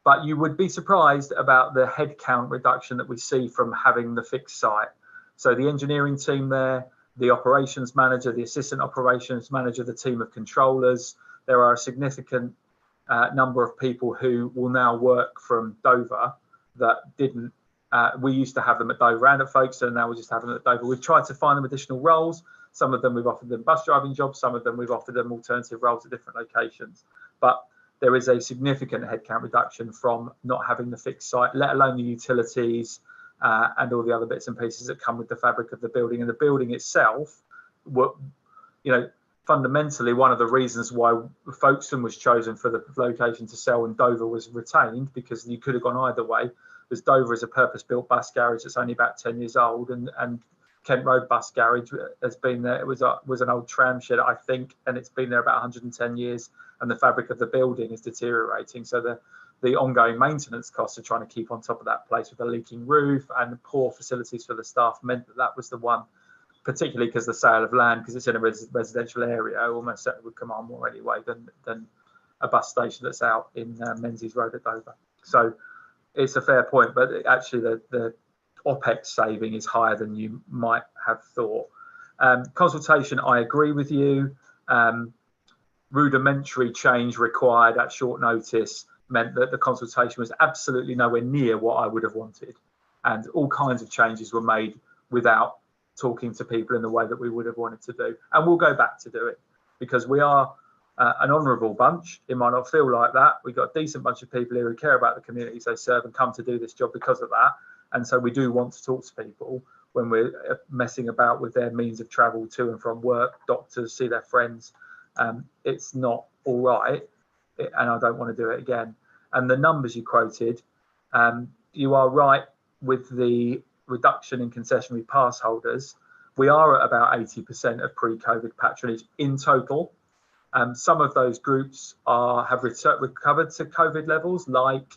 But you would be surprised about the headcount reduction that we see from having the fixed site. So the engineering team there, the operations manager, the assistant operations manager, the team of controllers, there are a significant number of people who will now work from Dover that didn't. We used to have them at Dover and at Folkestone, now we just have them at Dover. We've tried to find them additional roles. Some of them we've offered them bus driving jobs, some of them we've offered them alternative roles at different locations. But there is a significant headcount reduction from not having the fixed site, let alone the utilities and all the other bits and pieces that come with the fabric of the building. And the building itself, fundamentally, one of the reasons why Folkestone was chosen for the location to sell and Dover was retained, because you could have gone either way, was Dover is a purpose-built bus garage that's only about 10 years old, and Kent Road Bus Garage has been there. It was an old tram shed, I think, and it's been there about 110 years, and the fabric of the building is deteriorating. So the ongoing maintenance costs of trying to keep on top of that place with a leaking roof and poor facilities for the staff meant that was the one, particularly because the sale of land, because it's in a residential area, almost certainly would command more anyway than a bus station that's out in Menzies Road at Dover. So it's a fair point, but actually the OPEX saving is higher than you might have thought. Consultation, I agree with you. Rudimentary change required at short notice meant that the consultation was absolutely nowhere near what I would have wanted. And all kinds of changes were made without talking to people in the way that we would have wanted to do. And we'll go back to do it, because we are an honourable bunch. It might not feel like that. We've got a decent bunch of people here who care about the communities they serve and come to do this job because of that. And so we do want to talk to people when we're messing about with their means of travel to and from work, doctors, see their friends. It's not all right, and I don't want to do it again. And the numbers you quoted, you are right with the reduction in concessionary pass holders. We are at about 80% of pre-COVID patronage in total. Some of those groups have recovered to COVID levels, like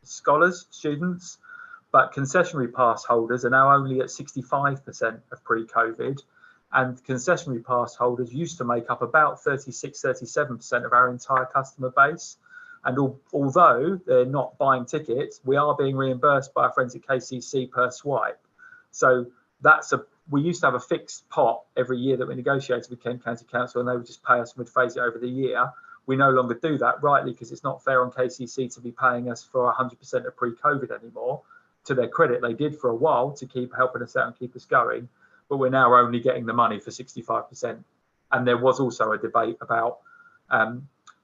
scholars, students, but concessionary pass holders are now only at 65% of pre-COVID. And concessionary pass holders used to make up about 36, 37% of our entire customer base. And although they're not buying tickets, we are being reimbursed by our friends at KCC per swipe. So we used to have a fixed pot every year that we negotiated with Kent County Council, and they would just pay us and we'd phase it over the year. We no longer do that, rightly, because it's not fair on KCC to be paying us for 100% of pre-COVID anymore. To their credit, they did for a while to keep helping us out and keep us going, but we're now only getting the money for 65%. And there was also a debate about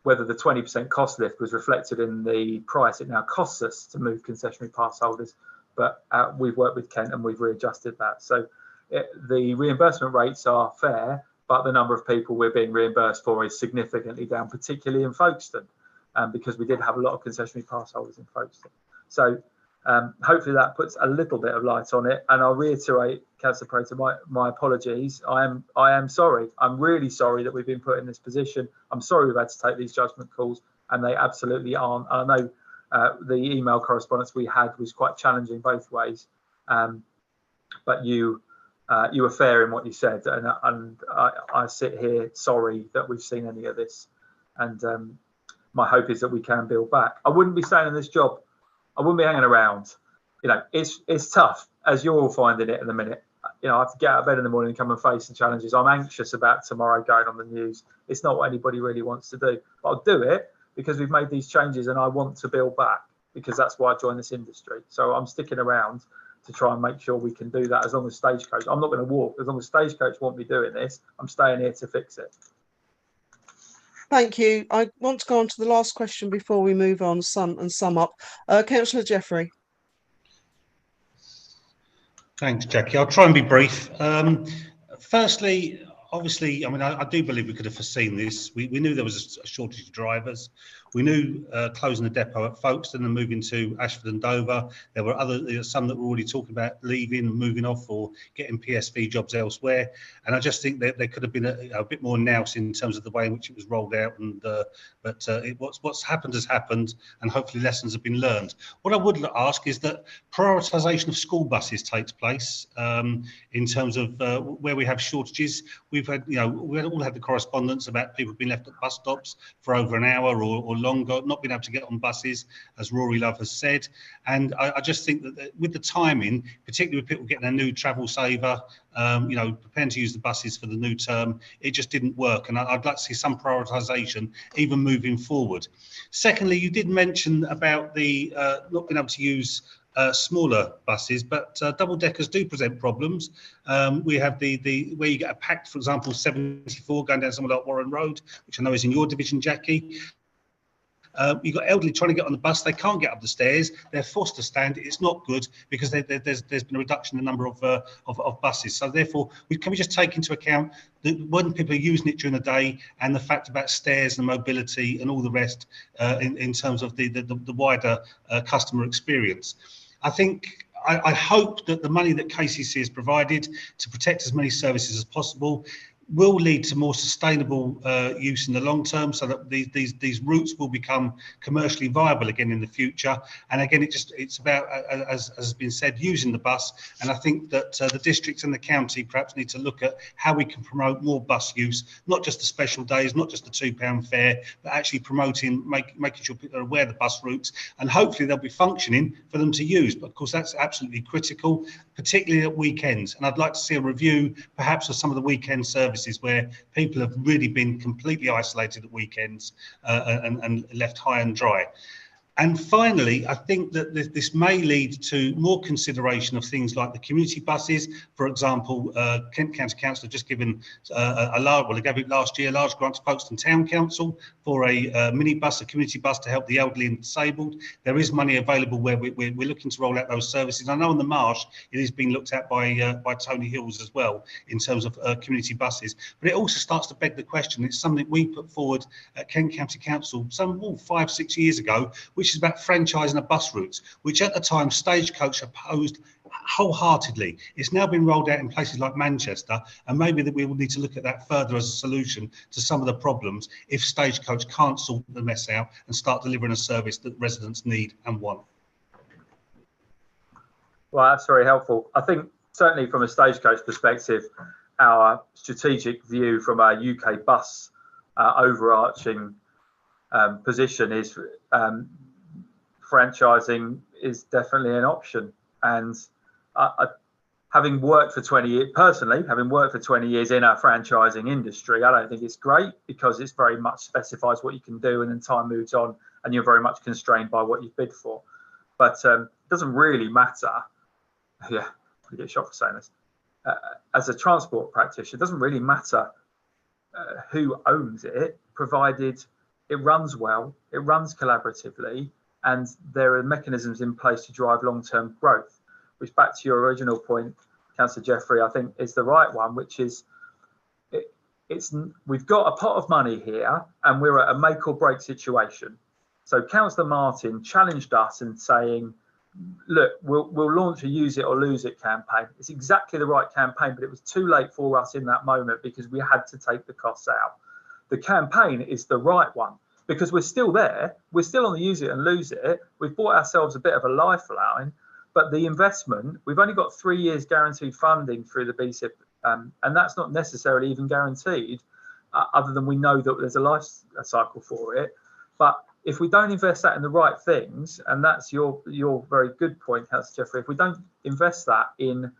whether the 20% cost lift was reflected in the price it now costs us to move concessionary pass holders. But we've worked with Kent and we've readjusted that. So the reimbursement rates are fair, but the number of people we're being reimbursed for is significantly down, particularly in Folkestone, because we did have a lot of concessionary pass holders in Folkestone. So hopefully that puts a little bit of light on it. And I'll reiterate, Councillor Prater, my apologies. I am sorry. I'm really sorry that we've been put in this position. I'm sorry we've had to take these judgment calls, and they absolutely aren't. I know the email correspondence we had was quite challenging both ways, but you were fair in what you said, and I sit here sorry that we've seen any of this. And my hope is that we can build back. I wouldn't be staying in this job. I wouldn't be hanging around. You know, it's tough, as you're all finding it in the minute. You know, I have to get out of bed in the morning and come and face the challenges. I'm anxious about tomorrow going on the news. It's not what anybody really wants to do. But I'll do it because we've made these changes and I want to build back, because that's why I joined this industry. So I'm sticking around to try and make sure we can do that as long as Stagecoach. I'm not going to walk. As long as Stagecoach want me doing this, I'm staying here to fix it. Thank you. I want to go on to the last question before we move on and sum up. Councillor Jeffrey. Thanks, Jackie. I'll try and be brief. Firstly, obviously, I mean, I do believe we could have foreseen this. We knew there was a shortage of drivers. We knew closing the depot at Folkestone and moving to Ashford and Dover. There were some that were already talking about leaving and moving off or getting PSV jobs elsewhere. And I just think that there could have been a bit more nous in terms of the way in which it was rolled out. And what's happened has happened, and hopefully lessons have been learned. What I would ask is that prioritisation of school buses takes place in terms of where we have shortages. We've had, we all had the correspondence about people being left at bus stops for over an hour or longer, not being able to get on buses, as Rory Love has said. And I just think that with the timing, particularly with people getting a new travel saver, preparing to use the buses for the new term, it just didn't work. And I'd like to see some prioritisation even moving forward. Secondly, you did mention about the not being able to use smaller buses, but double deckers do present problems. We have the where you get a packed, for example, 74 going down somewhere like Warren Road, which I know is in your division, Jackie. You've got elderly trying to get on the bus. They can't get up the stairs. They're forced to stand. It's not good because there's been a reduction in the number of buses. So therefore, can we just take into account that when people are using it during the day and the fact about stairs and mobility and all the rest in terms of the wider customer experience. I think I hope that the money that KCC has provided to protect as many services as possible will lead to more sustainable use in the long term, so that these routes will become commercially viable again in the future. And again, it's about, as has been said, using the bus. And I think that the districts and the county perhaps need to look at how we can promote more bus use, not just the special days, not just the £2 fare, but actually promoting, making sure people are aware of the bus routes, and hopefully they'll be functioning for them to use. But of course, that's absolutely critical, particularly at weekends. And I'd like to see a review perhaps of some of the weekend services where people have really been completely isolated at weekends and left high and dry. And finally, I think that this may lead to more consideration of things like the community buses. For example, Kent County Council have just given they gave it last year, a large grant to Folkestone Town Council for a minibus, a community bus to help the elderly and disabled. There is money available where we're looking to roll out those services. I know on the Marsh, it is being looked at by Tony Hills as well in terms of community buses. But it also starts to beg the question. It's something we put forward at Kent County Council some 5-6 years ago, which is about franchising of bus routes, which at the time Stagecoach opposed wholeheartedly. It's now been rolled out in places like Manchester, and maybe that we will need to look at that further as a solution to some of the problems if Stagecoach can't sort the mess out and start delivering a service that residents need and want. Well, that's very helpful. I think certainly from a Stagecoach perspective, our strategic view from our UK bus overarching position is franchising is definitely an option. And having worked for 20 years, personally, having worked for 20 years in our franchising industry, I don't think it's great because it's very much specifies what you can do and then time moves on and you're very much constrained by what you've bid for. But it doesn't really matter. Yeah, we get shot for saying this. As a transport practitioner, it doesn't really matter who owns it, provided it runs well, it runs collaboratively, and there are mechanisms in place to drive long-term growth, which back to your original point, Councillor Jeffrey, I think is the right one, which is we've got a pot of money here and we're at a make or break situation. So Councillor Martin challenged us in saying, look, we'll launch a use it or lose it campaign. It's exactly the right campaign, but it was too late for us in that moment because we had to take the costs out. The campaign is the right one, because we're still there, we're still on the use it and lose it. We've bought ourselves a bit of a lifeline, but the investment, we've only got 3 years guaranteed funding through the BSIP, and that's not necessarily even guaranteed, other than we know that there's a life cycle for it. But if we don't invest that in the right things, and that's your very good point, Councillor Jeffrey, if we don't invest that in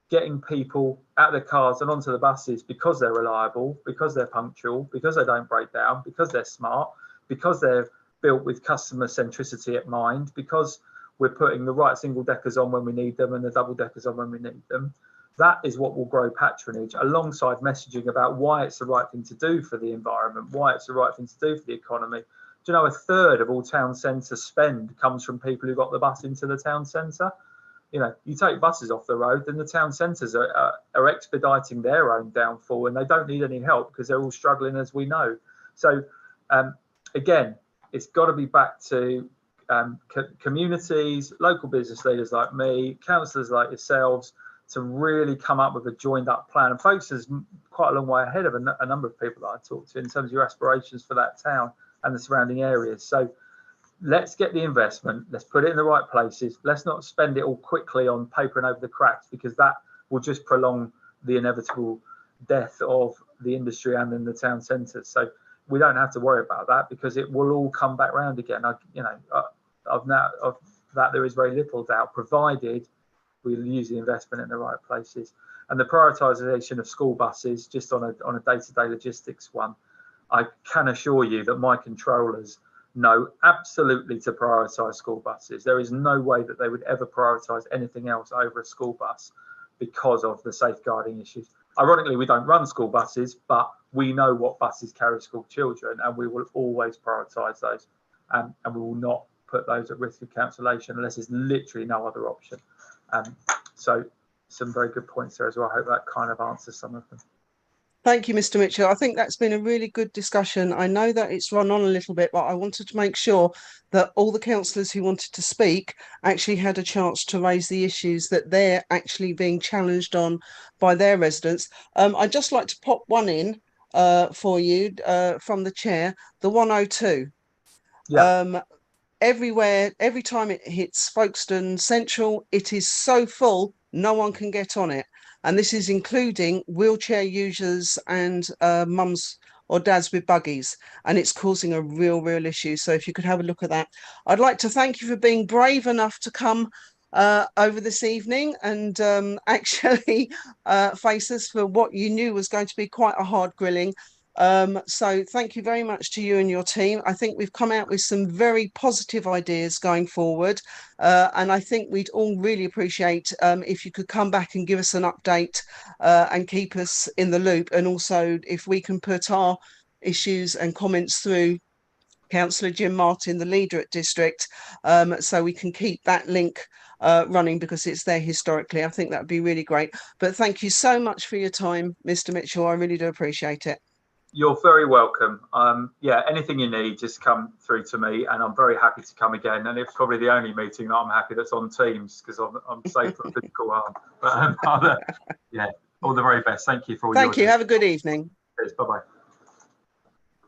getting people out of their cars and onto the buses because they're reliable, because they're punctual, because they don't break down, because they're smart, because they're built with customer centricity at mind, because we're putting the right single deckers on when we need them and the double deckers on when we need them, that is what will grow patronage, alongside messaging about why it's the right thing to do for the environment, why it's the right thing to do for the economy. Do you know 1/3 of all town centre spend comes from people who got the bus into the town centre? You know, you take buses off the road, then the town centres are expediting their own downfall, and they don't need any help because they're all struggling, as we know. So again, it's got to be back to communities, local business leaders like me, councillors like yourselves, to really come up with a joined up plan. And folks is quite a long way ahead of a number of people that I talked to in terms of your aspirations for that town and the surrounding areas. So let's get the investment, let's put it in the right places. Let's not spend it all quickly on papering over the cracks, because that will just prolong the inevitable death of the industry and in the town centres. So we don't have to worry about that, because it will all come back round again. Of that there is very little doubt, provided we'll use the investment in the right places. And the prioritisation of school buses, just on a day-to-day logistics one, I can assure you that my controllers know absolutely to prioritise school buses. There is no way that they would ever prioritise anything else over a school bus because of the safeguarding issues. Ironically, we don't run school buses, but we know what buses carry school children, and we will always prioritise those, and we will not put those at risk of cancellation unless there's literally no other option. So some very good points there as well. I hope that kind of answers some of them. Thank you, Mr. Mitchell. I think that's been a really good discussion. I know that it's run on a little bit, but I wanted to make sure that all the councillors who wanted to speak actually had a chance to raise the issues that they're actually being challenged on by their residents. I'd just like to pop one in for you from the chair, the 102. Yeah. Everywhere, every time it hits Folkestone Central, it is so full, no one can get on it. And this is including wheelchair users and mums or dads with buggies. And it's causing a real issue. So if you could have a look at that. I'd like to thank you for being brave enough to come over this evening and actually face us for what you knew was going to be quite a hard grilling. So thank you very much to you and your team. I think we've come out with some very positive ideas going forward, and I think we'd all really appreciate if you could come back and give us an update and keep us in the loop, and also if we can put our issues and comments through Councillor Jim Martin, the leader at district, so we can keep that link running, because it's there historically. I think that would be really great. But thank you so much for your time, Mr. Mitchell. I really do appreciate it. You're very welcome. Yeah, anything you need, just come through to me, and I'm very happy to come again. And it's probably the only meeting that I'm happy that's on Teams, because I'm safe from physical harm. But yeah, all the very best. Thank you for all. Thank you. Have a good evening. Cheers. Bye bye.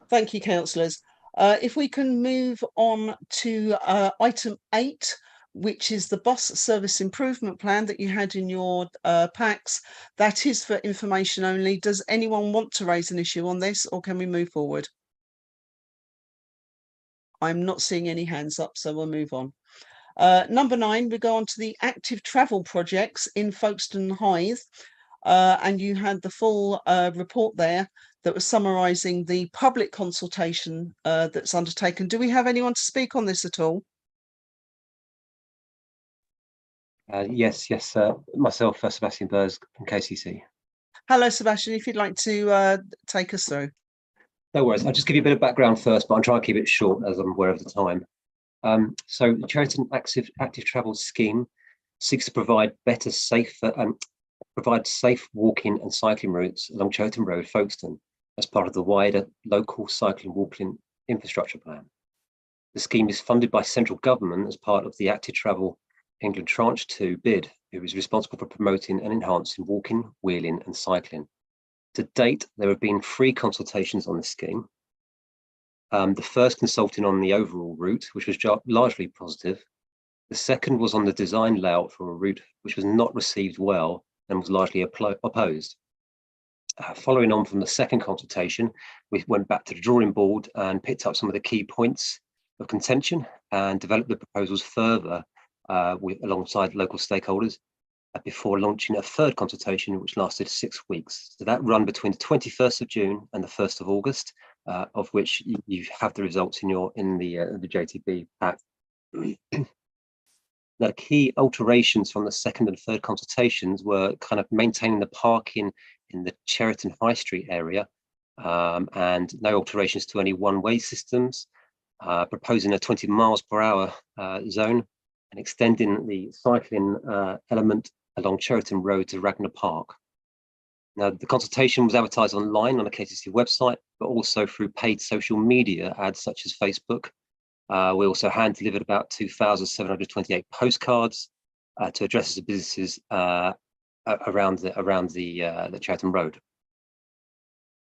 Thank you, councillors. If we can move on to item 8, which is the bus service improvement plan that you had in your packs. That is for information only. Does anyone want to raise an issue on this, or can we move forward? I'm not seeing any hands up, so we'll move on. Number 9, we go on to the active travel projects in Folkestone Hythe. And you had the full report there that was summarising the public consultation that's undertaken. Do we have anyone to speak on this at all? Yes, myself, Sebastian Burrs from KCC. Hello, Sebastian, if you'd like to take us through. No worries, I'll just give you a bit of background first, but I'll try and keep it short as I'm aware of the time. So the Cheriton Active Travel Scheme seeks to provide safe walking and cycling routes along Cheriton Road, Folkestone, as part of the wider local cycling walking infrastructure plan. The scheme is funded by central government as part of the Active Travel England Tranche 2 bid, who is responsible for promoting and enhancing walking, wheeling and cycling. To date, there have been 3 consultations on the scheme. The first consulting on the overall route, which was largely positive. The second was on the design layout for a route, which was not received well and was largely opposed. Following on from the second consultation, we went back to the drawing board and picked up some of the key points of contention and developed the proposals further alongside local stakeholders before launching a third consultation, which lasted 6 weeks. So that run between the 21st of June and the 1st of August, of which you have the results in the JTB pack. Now, the key alterations from the second and third consultations were kind of maintaining the parking in the Cheriton High Street area, and no alterations to any one-way systems, proposing a 20 miles per hour zone, and extending the cycling element along Cheriton Road to Ragnar Park. Now, the consultation was advertised online on the KCC website, but also through paid social media ads such as Facebook. We also hand-delivered about 2,728 postcards to addresses of businesses around the Cheriton Road.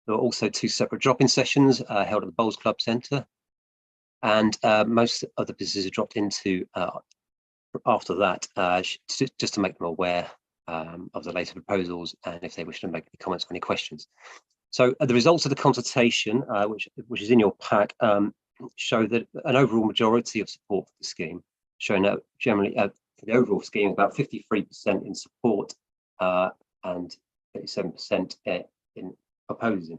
There were also 2 separate drop-in sessions held at the Bowls Club Centre, and most of the businesses dropped into after that, just to make them aware of the latest proposals, and if they wish to make any comments or any questions. So the results of the consultation, which is in your pack, show that an overall majority of support for the scheme, showing that generally for the overall scheme about 53% in support and 37% in opposing.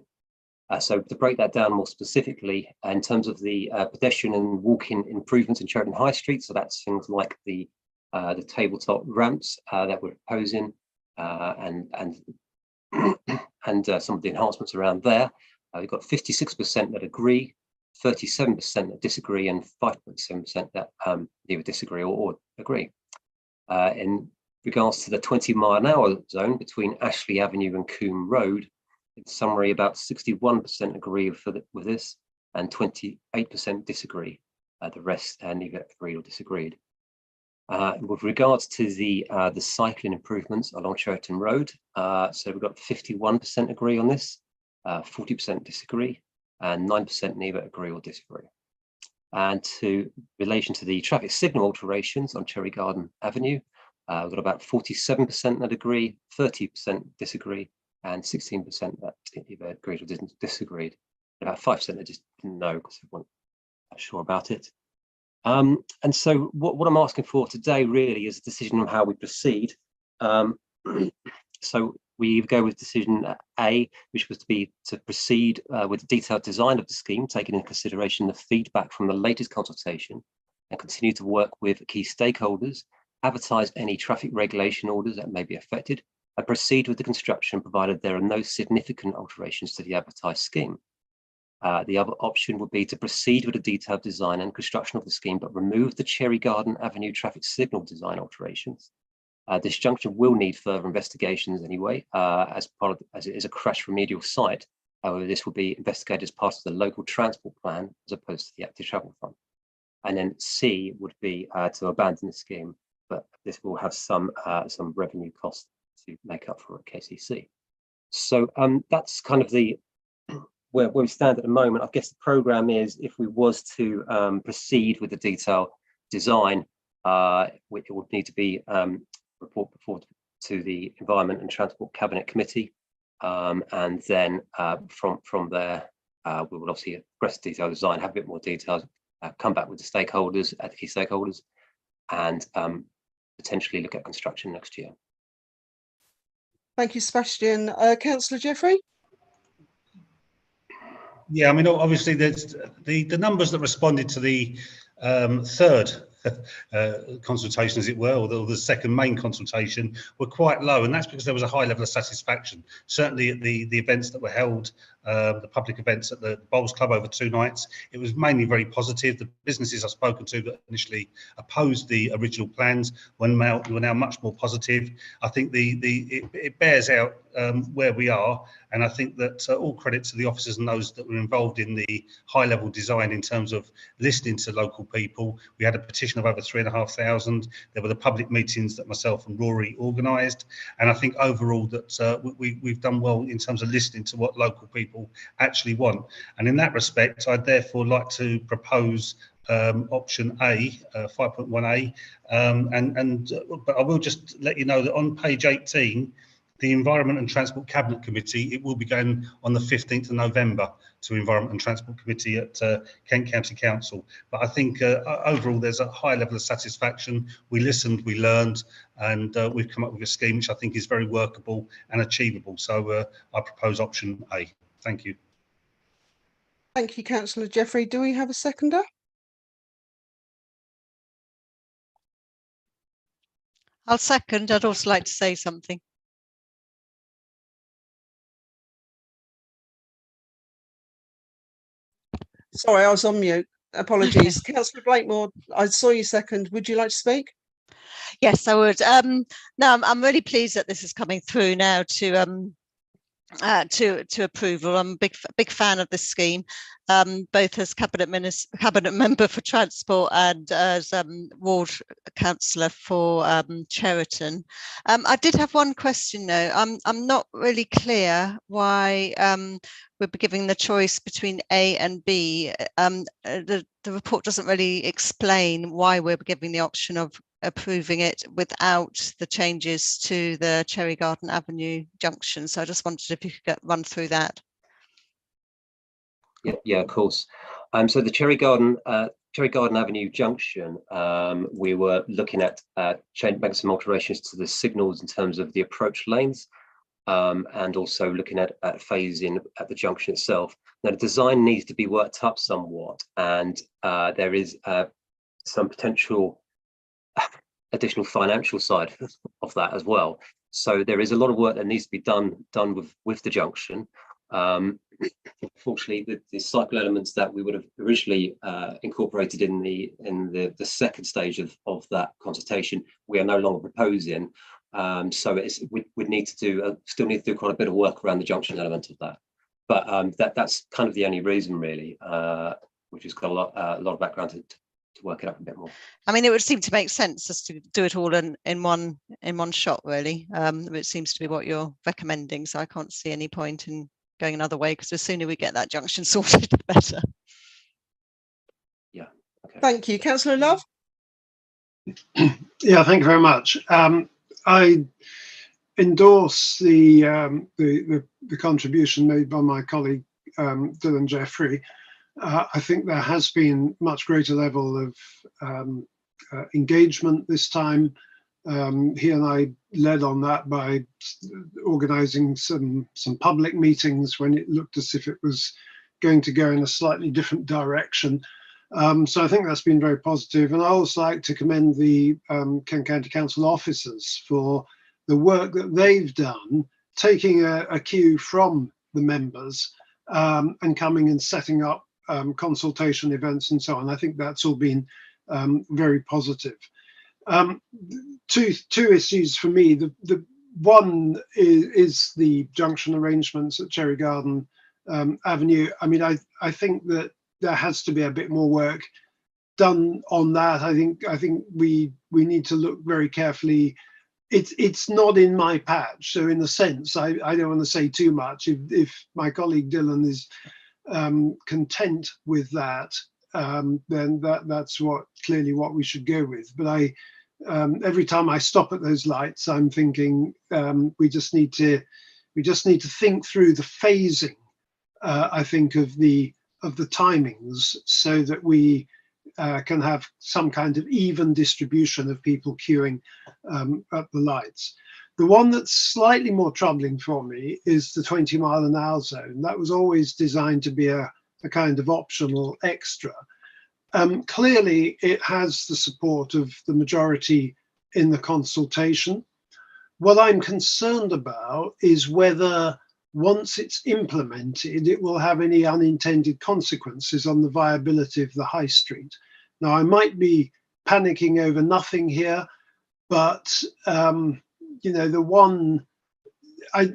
So to break that down more specifically, in terms of the pedestrian and walking improvements in Cheriton High Street, so that's things like the tabletop ramps that we're proposing, and some of the enhancements around there. We've got 56% that agree, 37% that disagree, and 5.7% that either disagree or agree. In regards to the 20-mile-an-hour zone between Ashley Avenue and Coombe Road, in summary, about 61% agree with this, and 28% disagree. The rest neither agreed or disagreed. With regards to the cycling improvements along Cheriton Road, so we've got 51% agree on this, 40% disagree, and 9% neither agree or disagree. And to relation to the traffic signal alterations on Cherry Garden Avenue, we've got about 47% that agree, 30% disagree, and 16% that either agreed or disagreed. About 5% that just didn't know because they weren't sure about it. And so what I'm asking for today really is a decision on how we proceed. So we go with decision A, which was to proceed with the detailed design of the scheme, taking into consideration the feedback from the latest consultation, and continue to work with key stakeholders, advertise any traffic regulation orders that may be affected, and proceed with the construction provided there are no significant alterations to the advertised scheme. The other option would be to proceed with a detailed design and construction of the scheme, but remove the Cherry Garden Avenue traffic signal design alterations. This junction will need further investigations anyway, as it is a crash remedial site. However, this will be investigated as part of the local transport plan as opposed to the active travel fund. And then C would be to abandon the scheme, but this will have some revenue costs to make up for at KCC. So that's kind of the where we stand at the moment. I guess the programme is, if we was to proceed with the detailed design, it would need to be report before to the Environment and Transport Cabinet Committee, and then from there we will obviously progress the detailed design, have a bit more details, come back with the stakeholders, the key stakeholders, and potentially look at construction next year. Thank you, Sebastian. Councillor Jeffrey? Yeah, I mean, obviously, there's the numbers that responded to the third consultation, as it were, or the second main consultation, were quite low, and that's because there was a high level of satisfaction. Certainly at the events that were held, the public events at the Bowls Club over 2 nights, it was mainly very positive. The businesses I've spoken to that initially opposed the original plans were now much more positive. I think it bears out where we are, and I think that all credit to the officers and those that were involved in the high-level design in terms of listening to local people. We had a petition of over 3,500. There were the public meetings that myself and Rory organised, and I think overall that we've done well in terms of listening to what local people actually want. And in that respect, I'd therefore like to propose option A, 5.1A, but I will just let you know that on page 18, the Environment and Transport Cabinet Committee, it will be going on the 15th of November to Environment and Transport Committee at Kent County Council. But I think overall there's a high level of satisfaction. We listened, we learned, and we've come up with a scheme which I think is very workable and achievable. So I propose option A. Thank you. Thank you, Councillor Jeffrey. Do we have a seconder? I'll second. I'd also like to say something. Sorry, I was on mute. Apologies. Councillor Blakemore, I saw you second. Would you like to speak? Yes, I would. No, I'm really pleased that this is coming through now to approval. I'm a big fan of this scheme, both as cabinet member for transport and as ward councillor for Cheriton. I did have one question though. I'm not really clear why we're giving the choice between A and B. The report doesn't really explain why we're giving the option of approving it without the changes to the Cherry Garden Avenue junction. So I just wondered if you could run through that. Yeah, of course. So the Cherry Garden Avenue junction, we were looking at making some alterations to the signals in terms of the approach lanes, and also looking at phasing at the junction itself. Now the design needs to be worked up somewhat, and there is some potential additional financial side of that as well. So there is a lot of work that needs to be done with the junction. Unfortunately, the cycle elements that we would have originally incorporated in the second stage of that consultation, we are no longer proposing. So we need to do still need to do quite a bit of work around the junction element of that. But that's kind of the only reason really, which has got a lot of background to work it up a bit more. I mean, it would seem to make sense just to do it all in one shot, really. It seems to be what you're recommending, so I can't see any point in going another way, because the sooner we get that junction sorted, the better. Yeah. Okay. Thank you, Councillor Love. Yeah, thank you very much. I endorse the contribution made by my colleague Dylan Jeffrey. I think there has been much greater level of engagement this time. He and I led on that by organising some public meetings when it looked as if it was going to go in a slightly different direction. So I think that's been very positive. And I also like to commend the Kent County Council officers for the work that they've done, taking a cue from the members and coming and setting up consultation events and so on. I think that's all been very positive. Two issues for me. The one is the junction arrangements at Cherry Garden Avenue. I mean, I think that there has to be a bit more work done on that. I think we need to look very carefully. It's not in my patch, so in a sense, I don't want to say too much. If my colleague Dylan is content with that, then that's clearly what we should go with. But every time I stop at those lights, I'm thinking we just need to think through the phasing. I think of the timings, so that we can have some kind of even distribution of people queuing at the lights. The one that's slightly more troubling for me is the 20-mile-an-hour zone. That was always designed to be a kind of optional extra. Clearly, it has the support of the majority in the consultation. What I'm concerned about is whether, once it's implemented, it will have any unintended consequences on the viability of the high street. Now, I might be panicking over nothing here, but you know, the one I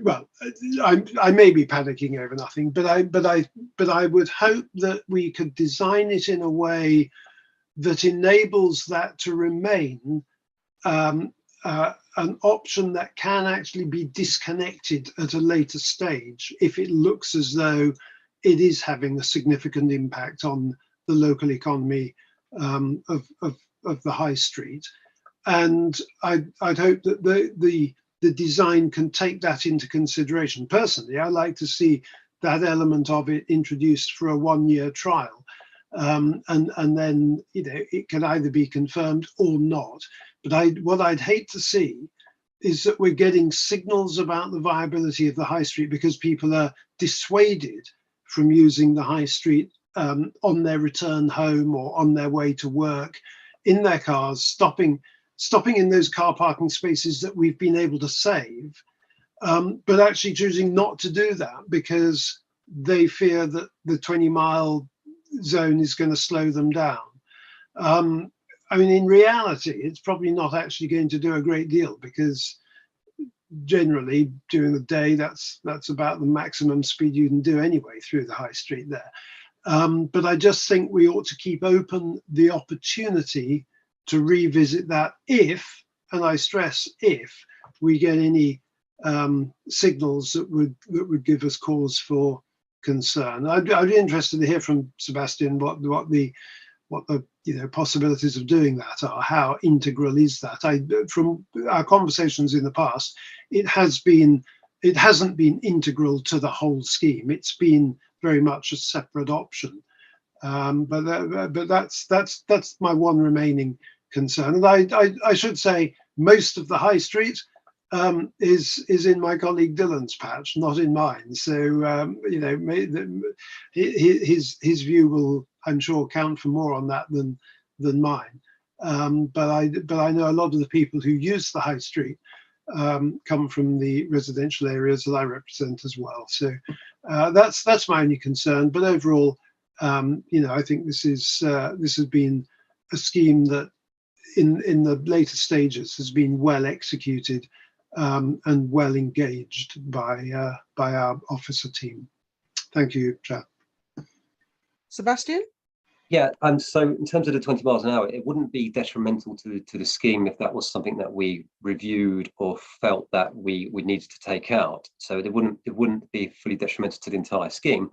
may be panicking over nothing, but I would hope that we could design it in a way that enables that to remain an option that can actually be disconnected at a later stage if it looks as though it is having a significant impact on the local economy of the high street. And I'd hope that the design can take that into consideration. Personally, I like to see that element of it introduced for a one-year trial, and then, you know, it can either be confirmed or not. But what I'd hate to see is that we're getting signals about the viability of the high street because people are dissuaded from using the high street on their return home or on their way to work in their cars, stopping in those car parking spaces that we've been able to save, but actually choosing not to do that because they fear that the 20-mile zone is going to slow them down. I mean, in reality, it's probably not actually going to do a great deal, because generally during the day, that's about the maximum speed you can do anyway through the high street there. But I just think we ought to keep open the opportunity to revisit that if, and I stress if, we get any signals that would give us cause for concern. I'd be interested to hear from Sebastian what the possibilities of doing that are. How integral is that? From our conversations in the past, it hasn't been integral to the whole scheme. It's been very much a separate option. But that's my one remaining concern. And I should say most of the high street is in my colleague Dylan's patch, not in mine. So his view will, I'm sure, count for more on that than mine. But I know a lot of the people who use the high street come from the residential areas that I represent as well. So that's my only concern. But overall, I think this has been a scheme that in the later stages has been well executed and well engaged by our officer team. Thank you, Chad. Sebastian? Yeah, so in terms of the 20 miles an hour, it wouldn't be detrimental to the scheme if that was something that we reviewed or felt that we needed to take out. So it wouldn't be fully detrimental to the entire scheme.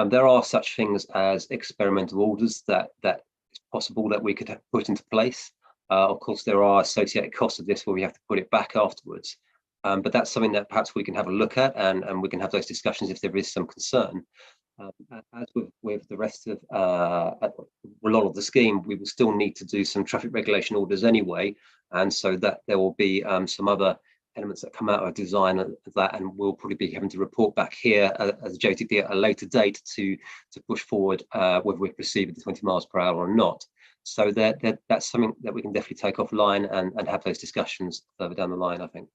There are such things as experimental orders that it's possible that we could have put into place. Of course, there are associated costs of this where we have to put it back afterwards. But that's something that perhaps we can have a look at, and we can have those discussions if there is some concern. As with the rest of a lot of the scheme, we will still need to do some traffic regulation orders anyway, and so that there will be some other elements that come out of design of that, and we'll probably be having to report back here as a JTP at a later date to push forward whether we proceed with the 20 miles per hour or not. So that's something that we can definitely take offline and have those discussions further down the line, I think.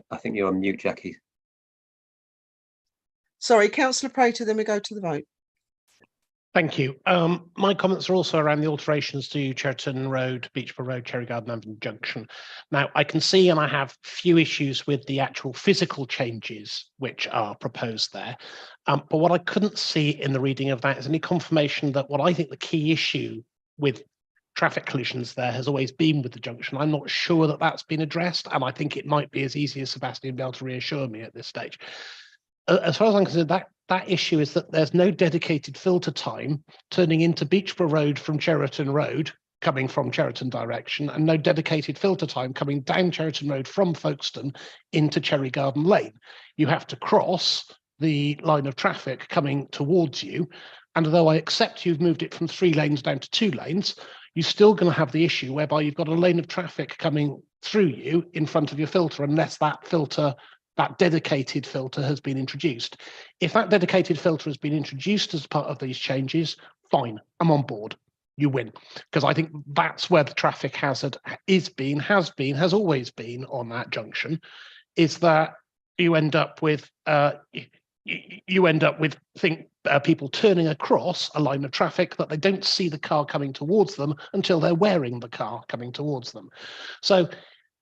I think you're on mute, Jackie. Sorry, Councillor Prater, then we go to the vote. Thank you. My comments are also around the alterations to Cheriton Road, Beechborough Road, Cherry Garden Avenue Junction. Now, I can see and I have few issues with the actual physical changes which are proposed there. But what I couldn't see in the reading of that is any confirmation that what I think the key issue with traffic collisions there has always been with the junction. I'm not sure that that's been addressed, and I think it might be as easy as Sebastian be able to reassure me at this stage. As far as I'm concerned, that issue is that there's no dedicated filter time turning into Beechborough Road from Cheriton Road, coming from Cheriton direction, and no dedicated filter time coming down Cheriton Road from Folkestone into Cherry Garden Lane. You have to cross the line of traffic coming towards you. And although I accept you've moved it from 3 lanes down to 2 lanes, you're still going to have the issue whereby you've got a lane of traffic coming through you in front of your filter, unless that dedicated filter has been introduced. If that dedicated filter has been introduced as part of these changes, fine, I'm on board. You win, because I think that's where the traffic hazard has always been on that junction, is that you end up with people turning across a line of traffic that they don't see the car coming towards them until they're wearing the car coming towards them. So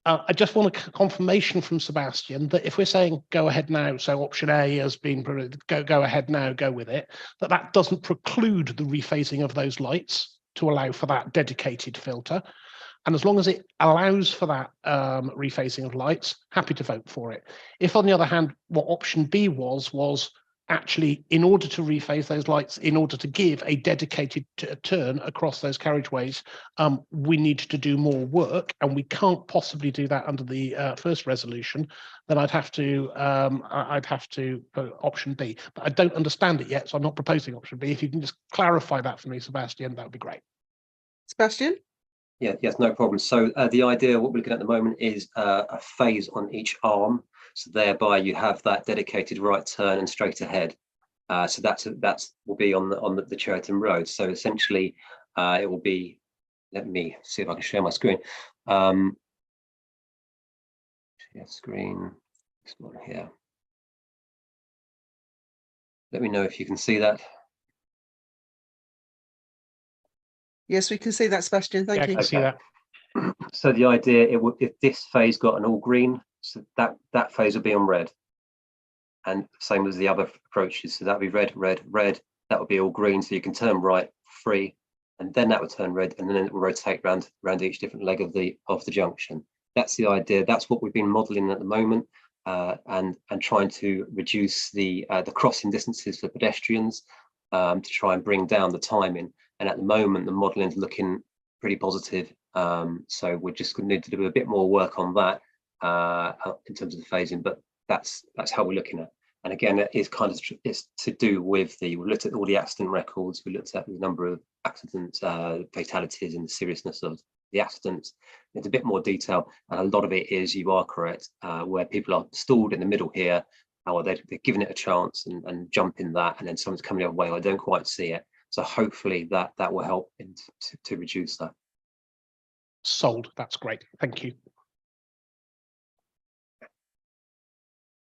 I just want a confirmation from Sebastian that if we're saying go ahead now, so option A has been go ahead now, go with it, that doesn't preclude the rephasing of those lights to allow for that dedicated filter. And as long as it allows for that rephasing of lights, happy to vote for it. If, on the other hand, what option B was actually, in order to rephase those lights, in order to give a dedicated turn across those carriageways, we need to do more work, and we can't possibly do that under the first resolution, then I'd have to put option B. But I don't understand it yet, so I'm not proposing option B. If you can just clarify that for me, Sebastian, that would be great. Sebastian? Yeah, yes, no problem. So the idea, what we're looking at the moment, is a phase on each arm. So thereby you have that dedicated right turn and straight ahead. So that's will be on the Cheriton Road. So essentially, it will be. Let me see if I can share my screen. Share screen. This one here. Let me know if you can see that. Yes, we can see that, Sebastian. Thank you. I can see that. So the idea, if this phase got an all green, so that phase would be on red. And same as the other approaches. So that'd be red, red, red. That would be all green. So you can turn right, free, and then that would turn red, and then it will rotate round each different leg of the junction. That's the idea. That's what we've been modelling at the moment, and trying to reduce the crossing distances for pedestrians, to try and bring down the timing. And at the moment, the modelling is looking pretty positive. So we're just going to need to do a bit more work on that in terms of the phasing, but that's how we're looking at. And again, it is kind of it's to do with we looked at all the accident records, we looked at the number of accident fatalities and the seriousness of the accidents. It's a bit more detail, and a lot of it is, you are correct, where people are stalled in the middle here, or they're giving it a chance and jumping that, and then someone's coming the other way, I don't quite see it. So hopefully that will help to reduce that. Sold. That's great. Thank you.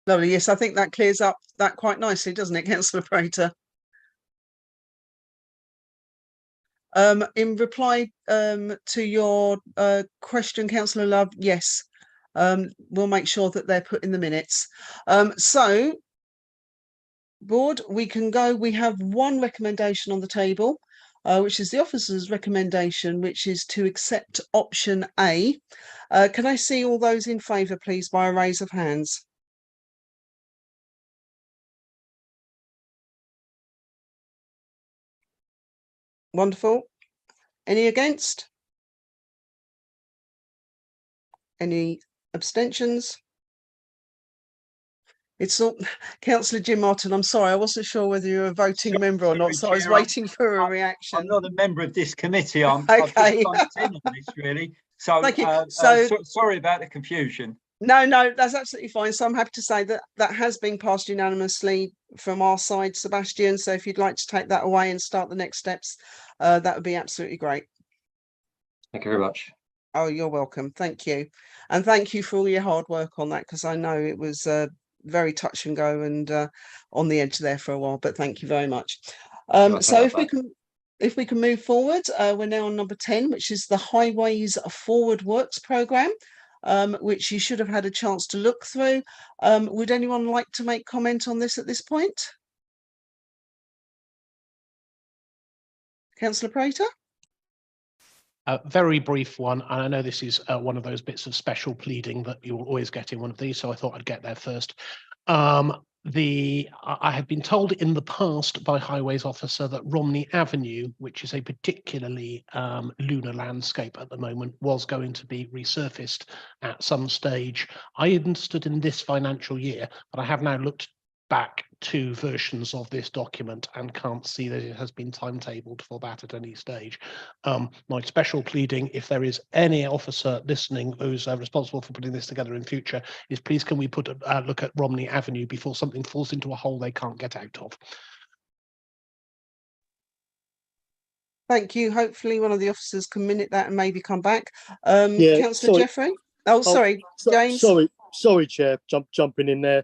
Lovely. Yes, I think that clears up that quite nicely, doesn't it, Councillor Prater? In reply to your question, Councillor Love, yes, we'll make sure that they're put in the minutes. So, board, we can go. We have one recommendation on the table, which is the officer's recommendation, which is to accept option A. Can I see all those in favour, please, by a raise of hands? Wonderful. Any against? Any abstentions? It's all Councillor Jim Martin. I'm sorry, I wasn't sure whether you were a voting member or not, so I was waiting for a reaction. I'm not a member of this committee. Okay. I've just bumped in on this, really. So, thank you. Sorry about the confusion. No, that's absolutely fine. So I'm happy to say that that has been passed unanimously from our side, Sebastian. So if you'd like to take that away and start the next steps, that would be absolutely great. Thank you very much. Oh, you're welcome. Thank you. And thank you for all your hard work on that, because I know it was very touch and go and on the edge there for a while, but thank you very much. So if we can move forward, we're now on number 10, which is the Highways Forward Works programme, which you should have had a chance to look through. Would anyone like to make comment on this at this point? Councillor Prater? A very brief one, and I know this is one of those bits of special pleading that you will always get in one of these, so I thought I'd get there first. I have been told in the past by Highways officer that Romney Avenue, which is a particularly lunar landscape at the moment, was going to be resurfaced at some stage. I understood in this financial year, but I have now looked back 2 versions of this document and can't see that it has been timetabled for that at any stage. My special pleading, if there is any officer listening who's responsible for putting this together in future, is please can we put a look at Romney Avenue before something falls into a hole they can't get out of. Thank you. Hopefully one of the officers can minute that and maybe come back. Councillor Jeffrey? Sorry, James. Sorry, Chair, jumping in there.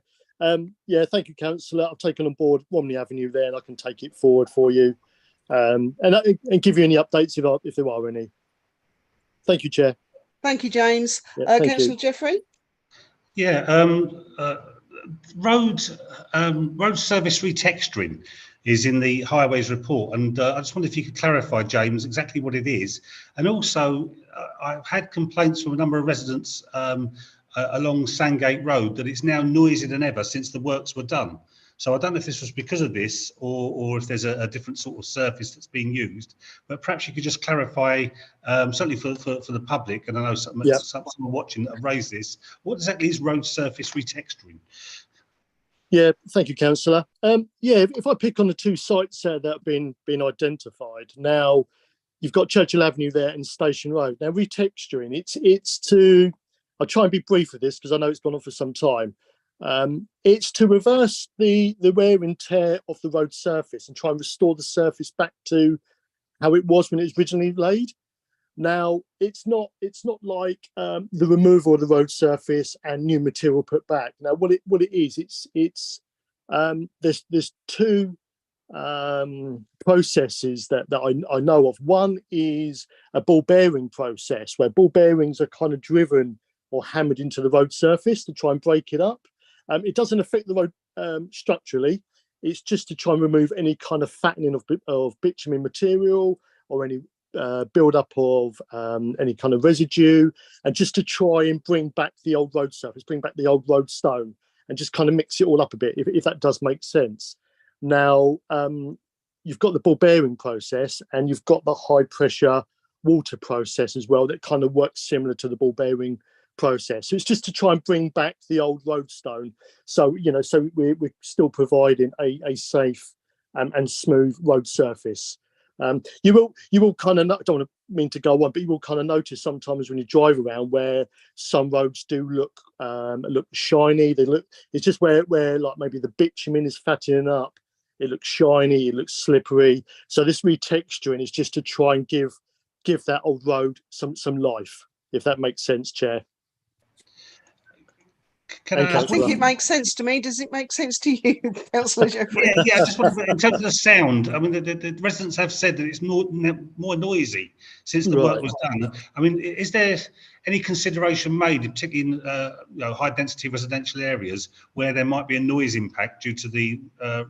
Yeah, thank you, Councillor. I've taken on board Romney Avenue there, and I can take it forward for you, and give you any updates if there are any. Thank you, Chair. Thank you, James. Yeah, Councillor Jeffrey? Yeah, road service retexturing is in the Highways report, and I just wonder if you could clarify, James, exactly what it is. And also, I've had complaints from a number of residents along Sandgate Road that it's now noisier than ever since the works were done. So I don't know if this was because of this or if there's a different sort of surface that's being used, but perhaps you could just clarify, certainly for the public, and I know someone watching that have raised this, what exactly is road surface retexturing? Yeah, thank you, Councillor. Yeah, if I pick on the 2 sites that have been identified, now you've got Churchill Avenue there and Station Road. Now retexturing, it's to, I'll try and be brief with this because I know it's gone on for some time. It's to reverse the wear and tear of the road surface and try and restore the surface back to how it was when it was originally laid. Now, it's not like the removal of the road surface and new material put back. Now, what it is, there's 2 processes that I know of. One is a ball bearing process where ball bearings are kind of driven or hammered into the road surface to try and break it up. It doesn't affect the road structurally. It's just to try and remove any kind of fattening of bitumen material or any build-up of any kind of residue, and just to try and bring back the old road surface, bring back the old road stone, and just kind of mix it all up a bit, if that does make sense. Now, you've got the ball bearing process, and you've got the high pressure water process as well that kind of works similar to the ball bearing process. So it's just to try and bring back the old road stone. So, so we're still providing a safe and smooth road surface. You will kind of, don't want to mean to go on, but you will kind of notice sometimes when you drive around where some roads do look shiny. It's just where like maybe the bitumen is fattening up. It looks shiny, it looks slippery. So this retexturing is just to try and give that old road some life, if that makes sense, Chair. I think it makes sense to me. Does it make sense to you, Councillor Jeffrey? Yeah, I just want to, in terms of the sound, I mean, the residents have said that it's more noisy since the work was done. I mean, is there any consideration made, particularly in high density residential areas, where there might be a noise impact due to the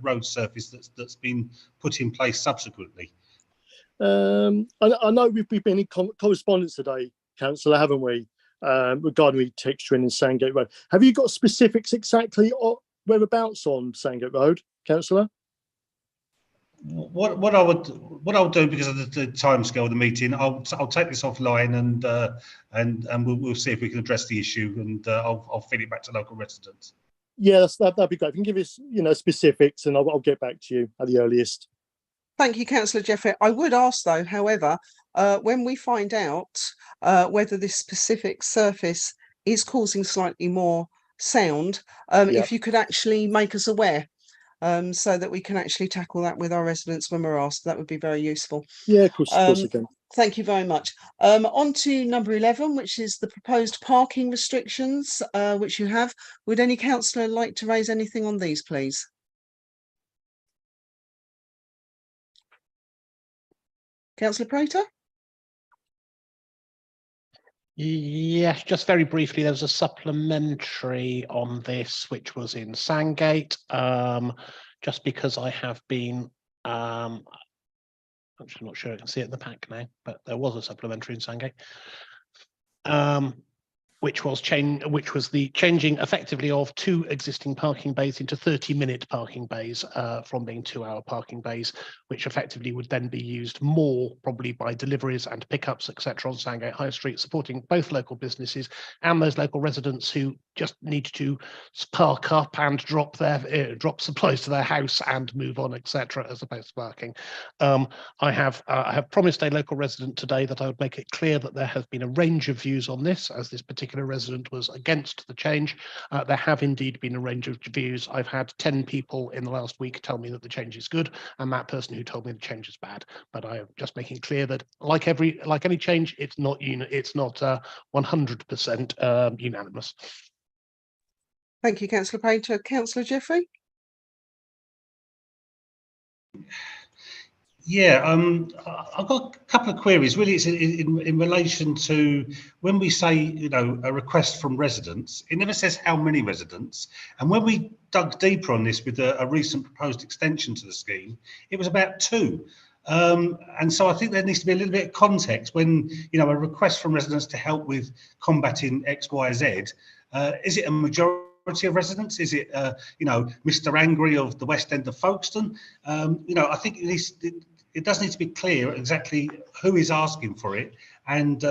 road surface that's been put in place subsequently? I know we've been in correspondence today, Councillor, haven't we? Regarding retexturing in Sandgate Road. Have you got specifics exactly whereabouts on Sandgate Road, Councillor? What I'll do, because of the timescale of the meeting, I'll take this offline and we'll see if we can address the issue, and I'll feed it back to local residents. Yeah, that'd be great. If you can give us specifics, and I'll get back to you at the earliest. Thank you, Councillor Jeffrey. I would ask though, however, when we find out whether this specific surface is causing slightly more sound, if you could actually make us aware, so that we can actually tackle that with our residents when we're asked, that would be very useful. Yeah, of course I can. Thank you very much. On to number 11, which is the proposed parking restrictions, which you have. Would any councillor like to raise anything on these, please? Councillor Prater? Yes, just very briefly, there was a supplementary on this, which was in Sandgate, just because I have been, I'm actually not sure I can see it in the pack now, but there was a supplementary in Sandgate, which was the changing effectively of 2 existing parking bays into 30-minute parking bays, from being 2-hour parking bays, which effectively would then be used more probably by deliveries and pickups, etc., on Sandgate High Street, supporting both local businesses and those local residents who just need to park up and drop supplies to their house and move on, etc., as opposed to parking. I have promised a local resident today that I would make it clear that there has been a range of views on this, as this particular resident was against the change. There have indeed been a range of views. I've had 10 people in the last week tell me that the change is good, and that person who told me the change is bad. But I am just making clear that, like any change, it's not 100% unanimous. Thank you, Councillor Painter. Councillor Jeffrey? Yeah, I've got a couple of queries. Really, it's in relation to when we say, a request from residents, it never says how many residents. And when we dug deeper on this with a recent proposed extension to the scheme, it was about 2. And so I think there needs to be a little bit of context when, a request from residents to help with combating X, Y, Z. Is it a majority of residents? Is it, Mr. Angry of the West End of Folkestone? I think it does need to be clear exactly who is asking for it, and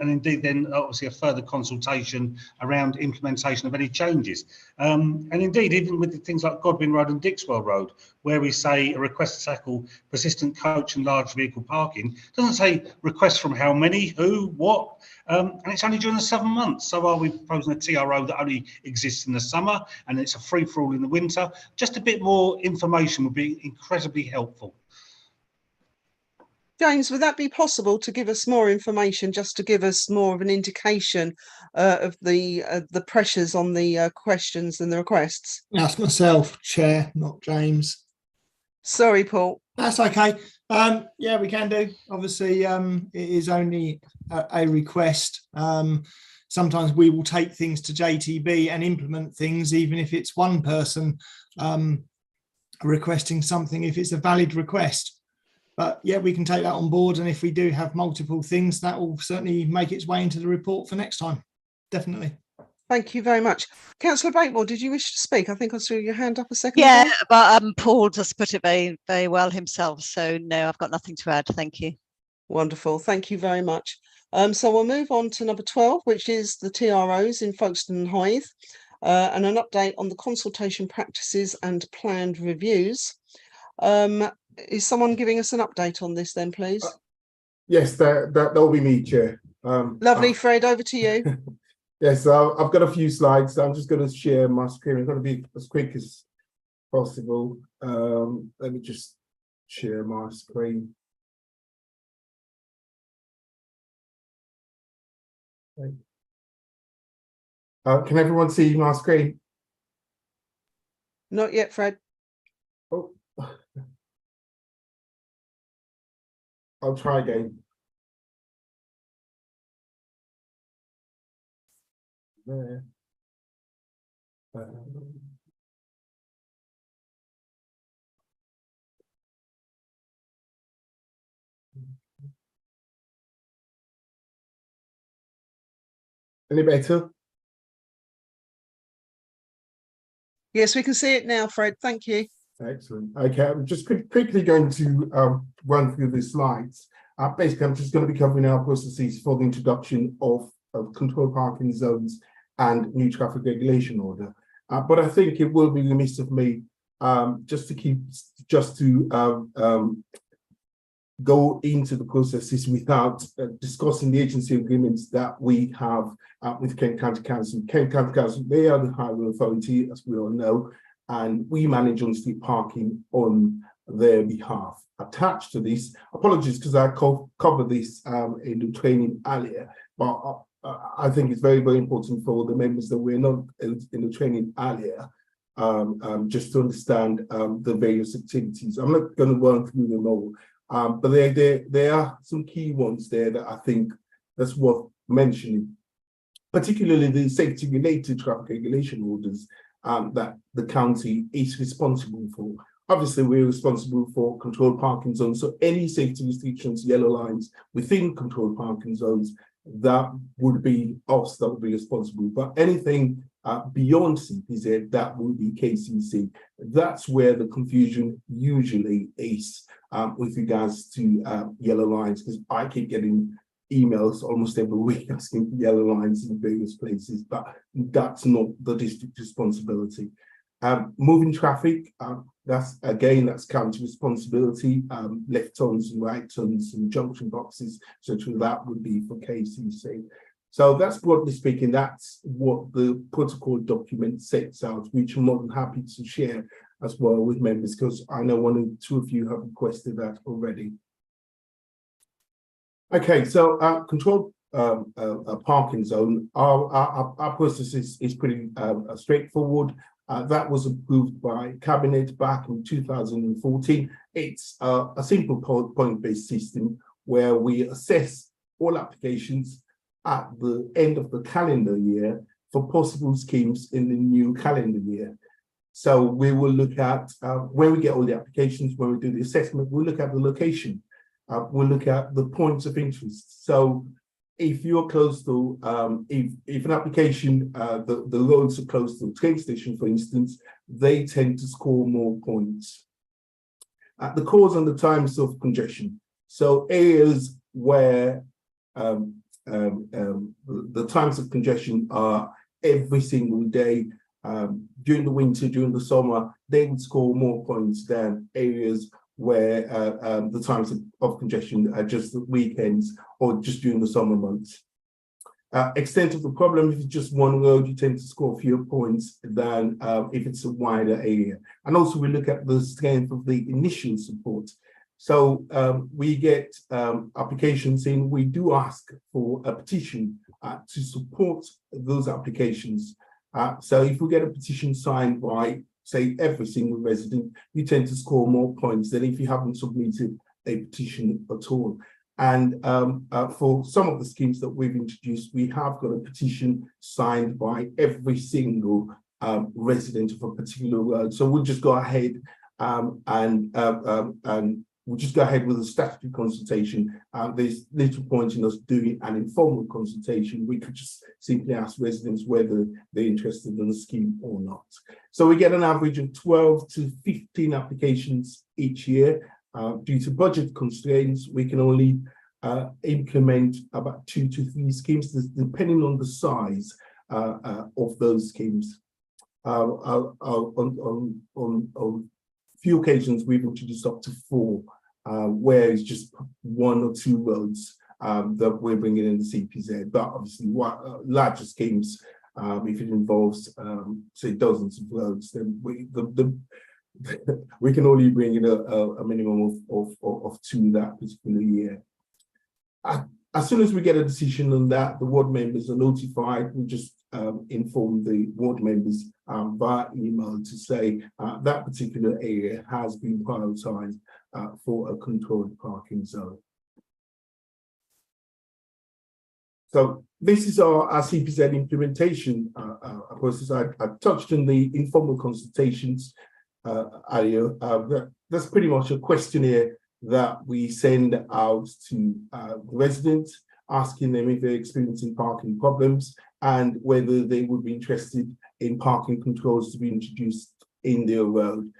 indeed then obviously a further consultation around implementation of any changes. And indeed, even with things like Godwin Road and Dixwell Road, where we say a request to tackle persistent coach and large vehicle parking, doesn't say request from how many, who, what, and it's only during the 7 months. So are we proposing a TRO that only exists in the summer and it's a free-for-all in the winter? Just a bit more information would be incredibly helpful. James, would that be possible to give us more information, just to give us more of an indication of the pressures on the questions and the requests? That's myself, Chair, not James. Sorry, Paul. That's okay. Yeah, we can do. Obviously, it is only a request. Sometimes we will take things to JTB and implement things, even if it's one person requesting something, if it's a valid request. But yeah, we can take that on board. And if we do have multiple things, that will certainly make its way into the report for next time. Definitely. Thank you very much. Councillor Bakewell, did you wish to speak? I think I saw your hand up a second Yeah, ago. but Paul just put it very, very well himself. So no, I've got nothing to add. Thank you. Wonderful. Thank you very much. So we'll move on to number 12, which is the TROs in Folkestone and Hythe, and an update on the consultation practices and planned reviews. Is someone giving us an update on this then, please? Yes, that'll be me, Chair. Lovely, Fred, over to you. Yes, I've got a few slides. I'm just going to share my screen. I'm going to be as quick as possible. Let me just share my screen. Can everyone see my screen? Not yet, Fred. Oh. I'll try again. There. Any better? Yes, we can see it now, Fred. Thank you. Excellent. Okay, I'm just quickly going to run through the slides. Basically, I'm just going to be covering our processes for the introduction of controlled parking zones and new traffic regulation order. But I think it will be remiss of me just to go into the processes without discussing the agency agreements that we have with Kent County Council. Kent County Council, they are the highway authority, as we all know, and we manage on-street parking on their behalf. Attached to this, apologies because I covered this in the training earlier, but I think it's very, very important for the members that we're not in the training earlier, just to understand the various activities. I'm not going to run through them all, but there are some key ones there that I think that's worth mentioning, particularly the safety-related traffic regulation orders that the county is responsible for. Obviously, we're responsible for controlled parking zones, so any safety restrictions, yellow lines within controlled parking zones, that would be us that would be responsible. But anything beyond CPZ, that would be KCC. That's where the confusion usually is with regards to yellow lines, because I keep getting emails almost every week asking for yellow lines in various places, but that's not the district's responsibility. Moving traffic, that's county responsibility. Left turns and right turns and junction boxes, such as that would be for KCC. So that's broadly speaking, that's what the protocol document sets out, which I'm more than happy to share as well with members, because I know one or two of you have requested that already. Okay, so controlled parking zone, our process is pretty straightforward. That was approved by Cabinet back in 2014. It's a simple point-based system where we assess all applications at the end of the calendar year for possible schemes in the new calendar year. So we will look at, when we get all the applications, when we do the assessment, we'll look at the location. We'll look at the points of interest. So if you're close to, if an application, the roads are close to a train station, for instance, they tend to score more points. The cause and the times of congestion. So areas where the times of congestion are every single day, during the winter, during the summer, they would score more points than areas where the times of congestion are just the weekends or just during the summer months. Extent of the problem, if it's just one road, you tend to score fewer points than if it's a wider area. And also we look at the strength of the initial support. So we get applications in, we do ask for a petition to support those applications. So if we get a petition signed by say every single resident, you tend to score more points than if you haven't submitted a petition at all. And for some of the schemes that we've introduced, we have got a petition signed by every single resident of a particular ward. So we'll just go ahead and we'll just go ahead with a statutory consultation. There's little point in us doing an informal consultation. We could just simply ask residents whether they're interested in the scheme or not. So we get an average of 12 to 15 applications each year. Due to budget constraints, we can only implement about 2 to 3 schemes, depending on the size of those schemes. On few occasions, we've introduced up to 4, where it's just 1 or 2 roads that we're bringing in the CPZ. But obviously, larger schemes, if it involves, say, dozens of roads, then we can only bring in a minimum of 2 that particular year. As soon as we get a decision on that, the ward members are notified. We just inform the ward members via email to say that particular area has been prioritized for a controlled parking zone. So this is our CPZ implementation process. I touched on the informal consultations earlier. That's pretty much a questionnaire that we send out to residents, asking them if they're experiencing parking problems and whether they would be interested in parking controls to be introduced in their road.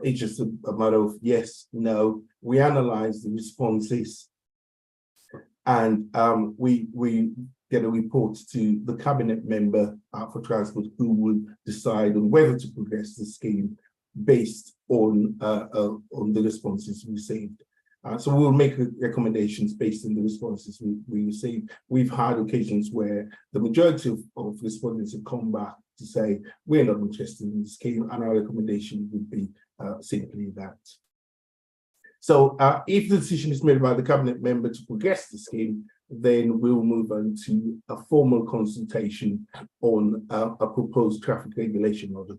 It's just a matter of yes, no. We analyze the responses and we get a report to the cabinet member for transport, who will decide on whether to progress the scheme based on the responses received. So we'll make recommendations based on the responses we received. We've had occasions where the majority of respondents have come back to say, we're not interested in the scheme, and our recommendation would be simply that. So if the decision is made by the cabinet member to progress the scheme, then we'll move on to a formal consultation on a proposed traffic regulation order.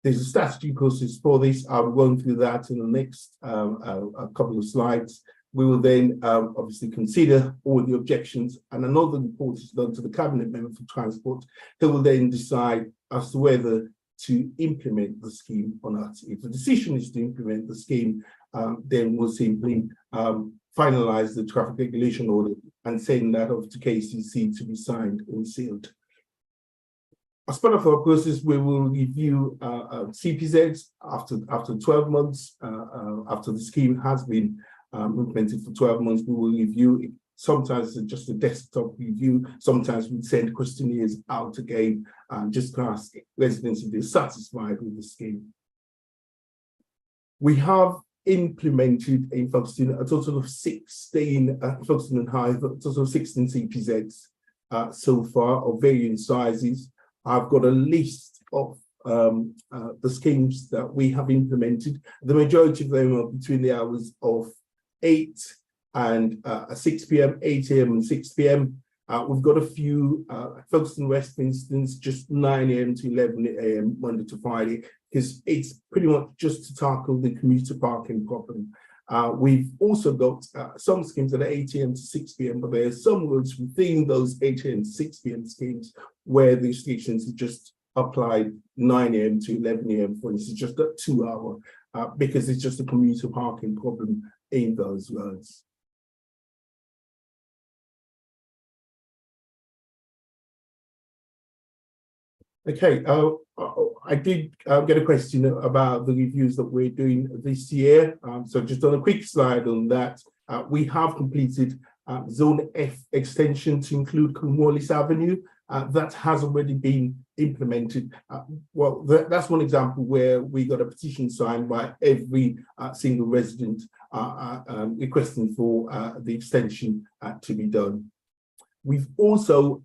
There's a statutory process for this. I'll run through that in the next a couple of slides. We will then obviously consider all the objections, and another report is done to the cabinet member for transport, who will then decide as to whether to implement the scheme or not. If the decision is to implement the scheme, then we'll simply finalize the traffic regulation order and send that off to KCC to be signed and sealed. As part of our process, we will review CPZs after 12 months. After the scheme has been implemented for 12 months, we will review it. Sometimes it's just a desktop review. Sometimes we send questionnaires out again, just to ask residents if they're satisfied with the scheme. We have implemented in Folkestone a total of 16, Folkestone and Hythe, a total of 16 CPZs so far of varying sizes. I've got a list of the schemes that we have implemented. The majority of them are between the hours of 8 and 6 p.m, 8 a.m. and 6 p.m. We've got a few, Folkestone West, for instance, just 9 a.m. to 11 a.m. Monday to Friday, because it's pretty much just to tackle the commuter parking problem. We've also got some schemes that are 8 a.m. to 6 p.m, but there are some roads within those 8 a.m. to 6 p.m. schemes where the restrictions are just applied 9 a.m. to 11 a.m, for instance, just that 2 hour, because it's just a commuter parking problem in those roads. Okay, I did get a question about the reviews that we're doing this year. So just on a quick slide on that, we have completed Zone F extension to include Cornwallis Avenue. That has already been implemented. Well, that's one example where we got a petition signed by every single resident requesting for the extension to be done. We've also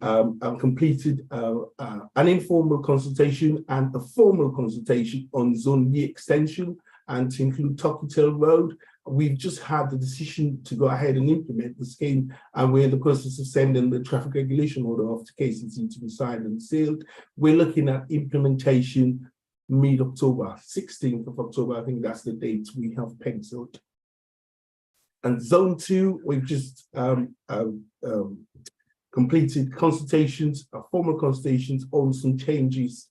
completed an informal consultation and a formal consultation on Zone B extension, and to include Tuckertail Road. We've just had the decision to go ahead and implement the scheme, and we're in the process of sending the traffic regulation order off to KCC to be signed and sealed. We're looking at implementation mid-October, 16th of October. I think that's the date we have penciled. And Zone 2, we've just completed consultations, formal consultations on some changes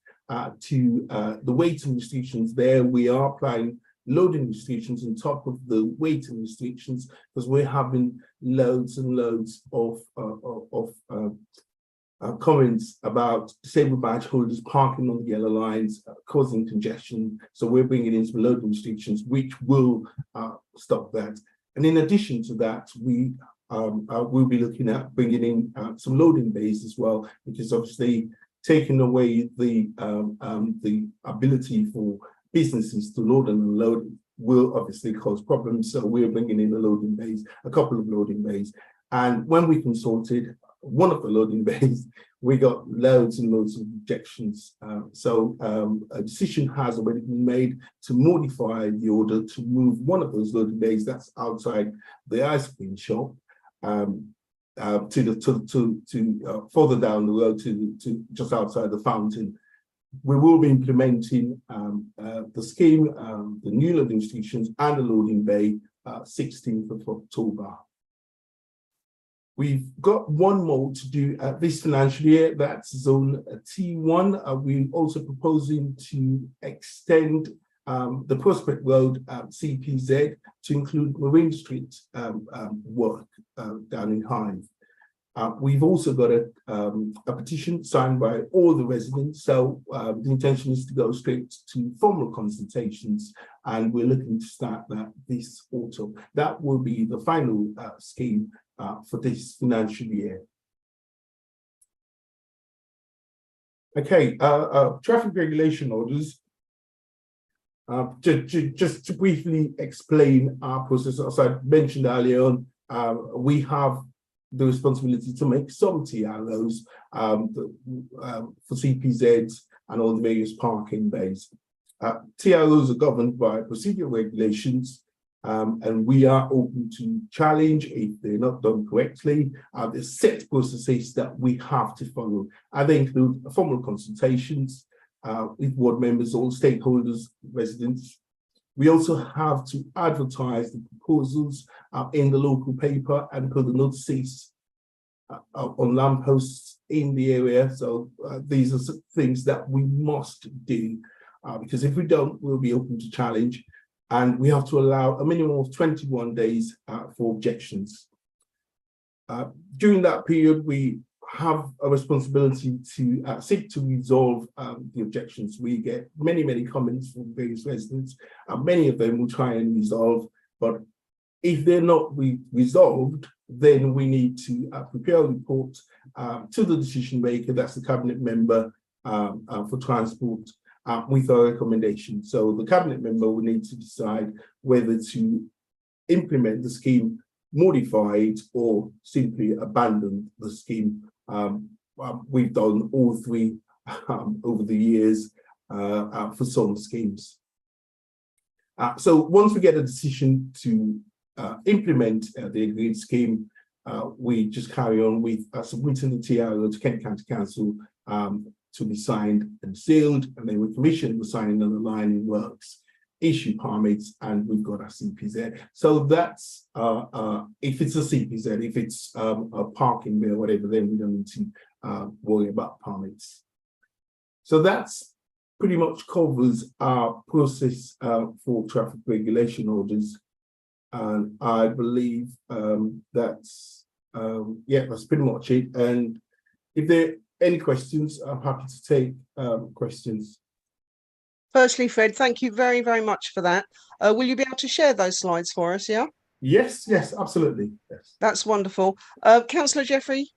to the waiting restrictions. There we are applying loading restrictions on top of the waiting restrictions, because we're having loads and loads of comments about disabled badge holders parking on the yellow lines, causing congestion. So we're bringing in some loading restrictions, which will stop that. And in addition to that, we will be looking at bringing in some loading bays as well, because obviously taking away the ability for businesses to load and unload will obviously cause problems. So we're bringing in a couple of loading bays. And when we consulted one of the loading bays, we got loads and loads of objections. So a decision has already been made to modify the order to move one of those loading bays that's outside the ice cream shop further down the road to just outside the fountain. We will be implementing the scheme, the new loading restrictions and the loading bay 16th of October. We've got one more to do this financial year, that's Zone T1. We're also proposing to extend the Prospect Road CPZ to include Marine Street work down in Hythe. We've also got a petition signed by all the residents, so the intention is to go straight to formal consultations, and we're looking to start that this autumn. That will be the final scheme for this financial year. Okay, traffic regulation orders. Just to briefly explain our process, as I mentioned earlier on, we have the responsibility to make some TROs for CPZs and all the various parking bays. TROs are governed by procedural regulations, and we are open to challenge if they're not done correctly. There's set processes that we have to follow, and they include formal consultations with ward members, all stakeholders, residents. We also have to advertise the proposals in the local paper and put the notices on lampposts in the area. So these are things that we must do, because if we don't, we'll be open to challenge. And we have to allow a minimum of 21 days for objections. During that period, we have a responsibility to seek to resolve the objections. We get many comments from various residents, and many of them will try and resolve, but if they're not resolved, then we need to prepare a report to the decision maker, that's the cabinet member for transport, with our recommendation. So the cabinet member will need to decide whether to implement the scheme, modify it, or simply abandon the scheme. We've done all three over the years for some schemes. So once we get a decision to implement the agreed scheme, we just carry on with submitting the TRO to Kent County Council to be signed and sealed, and then we commission the signing and the lining works, issue permits, and we've got our CPZ. So that's if it's a CPZ, if it's a parking bill, whatever, then we don't need to worry about permits. So that's pretty much covers our process for traffic regulation orders, and I believe that's pretty much it. And if there are any questions, I'm happy to take questions. Firstly, Fred, thank you very much for that. Will you be able to share those slides for us, yeah? Yes, absolutely. Yes. That's wonderful. Councillor Jeffrey?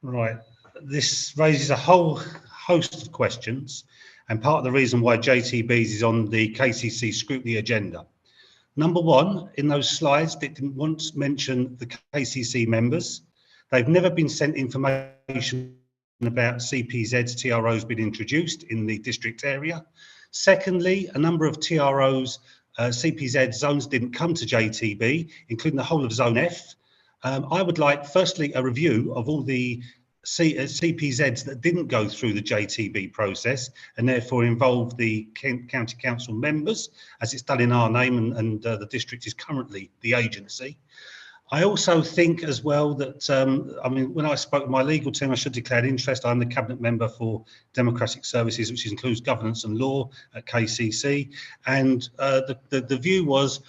Right. This raises a whole host of questions, and part of the reason why JTBs is on the KCC scrutiny agenda. Number one, in those slides, they didn't once mention the KCC members. They've never been sent information about CPZ's TROs being introduced in the district area. Secondly, a number of TROs, CPZ zones didn't come to JTB, including the whole of Zone F. I would like, firstly, a review of all the CPZs that didn't go through the JTB process and therefore involve the county council members, as it's done in our name, and the district is currently the agency. I also think as well that, I mean, when I spoke to my legal team, I should declare an interest. I'm the cabinet member for democratic services, which includes governance and law at KCC. And the view was,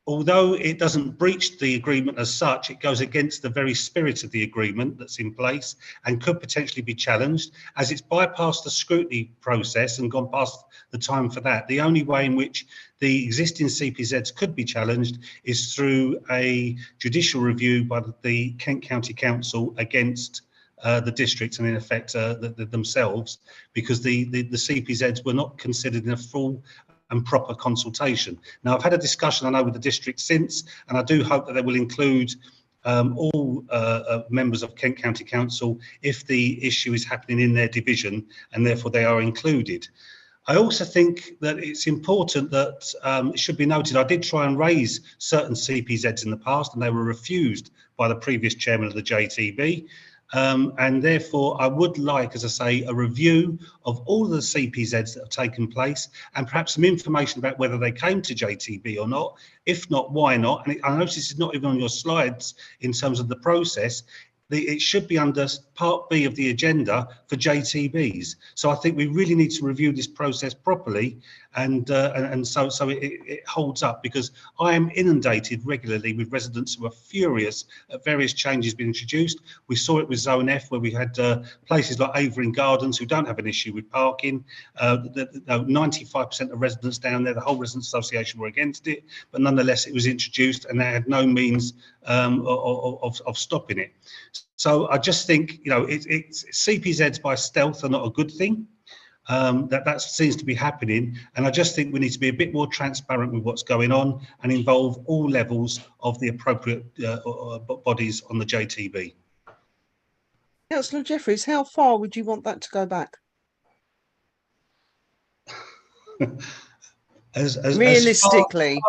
although it doesn't breach the agreement as such, it goes against the very spirit of the agreement that's in place and could potentially be challenged, as it's bypassed the scrutiny process and gone past the time for that. The only way in which the existing CPZs could be challenged is through a judicial review by the Kent County Council against the districts and in effect themselves, because the CPZs were not considered in a full and proper consultation. Now, I've had a discussion, I know, with the district since, and I do hope that they will include all members of Kent County Council if the issue is happening in their division, and therefore they are included. I also think that it's important that it should be noted, I did try and raise certain CPZs in the past, and they were refused by the previous chairman of the JTB. And therefore, I would like, as I say, a review of all the CPZs that have taken place and perhaps some information about whether they came to JTB or not. If not, why not? And I notice it's not even on your slides in terms of the process. It should be under Part B of the agenda for JTBs. So I think we really need to review this process properly, and so it holds up, because I am inundated regularly with residents who are furious at various changes being introduced. We saw it with Zone F, where we had places like Avery Gardens who don't have an issue with parking. 95% of residents down there, the whole residents association, were against it, but nonetheless it was introduced and they had no means of stopping it. So I just think, you know, it's CPZs by stealth are not a good thing. That seems to be happening, and I just think we need to be a bit more transparent with what's going on and involve all levels of the appropriate bodies on the JTB. Councillor Jeffries, how far would you want that to go back? Realistically,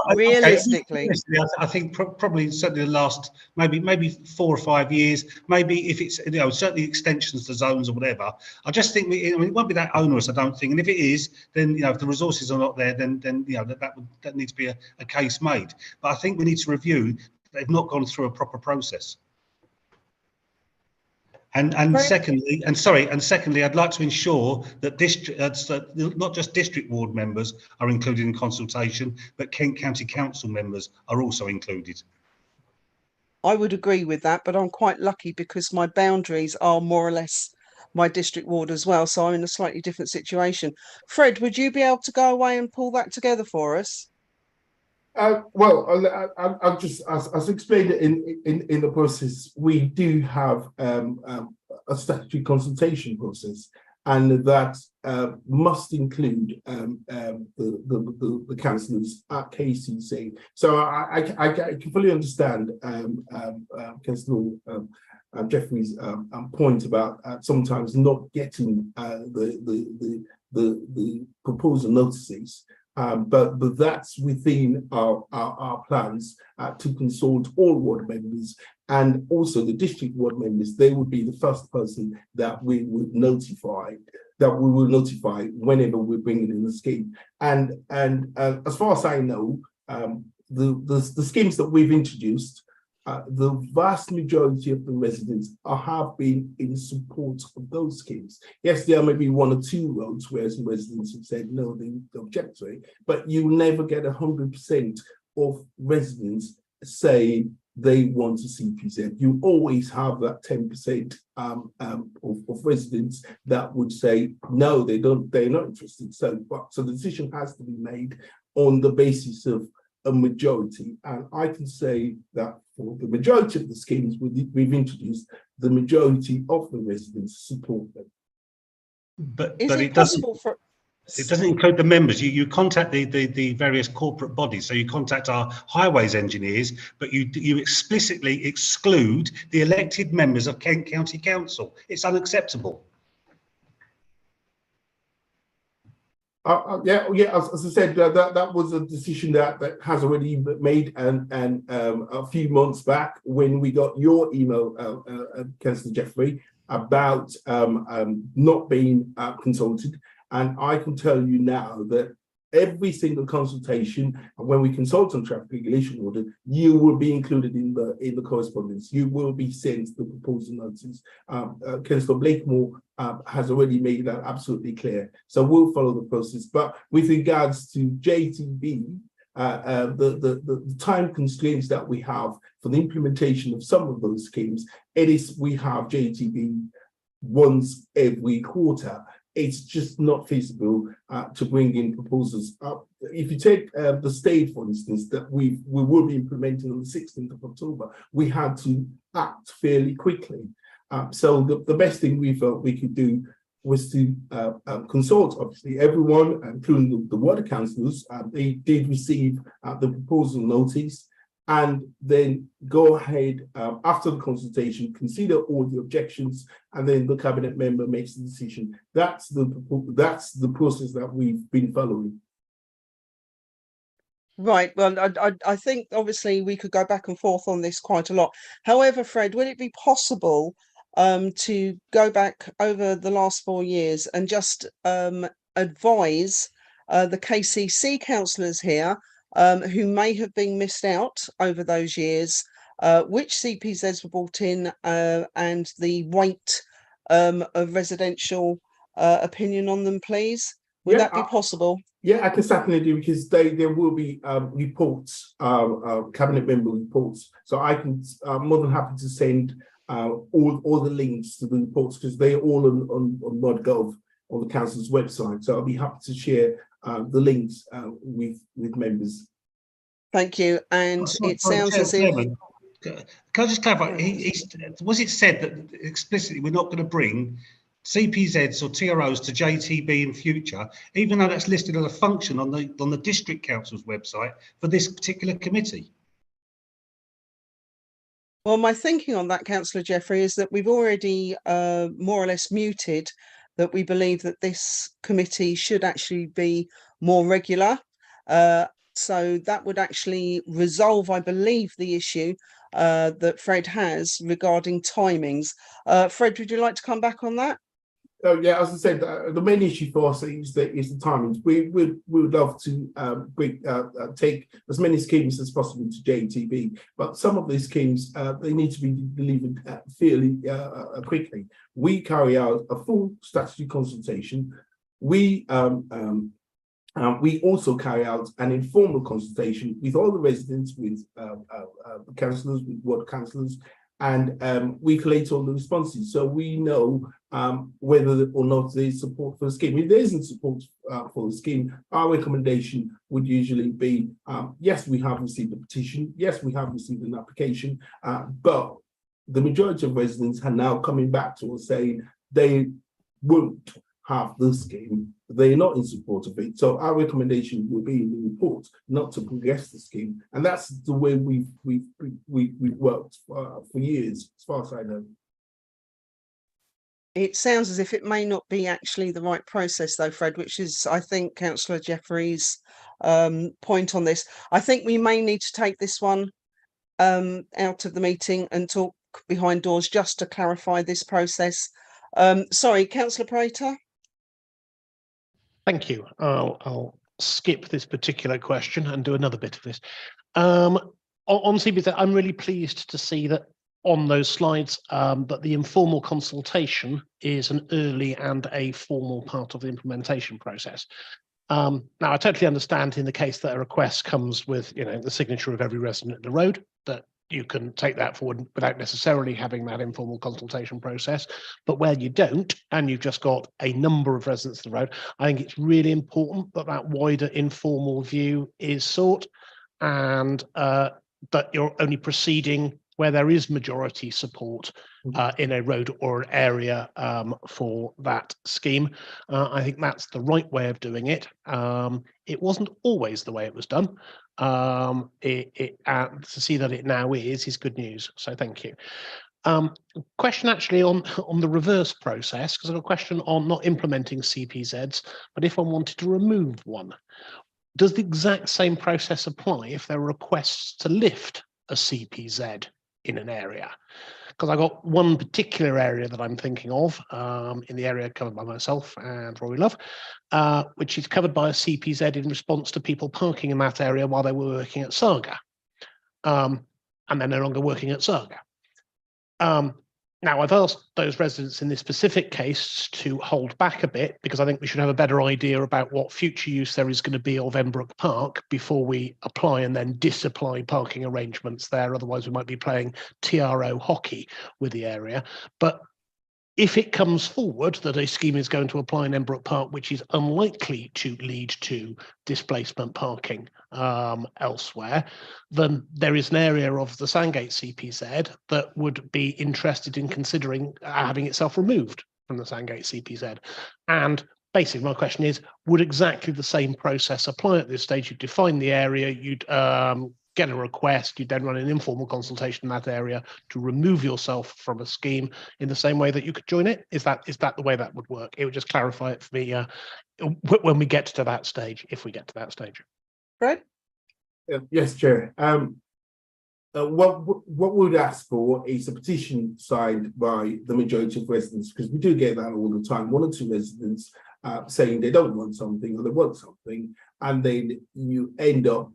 I think probably certainly the last maybe 4 or 5 years. Maybe if it's, you know, certainly extensions to zones or whatever. I just think it won't be that onerous, I don't think. And if it is, then, you know, if the resources are not there, then you know that needs to be a case made. But I think we need to review. They've not gone through a proper process. And secondly, I'd like to ensure that not just district ward members are included in consultation, but Kent County Council members are also included. I would agree with that, but I'm quite lucky because my boundaries are more or less my district ward as well, so I'm in a slightly different situation. Fred, would you be able to go away and pull that together for us? Well, I'll just, as explained in the process, we do have a statutory consultation process, and that must include the councillors at KCC. So I can fully understand Councillor Jeffrey's point about sometimes not getting the proposal notices. But that's within our plans to consult all ward members, and also the district ward members. They would be the first person that we would notify, whenever we're bringing in the scheme. And as far as I know, the schemes that we've introduced, the vast majority of the residents have been in support of those schemes. Yes, there may be 1 or 2 roads where some residents have said no, they object to it, but you never get 100% of residents say they want a CPZ. You always have that 10% of residents that would say no, they're not interested. So the decision has to be made on the basis of a majority, and I can say that for the majority of the schemes we've introduced, the majority of the residents support them. But it doesn't include the members. You contact the various corporate bodies. So you contact our highways engineers, but you explicitly exclude the elected members of Kent County Council. It's unacceptable. Yeah. As I said, that was a decision that has already been made, and a few months back when we got your email, Councillor Jeffrey, about not being consulted. And I can tell you now that every single consultation, and when we consult on traffic regulation order, you will be included in the correspondence. You will be sent the proposal notices. Councillor Blakemore has already made that absolutely clear. So we'll follow the process. But with regards to JTB, the time constraints that we have for the implementation of some of those schemes, we have JTB once every quarter. It's just not feasible to bring in proposals. If you take the state, for instance, that we will be implementing on the 16th of October, we had to act fairly quickly. So the best thing we felt we could do was to consult, obviously, everyone, including the water councillors. They did receive the proposal notice, and then go ahead after the consultation, consider all the objections, and then the cabinet member makes the decision. That's the process that we've been following. Right. Well, I think obviously we could go back and forth on this quite a lot. However, Fred, would it be possible to go back over the last 4 years and just advise the KCC councillors here who may have been missed out over those years, which CPZs were brought in, and the weight of residential opinion on them, please? Would that be possible? Yeah, I can certainly do, because there will be reports, cabinet member reports. So I'm more than happy to send all the links to the reports, because they're all on ModGov on the council's website. So I'll be happy to share the links with members. Thank you. And it sounds as if... Can I just clarify? Was it said that explicitly we're not going to bring CPZs or TROs to JTB in future, even though that's listed as a function on the district council's website for this particular committee? Well, my thinking on that, Councillor Jeffrey, is that we've already more or less muted that we believe that this committee should actually be more regular. So that would actually resolve, I believe, the issue that Fred has regarding timings. Fred, would you like to come back on that? Oh, yeah, as I said, the main issue for us is the timings. We would love to take as many schemes as possible to JTB, but some of these schemes, they need to be delivered fairly quickly. We carry out a full statutory consultation. We also carry out an informal consultation with all the residents, with councillors, with ward councillors, and we collate all the responses, so we know whether or not there's support for the scheme. If there isn't support for the scheme, our recommendation would usually be, yes, we have received a petition, yes, we have received an application, but the majority of residents are now coming back to us saying they won't have the scheme, they're not in support of it. So our recommendation will be in the report not to progress the scheme, and that's the way we've worked for years, as far as I know. It sounds as if it may not be actually the right process, though, Fred, which is, I think, Councillor Jeffrey's point on this. I think we may need to take this one out of the meeting and talk behind doors just to clarify this process. Sorry, Councillor Prater. Thank you. I'll skip this particular question and do another bit of this. On CPZ, I'm really pleased to see that on those slides that the informal consultation is an early and a formal part of the implementation process. Now, I totally understand in the case that a request comes with, the signature of every resident of the road, that you can take that forward without necessarily having that informal consultation process. But where you don't, and you've just got a number of residents of the road, I think it's really important that that wider informal view is sought, and that you're only proceeding where there is majority support in a road or an area for that scheme. I think that's the right way of doing it. It wasn't always the way it was done. To see that it now is good news. So thank you. Question actually on the reverse process, because I've got a question on not implementing CPZs, but if one wanted to remove one, does the exact same process apply if there are requests to lift a CPZ in an area. Because I've got one particular area that I'm thinking of, in the area covered by myself and Rory Love, which is covered by a CPZ in response to people parking in that area while they were working at Saga. And they're no longer working at Saga. Now, I've asked those residents in this specific case to hold back a bit because I think we should have a better idea about what future use there is going to be of Embrook Park before we apply and then disapply parking arrangements there. Otherwise, we might be playing TRO hockey with the area. But if it comes forward that a scheme is going to apply in Embrook Park, which is unlikely to lead to displacement parking elsewhere, then there is an area of the Sandgate CPZ that would be interested in considering having itself removed from the Sandgate CPZ. And basically, my question is, would exactly the same process apply at this stage? You'd define the area, you'd get a request, you then run an informal consultation in that area to remove yourself from a scheme in the same way that you could join it? Is that the way that would work? It would just clarify it for me when we get to that stage, if we get to that stage. Fred? Yes, Chair. What we would ask for is a petition signed by the majority of residents, because we do get that all the time. One or two residents saying they don't want something or they want something, and then you end up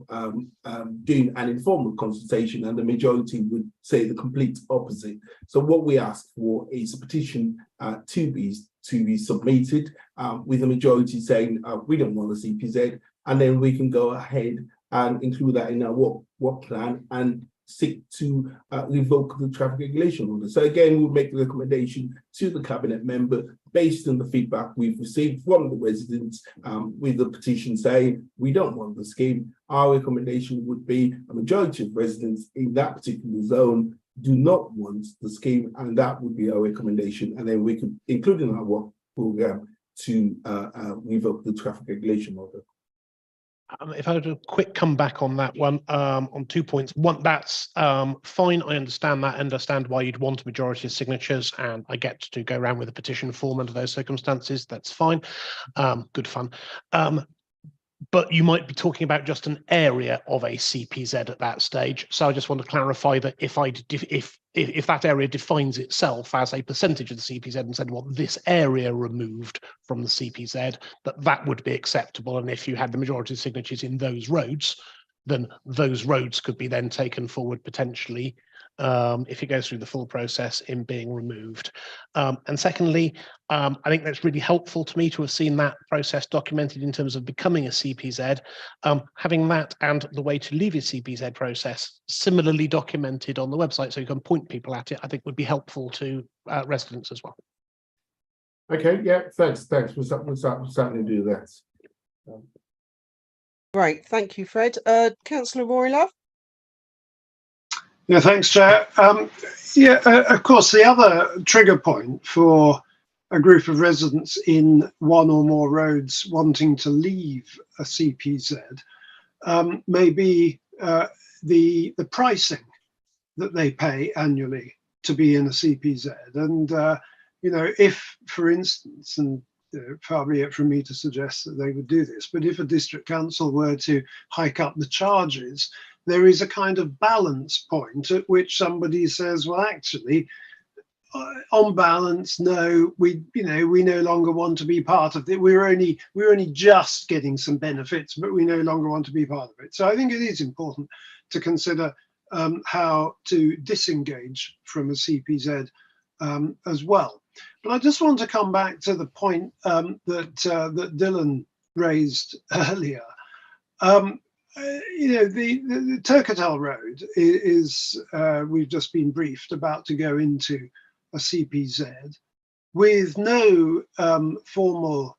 doing an informal consultation and the majority would say the complete opposite. So what we ask for is a petition to be submitted with the majority saying we don't want a CPZ, and then we can go ahead and include that in our work plan and seek to revoke the traffic regulation order. So again, we'll make the recommendation to the cabinet member based on the feedback we've received from the residents with the petition saying we don't want the scheme. Our recommendation would be a majority of residents in that particular zone do not want the scheme, and that would be our recommendation. And then we could include in our work program to revoke the traffic regulation order. If I do a quick comeback on that one, on 2 points. One, that's fine. I understand that. I understand why you'd want a majority of signatures, and I get to go around with a petition form under those circumstances. That's fine. Good fun. But you might be talking about just an area of a CPZ at that stage. So I just want to clarify that if that area defines itself as a percentage of the CPZ and said, well, this area removed from the CPZ, that would be acceptable. And if you had the majority of signatures in those roads, then those roads could be then taken forward potentially if it goes through the full process in being removed. And secondly, I think that's really helpful to me to have seen that process documented in terms of becoming a CPZ. Having that and the way to leave a CPZ process similarly documented on the website so you can point people at it, I think would be helpful to residents as well. Okay, yeah, thanks. We'll certainly do that. Great, thank you, Fred. Councillor Rory Love? Yeah, thanks, Chair. Of course, the other trigger point for a group of residents in one or more roads wanting to leave a CPZ may be the pricing that they pay annually to be in a CPZ. And, if, for instance, and far be it from me to suggest that they would do this, but if a district council were to hike up the charges, there is a kind of balance point at which somebody says, well, actually, on balance, no, we no longer want to be part of it. We're only just getting some benefits, but we no longer want to be part of it. So I think it is important to consider how to disengage from a CPZ as well. But I just want to come back to the point that Dylan raised earlier. The Turketal Road is we've just been briefed about to go into a CPZ with no formal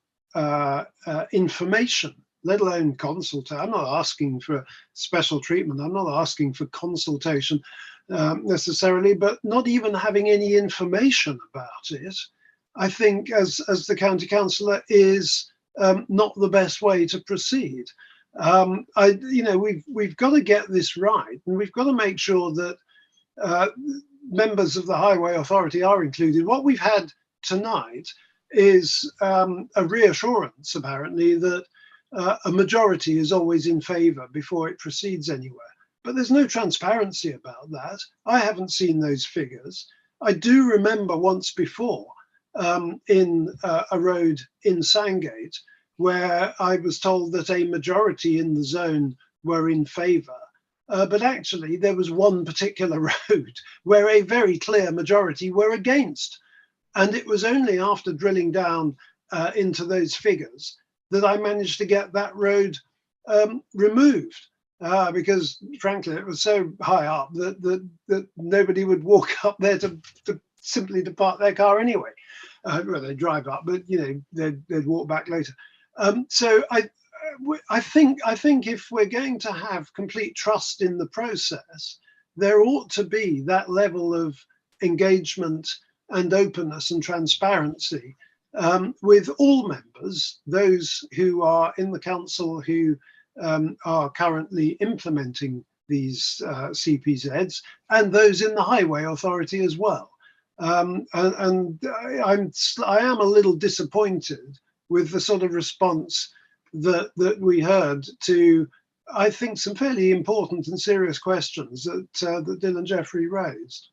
information, let alone consultation. I'm not asking for special treatment. I'm not asking for consultation necessarily, but not even having any information about it, I think, as the county councillor, is not the best way to proceed. We've got to get this right, and we've got to make sure that members of the Highway Authority are included. What we've had tonight is a reassurance, apparently, that a majority is always in favour before it proceeds anywhere. but there's no transparency about that. I haven't seen those figures. I do remember once before in a road in Sandgate where I was told that a majority in the zone were in favour. But actually, there was one particular road where a very clear majority were against. And it was only after drilling down into those figures that I managed to get that road removed. Because frankly, it was so high up that nobody would walk up there to simply to park their car anyway. Well, they drive up, but they'd walk back later. So I think if we're going to have complete trust in the process, there ought to be that level of engagement and openness and transparency with all members, those who are in the council who are currently implementing these CPZs, and those in the Highway Authority as well. And I am a little disappointed with the sort of response that we heard to, I think, some fairly important and serious questions that Dylan Jeffrey raised.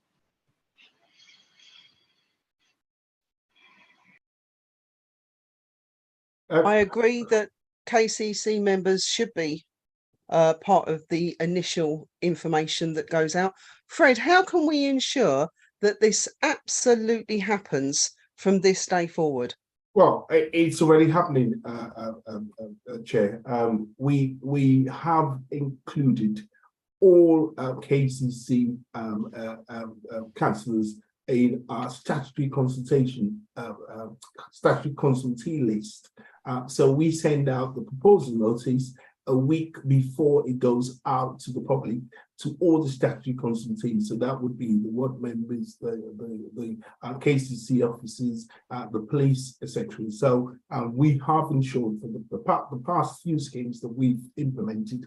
I agree that KCC members should be part of the initial information that goes out. Fred, how can we ensure that this absolutely happens from this day forward? Well, it's already happening, Chair. We have included all KCC councillors in our statutory consultation, statutory consultee list. So we send out the proposal notice a week before it goes out to the public, to all the statutory consultees. So that would be the ward members, the KCC officers, the police, etc. So we have ensured for the past few schemes that we've implemented,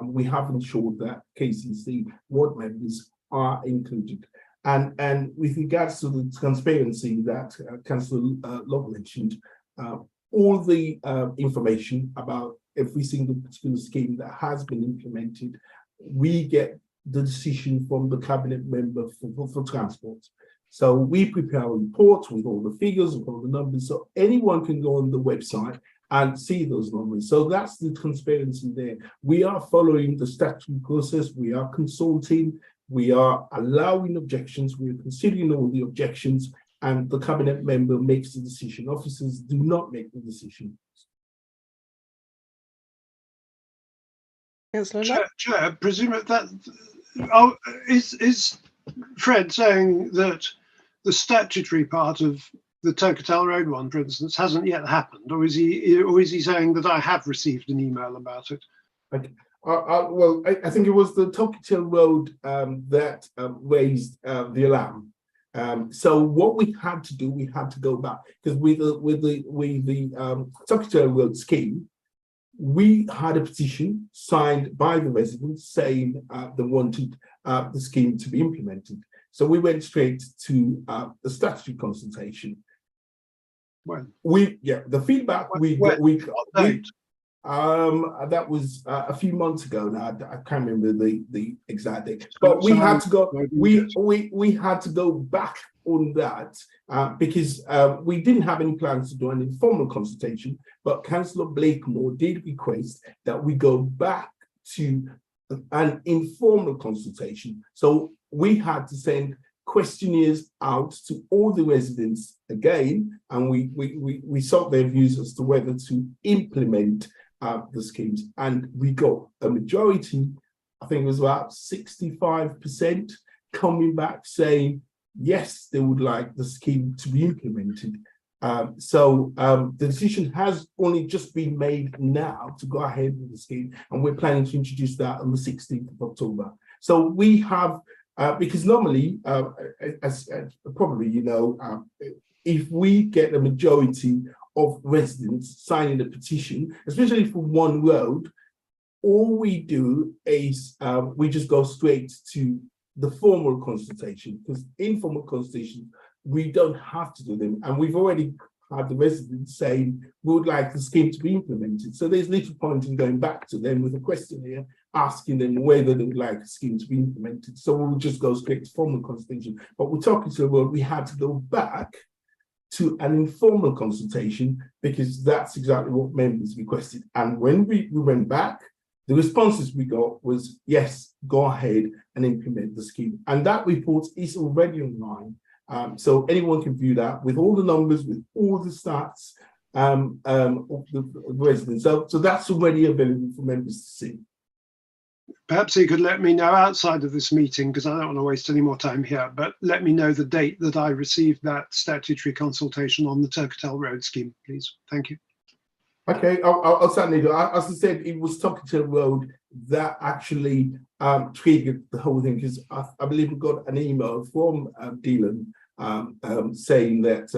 we have ensured that KCC ward members are included. And with regards to the transparency that Councillor Love mentioned, all the information about every single particular scheme that has been implemented, we get the decision from the cabinet member for transport. So we prepare a report with all the figures, with all the numbers, so anyone can go on the website and see those numbers. So that's the transparency there. We are following the statutory process, we are consulting, we are allowing objections, we are considering all the objections, and the cabinet member makes the decision. Officers do not make the decision. Chair, presume that is Fred saying that the statutory part of the Turketel Road one, for instance, hasn't yet happened, or is he saying that I have received an email about it? Okay. Well, I think it was the Turketel Road that raised the alarm. So what we had to do, we had to go back, because with the Turketel Road scheme, we had a petition signed by the residents saying they wanted the scheme to be implemented. So we went straight to the statutory consultation. When? The feedback that was a few months ago now. I can't remember the exact date, but we had to go. We had to go back on that because we didn't have any plans to do an informal consultation. But Councillor Blakemore did request that we go back to an informal consultation. So we had to send questionnaires out to all the residents again, and we sought their views as to whether to implement the schemes, and we got a majority, I think it was about 65%, coming back saying yes, they would like the scheme to be implemented. So the decision has only just been made now to go ahead with the scheme, and we're planning to introduce that on the 16th of October. So we have, because normally, as probably you know, if we get a majority of residents signing a petition, especially for one road, all we do is we just go straight to the formal consultation, because informal consultation, we don't have to do them. And we've already had the residents saying we would like the scheme to be implemented. So there's little point in going back to them with a questionnaire asking them whether they would like a scheme to be implemented. So we'll just go straight to formal consultation. But we're talking to the world, we had to go back to an informal consultation because that's exactly what members requested. And when we went back, the responses we got was, yes, go ahead and implement the scheme. And that report is already online. So anyone can view that with all the numbers, with all the stats of the residents. So that's already available for members to see. Perhaps you could let me know outside of this meeting, because I don't want to waste any more time here, but let me know the date that I received that statutory consultation on the Turketel Road scheme, please. Thank you. Okay, I'll certainly do. As I said, it was Turketel Road that actually triggered the whole thing, because I believe we got an email from Dylan saying that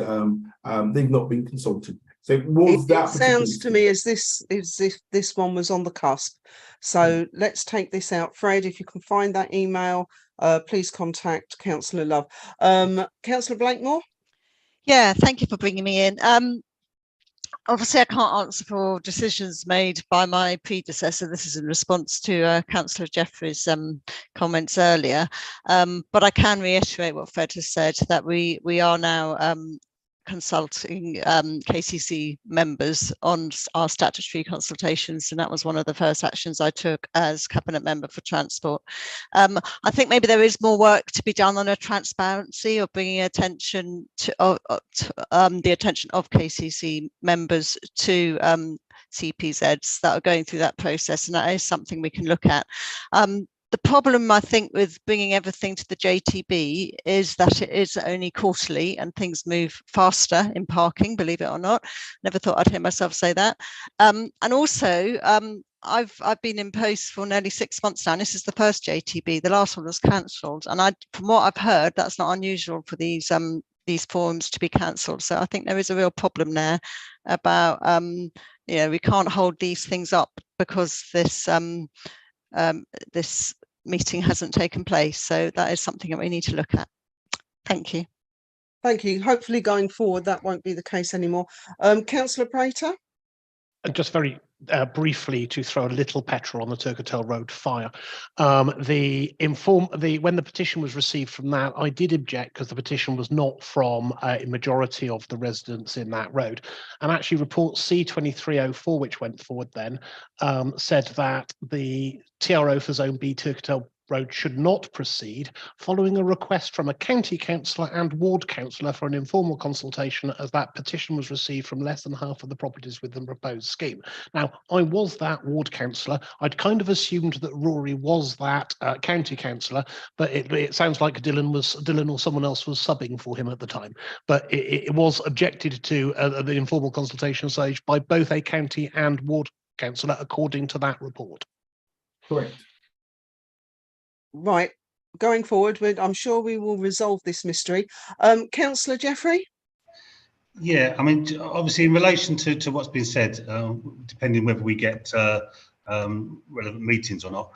they've not been consulted. So it sounds to me as if this one was on the cusp. So let's take this out. Fred, if you can find that email, please contact Councillor Love. Councillor Blakemore? Yeah, thank you for bringing me in. Obviously, I can't answer for decisions made by my predecessor. This is in response to Councillor Jeffrey's comments earlier. But I can reiterate what Fred has said, that we are now consulting KCC members on our statutory consultations, and that was one of the first actions I took as Cabinet Member for Transport. I think maybe there is more work to be done on a transparency or bringing attention to the attention of KCC members to CPZs that are going through that process, and that is something we can look at. The problem, I think, with bringing everything to the JTB is that it is only quarterly and things move faster in parking, believe it or not. Never thought I'd hear myself say that. And also, I've been in post for nearly 6 months now. And this is the first JTB. The last one was cancelled. And from what I've heard, that's not unusual for these forums to be cancelled. So I think there is a real problem there about, we can't hold these things up because this meeting hasn't taken place. So that is something that we need to look at. Thank you. Thank you. Hopefully going forward, that won't be the case anymore. Councillor Prater? Just very briefly to throw a little petrol on the Turketel Road fire. When the petition was received from that, I did object because the petition was not from a majority of the residents in that road. And actually report C2304, which went forward then, said that the TRO for Zone B Turketel Road should not proceed following a request from a county councillor and ward councillor for an informal consultation, as that petition was received from less than half of the properties with the proposed scheme. Now, I was that ward councillor. I'd kind of assumed that Rory was that county councillor, but it sounds like Dylan or someone else was subbing for him at the time. But it was objected to the informal consultation stage by both a county and ward councillor, according to that report. Correct. Right, going forward, I'm sure we will resolve this mystery. Councillor Jeffrey? Yeah, I mean, obviously in relation to what's been said, depending whether we get relevant meetings or not,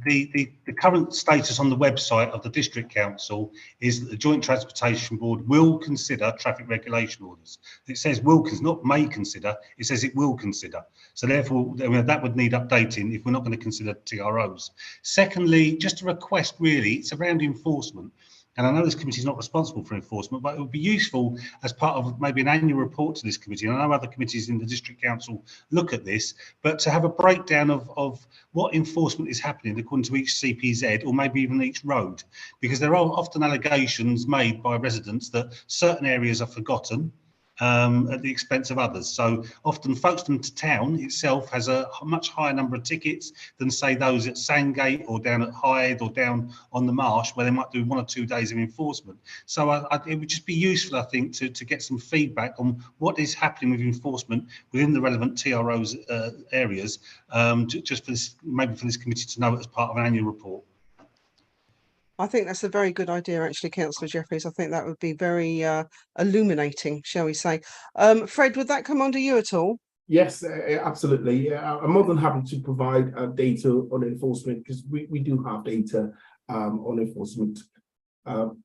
the current status on the website of the District Council is that the Joint Transportation Board will consider traffic regulation orders. It says will, not may consider, it says it will consider. So therefore, that would need updating if we're not going to consider TROs. Secondly, just a request really, it's around enforcement. And I know this committee is not responsible for enforcement, but it would be useful as part of maybe an annual report to this committee. And I know other committees in the District Council look at this, but to have a breakdown of what enforcement is happening according to each CPZ or maybe even each road, because there are often allegations made by residents that certain areas are forgotten at the expense of others. So often Folkestone Town itself has a much higher number of tickets than say those at Sandgate or down at Hythe or down on the Marsh, where they might do 1 or 2 days of enforcement. So it would just be useful, I think, to get some feedback on what is happening with enforcement within the relevant TROs areas, just for this, maybe for this committee to know as part of an annual report. I think that's a very good idea, actually, Councillor Jeffries. I think that would be very illuminating, shall we say. Fred, would that come under you at all? Yes, absolutely. I'm more than happy to provide data on enforcement, because we do have data on enforcement. Don't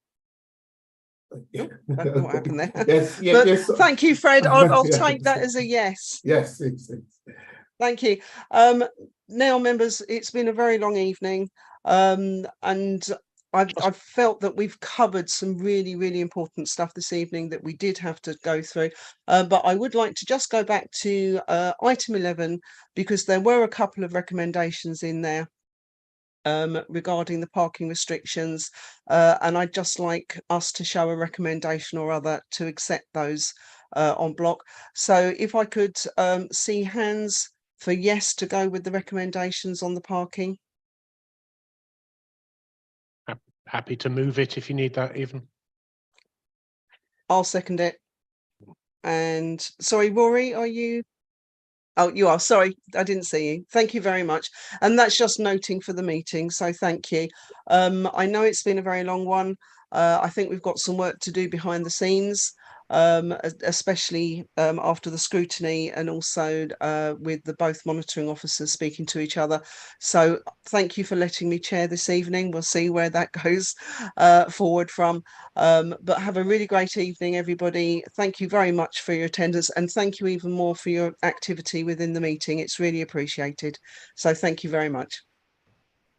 know what happened there. Yes, yes. Thank you, Fred. I'll take that as a yes. Yes. Thank you. now, members, it's been a very long evening, and I've felt that we've covered some really, really important stuff this evening that we did have to go through. But I would like to just go back to item 11, because there were a couple of recommendations in there regarding the parking restrictions, and I'd just like us to show a recommendation or other to accept those en bloc. So if I could see hands for yes to go with the recommendations on the parking. Happy to move it if you need that, even. I'll second it. And sorry, Rory, are you? Oh, you are. Sorry, I didn't see you. Thank you very much. And that's just noting for the meeting. So thank you. I know it's been a very long one. I think we've got some work to do behind the scenes, especially after the scrutiny, and also with the both monitoring officers speaking to each other. So thank you for letting me chair this evening. We'll see where that goes forward from. But have a really great evening, everybody. Thank you very much for your attendance, and thank you even more for your activity within the meeting. It's really appreciated. So thank you very much.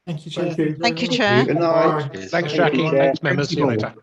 Thank you, Chair. Thank you. Thank you, Chair. Good night. Thanks, Jackie. Thanks, members. See you later.